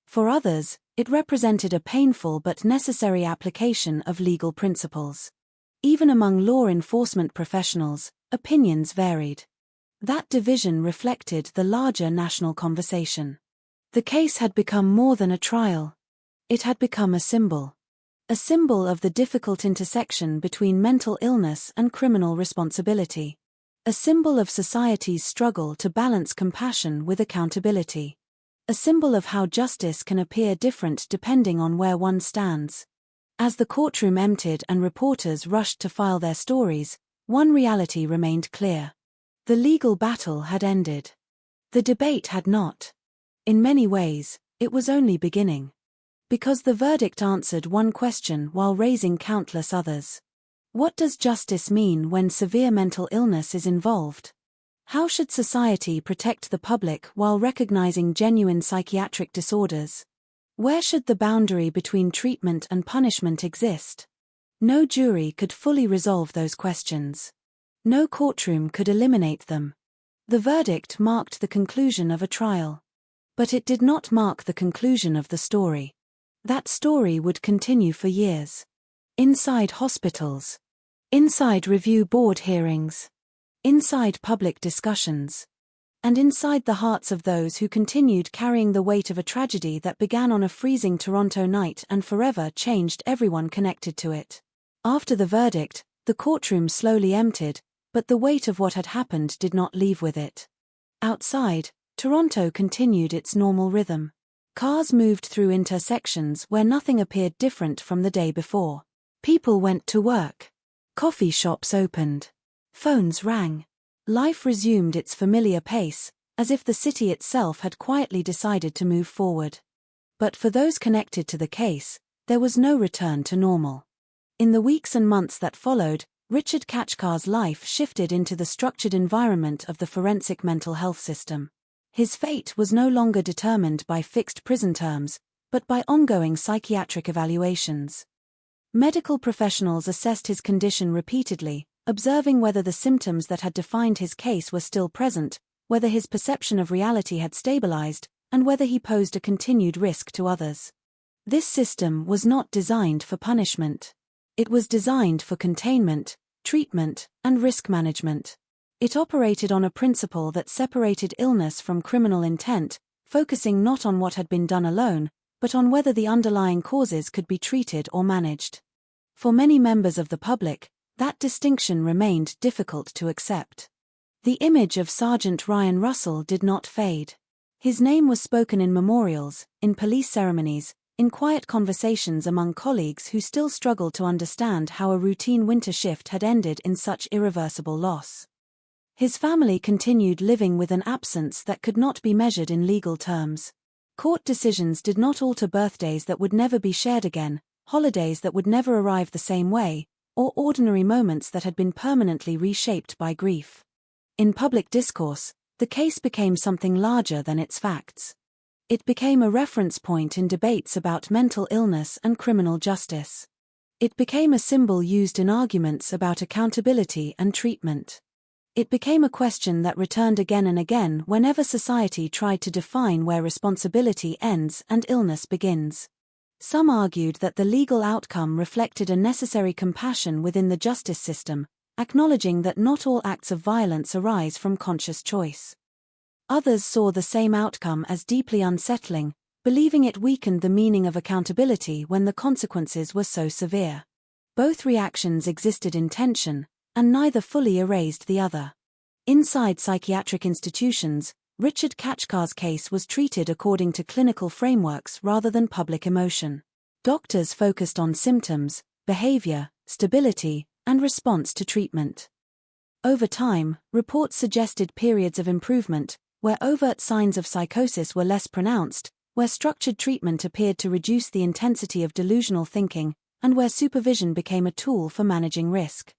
For others, it represented a painful but necessary application of legal principles. Even among law enforcement professionals, opinions varied. That division reflected the larger national conversation. The case had become more than a trial. It had become a symbol. A symbol of the difficult intersection between mental illness and criminal responsibility. A symbol of society's struggle to balance compassion with accountability. A symbol of how justice can appear different depending on where one stands. As the courtroom emptied and reporters rushed to file their stories, one reality remained clear. The legal battle had ended. The debate had not. In many ways, it was only beginning. Because the verdict answered one question while raising countless others. What does justice mean when severe mental illness is involved? How should society protect the public while recognizing genuine psychiatric disorders? Where should the boundary between treatment and punishment exist? No jury could fully resolve those questions. No courtroom could eliminate them. The verdict marked the conclusion of a trial. But it did not mark the conclusion of the story. That story would continue for years. Inside hospitals. Inside review board hearings. Inside public discussions. And inside the hearts of those who continued carrying the weight of a tragedy that began on a freezing Toronto night and forever changed everyone connected to it. After the verdict, the courtroom slowly emptied, but the weight of what had happened did not leave with it. Outside, Toronto continued its normal rhythm. Cars moved through intersections where nothing appeared different from the day before. People went to work. Coffee shops opened. Phones rang. Life resumed its familiar pace, as if the city itself had quietly decided to move forward. But for those connected to the case, there was no return to normal. In the weeks and months that followed, Richard Kachkar's life shifted into the structured environment of the forensic mental health system. His fate was no longer determined by fixed prison terms, but by ongoing psychiatric evaluations. Medical professionals assessed his condition repeatedly, observing whether the symptoms that had defined his case were still present, whether his perception of reality had stabilized, and whether he posed a continued risk to others. This system was not designed for punishment. It was designed for containment, treatment, and risk management. It operated on a principle that separated illness from criminal intent, focusing not on what had been done alone, but on whether the underlying causes could be treated or managed. For many members of the public, that distinction remained difficult to accept. The image of Sergeant Ryan Russell did not fade. His name was spoken in memorials, in police ceremonies, in quiet conversations among colleagues who still struggled to understand how a routine winter shift had ended in such irreversible loss. His family continued living with an absence that could not be measured in legal terms. Court decisions did not alter birthdays that would never be shared again, holidays that would never arrive the same way, or ordinary moments that had been permanently reshaped by grief. In public discourse, the case became something larger than its facts. It became a reference point in debates about mental illness and criminal justice. It became a symbol used in arguments about accountability and treatment. It became a question that returned again and again whenever society tried to define where responsibility ends and illness begins. Some argued that the legal outcome reflected a necessary compassion within the justice system, acknowledging that not all acts of violence arise from conscious choice. Others saw the same outcome as deeply unsettling, believing it weakened the meaning of accountability when the consequences were so severe. Both reactions existed in tension, and neither fully erased the other. Inside psychiatric institutions, Richard Kachkar's case was treated according to clinical frameworks rather than public emotion. Doctors focused on symptoms, behavior, stability, and response to treatment. Over time, reports suggested periods of improvement, where overt signs of psychosis were less pronounced, where structured treatment appeared to reduce the intensity of delusional thinking, and where supervision became a tool for managing risk.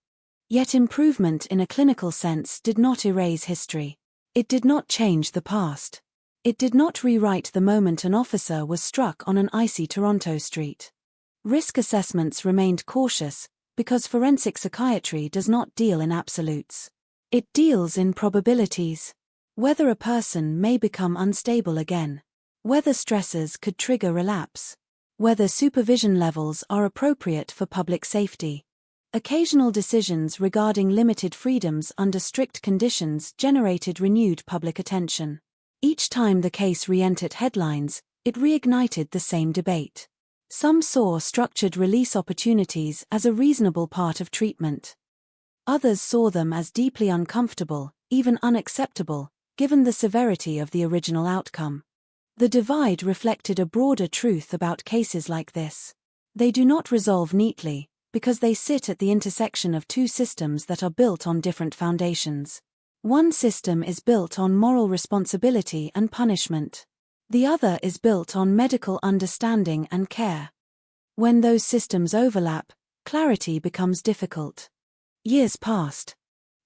Yet improvement in a clinical sense did not erase history. It did not change the past. It did not rewrite the moment an officer was struck on an icy Toronto street. Risk assessments remained cautious, because forensic psychiatry does not deal in absolutes. It deals in probabilities. Whether a person may become unstable again. Whether stressors could trigger relapse. Whether supervision levels are appropriate for public safety. Occasional decisions regarding limited freedoms under strict conditions generated renewed public attention. Each time the case re-entered headlines, it reignited the same debate. Some saw structured release opportunities as a reasonable part of treatment. Others saw them as deeply uncomfortable, even unacceptable, given the severity of the original outcome. The divide reflected a broader truth about cases like this. They do not resolve neatly, because they sit at the intersection of two systems that are built on different foundations. One system is built on moral responsibility and punishment. The other is built on medical understanding and care. When those systems overlap, clarity becomes difficult. Years passed.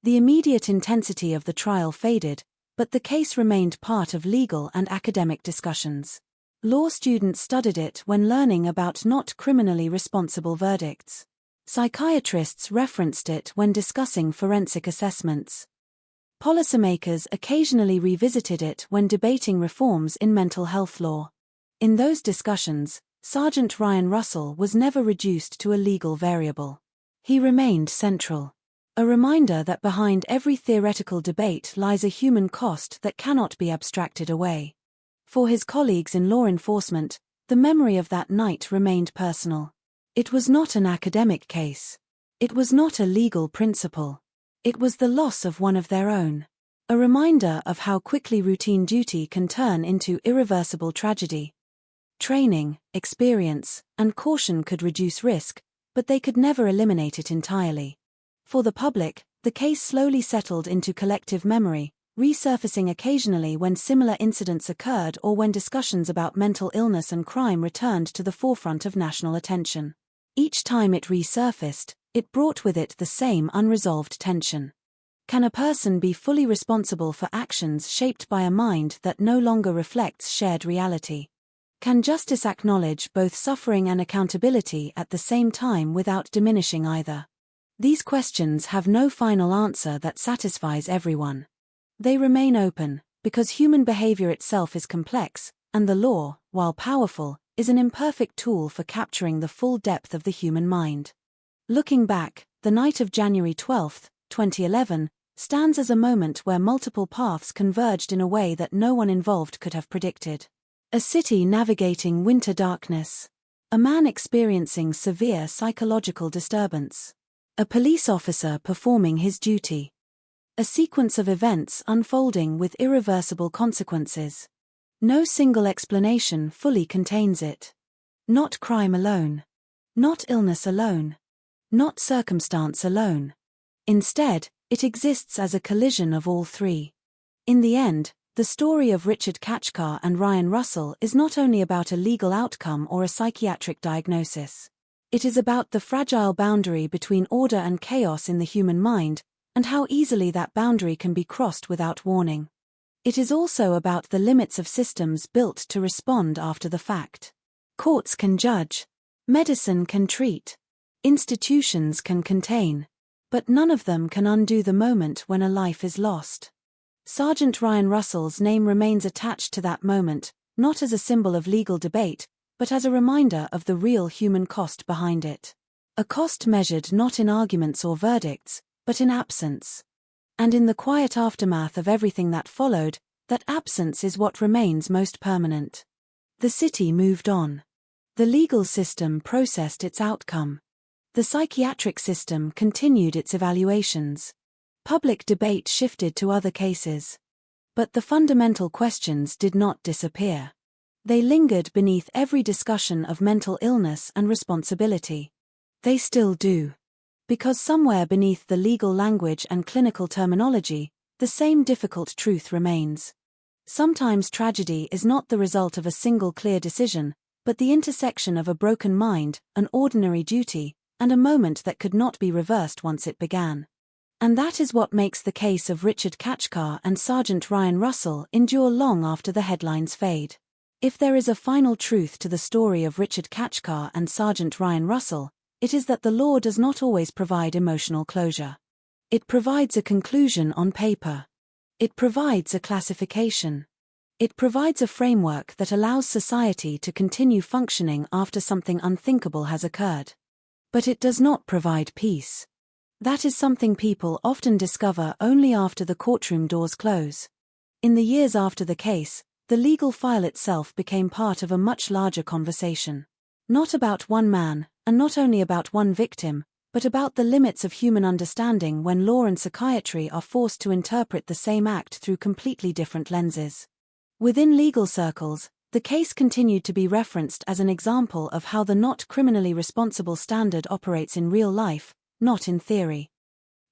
The immediate intensity of the trial faded, but the case remained part of legal and academic discussions. Law students studied it when learning about not criminally responsible verdicts. Psychiatrists referenced it when discussing forensic assessments. Policymakers occasionally revisited it when debating reforms in mental health law. In those discussions, Sergeant Ryan Russell was never reduced to a legal variable. He remained central. A reminder that behind every theoretical debate lies a human cost that cannot be abstracted away. For his colleagues in law enforcement, the memory of that night remained personal. It was not an academic case. It was not a legal principle. It was the loss of one of their own. A reminder of how quickly routine duty can turn into irreversible tragedy. Training, experience, and caution could reduce risk, but they could never eliminate it entirely. For the public, the case slowly settled into collective memory, resurfacing occasionally when similar incidents occurred or when discussions about mental illness and crime returned to the forefront of national attention. Each time it resurfaced, it brought with it the same unresolved tension. Can a person be fully responsible for actions shaped by a mind that no longer reflects shared reality? Can justice acknowledge both suffering and accountability at the same time without diminishing either? These questions have no final answer that satisfies everyone. They remain open, because human behavior itself is complex, and the law, while powerful, is an imperfect tool for capturing the full depth of the human mind. Looking back, the night of January 12, 2011, stands as a moment where multiple paths converged in a way that no one involved could have predicted. A city navigating winter darkness. A man experiencing severe psychological disturbance. A police officer performing his duty. A sequence of events unfolding with irreversible consequences. No single explanation fully contains it. Not crime alone. Not illness alone. Not circumstance alone. Instead, it exists as a collision of all three. In the end, the story of Richard Kachkar and Ryan Russell is not only about a legal outcome or a psychiatric diagnosis. It is about the fragile boundary between order and chaos in the human mind, and how easily that boundary can be crossed without warning. It is also about the limits of systems built to respond after the fact. Courts can judge. Medicine can treat. Institutions can contain. But none of them can undo the moment when a life is lost. Sergeant Ryan Russell's name remains attached to that moment, not as a symbol of legal debate, but as a reminder of the real human cost behind it. A cost measured not in arguments or verdicts, but in absence. And in the quiet aftermath of everything that followed, that absence is what remains most permanent. The city moved on. The legal system processed its outcome. The psychiatric system continued its evaluations. Public debate shifted to other cases. But the fundamental questions did not disappear. They lingered beneath every discussion of mental illness and responsibility. They still do. Because somewhere beneath the legal language and clinical terminology, the same difficult truth remains. Sometimes tragedy is not the result of a single clear decision, but the intersection of a broken mind, an ordinary duty, and a moment that could not be reversed once it began. And that is what makes the case of Richard Kachkar and Sergeant Ryan Russell endure long after the headlines fade. If there is a final truth to the story of Richard Kachkar and Sergeant Ryan Russell, it is that the law does not always provide emotional closure. It provides a conclusion on paper. It provides a classification. It provides a framework that allows society to continue functioning after something unthinkable has occurred. But it does not provide peace. That is something people often discover only after the courtroom doors close. In the years after the case, the legal file itself became part of a much larger conversation. Not about one man, and not only about one victim, but about the limits of human understanding when law and psychiatry are forced to interpret the same act through completely different lenses. Within legal circles, the case continued to be referenced as an example of how the not criminally responsible standard operates in real life, not in theory.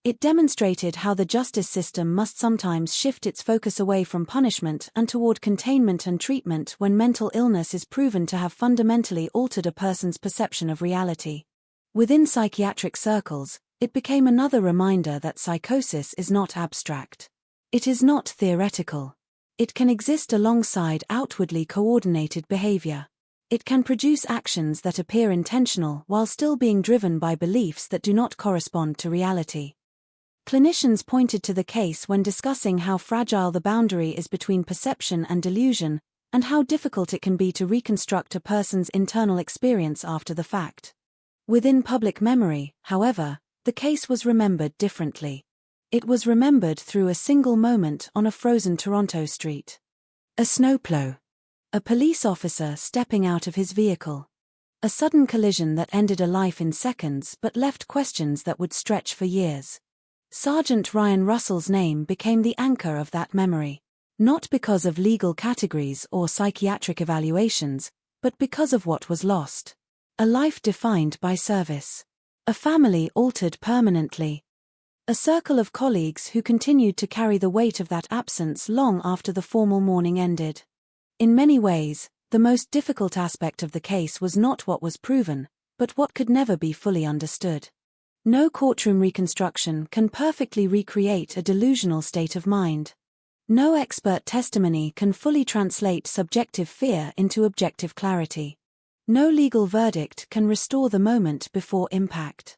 It demonstrated how the justice system must sometimes shift its focus away from punishment and toward containment and treatment when mental illness is proven to have fundamentally altered a person's perception of reality. Within psychiatric circles, it became another reminder that psychosis is not abstract. It is not theoretical. It can exist alongside outwardly coordinated behavior. It can produce actions that appear intentional while still being driven by beliefs that do not correspond to reality. Clinicians pointed to the case when discussing how fragile the boundary is between perception and delusion, and how difficult it can be to reconstruct a person's internal experience after the fact. Within public memory, however, the case was remembered differently. It was remembered through a single moment on a frozen Toronto street. A snowplow. A police officer stepping out of his vehicle. A sudden collision that ended a life in seconds but left questions that would stretch for years. Sergeant Ryan Russell's name became the anchor of that memory. Not because of legal categories or psychiatric evaluations, but because of what was lost. A life defined by service. A family altered permanently. A circle of colleagues who continued to carry the weight of that absence long after the formal mourning ended. In many ways, the most difficult aspect of the case was not what was proven, but what could never be fully understood. No courtroom reconstruction can perfectly recreate a delusional state of mind. No expert testimony can fully translate subjective fear into objective clarity. No legal verdict can restore the moment before impact.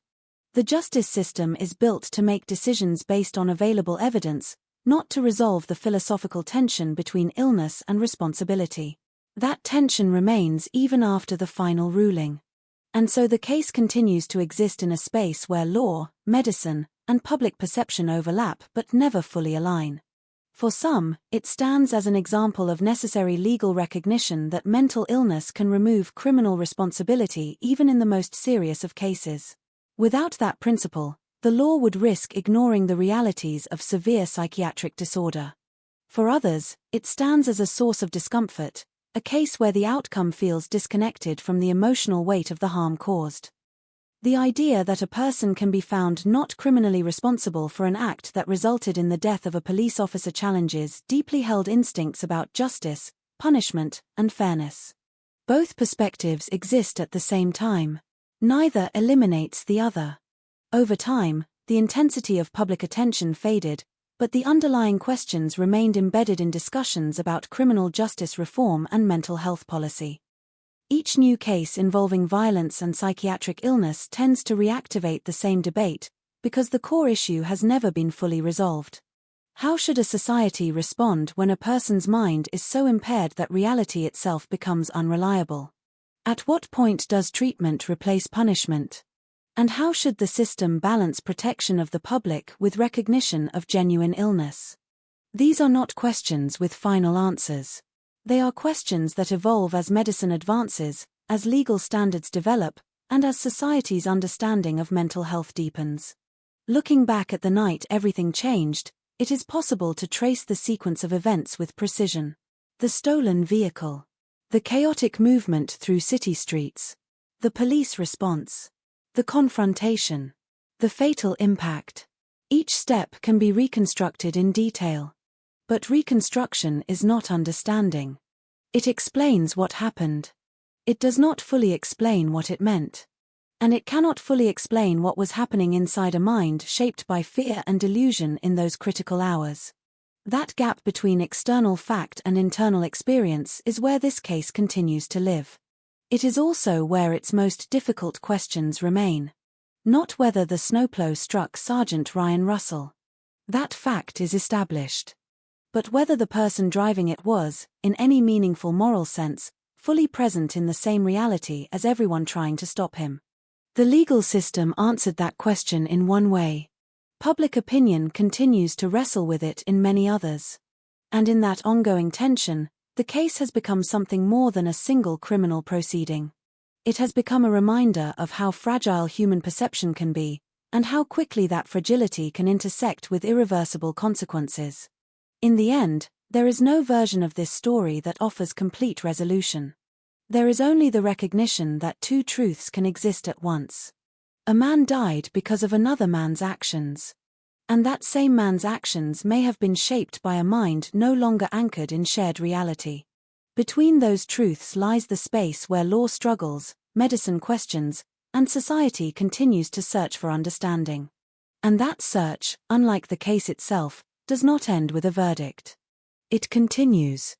The justice system is built to make decisions based on available evidence, not to resolve the philosophical tension between illness and responsibility. That tension remains even after the final ruling. And so the case continues to exist in a space where law, medicine, and public perception overlap but never fully align. For some, it stands as an example of necessary legal recognition that mental illness can remove criminal responsibility even in the most serious of cases. Without that principle, the law would risk ignoring the realities of severe psychiatric disorder. For others, it stands as a source of discomfort, a case where the outcome feels disconnected from the emotional weight of the harm caused. The idea that a person can be found not criminally responsible for an act that resulted in the death of a police officer challenges deeply held instincts about justice, punishment, and fairness. Both perspectives exist at the same time. Neither eliminates the other. Over time, the intensity of public attention faded, but the underlying questions remained embedded in discussions about criminal justice reform and mental health policy. Each new case involving violence and psychiatric illness tends to reactivate the same debate, because the core issue has never been fully resolved. How should a society respond when a person's mind is so impaired that reality itself becomes unreliable? At what point does treatment replace punishment? And how should the system balance protection of the public with recognition of genuine illness? These are not questions with final answers. They are questions that evolve as medicine advances, as legal standards develop, and as society's understanding of mental health deepens. Looking back at the night everything changed, it is possible to trace the sequence of events with precision. The stolen vehicle. The chaotic movement through city streets. The police response. The confrontation. The fatal impact. Each step can be reconstructed in detail. But reconstruction is not understanding. It explains what happened. It does not fully explain what it meant. And it cannot fully explain what was happening inside a mind shaped by fear and delusion in those critical hours. That gap between external fact and internal experience is where this case continues to live. It is also where its most difficult questions remain. Not whether the snowplow struck Sergeant Ryan Russell. That fact is established. But whether the person driving it was, in any meaningful moral sense, fully present in the same reality as everyone trying to stop him. The legal system answered that question in one way. Public opinion continues to wrestle with it in many others. And in that ongoing tension, the case has become something more than a single criminal proceeding. It has become a reminder of how fragile human perception can be, and how quickly that fragility can intersect with irreversible consequences. In the end, there is no version of this story that offers complete resolution. There is only the recognition that two truths can exist at once. A man died because of another man's actions. And that same man's actions may have been shaped by a mind no longer anchored in shared reality. Between those truths lies the space where law struggles, medicine questions, and society continues to search for understanding. And that search, unlike the case itself, does not end with a verdict. It continues.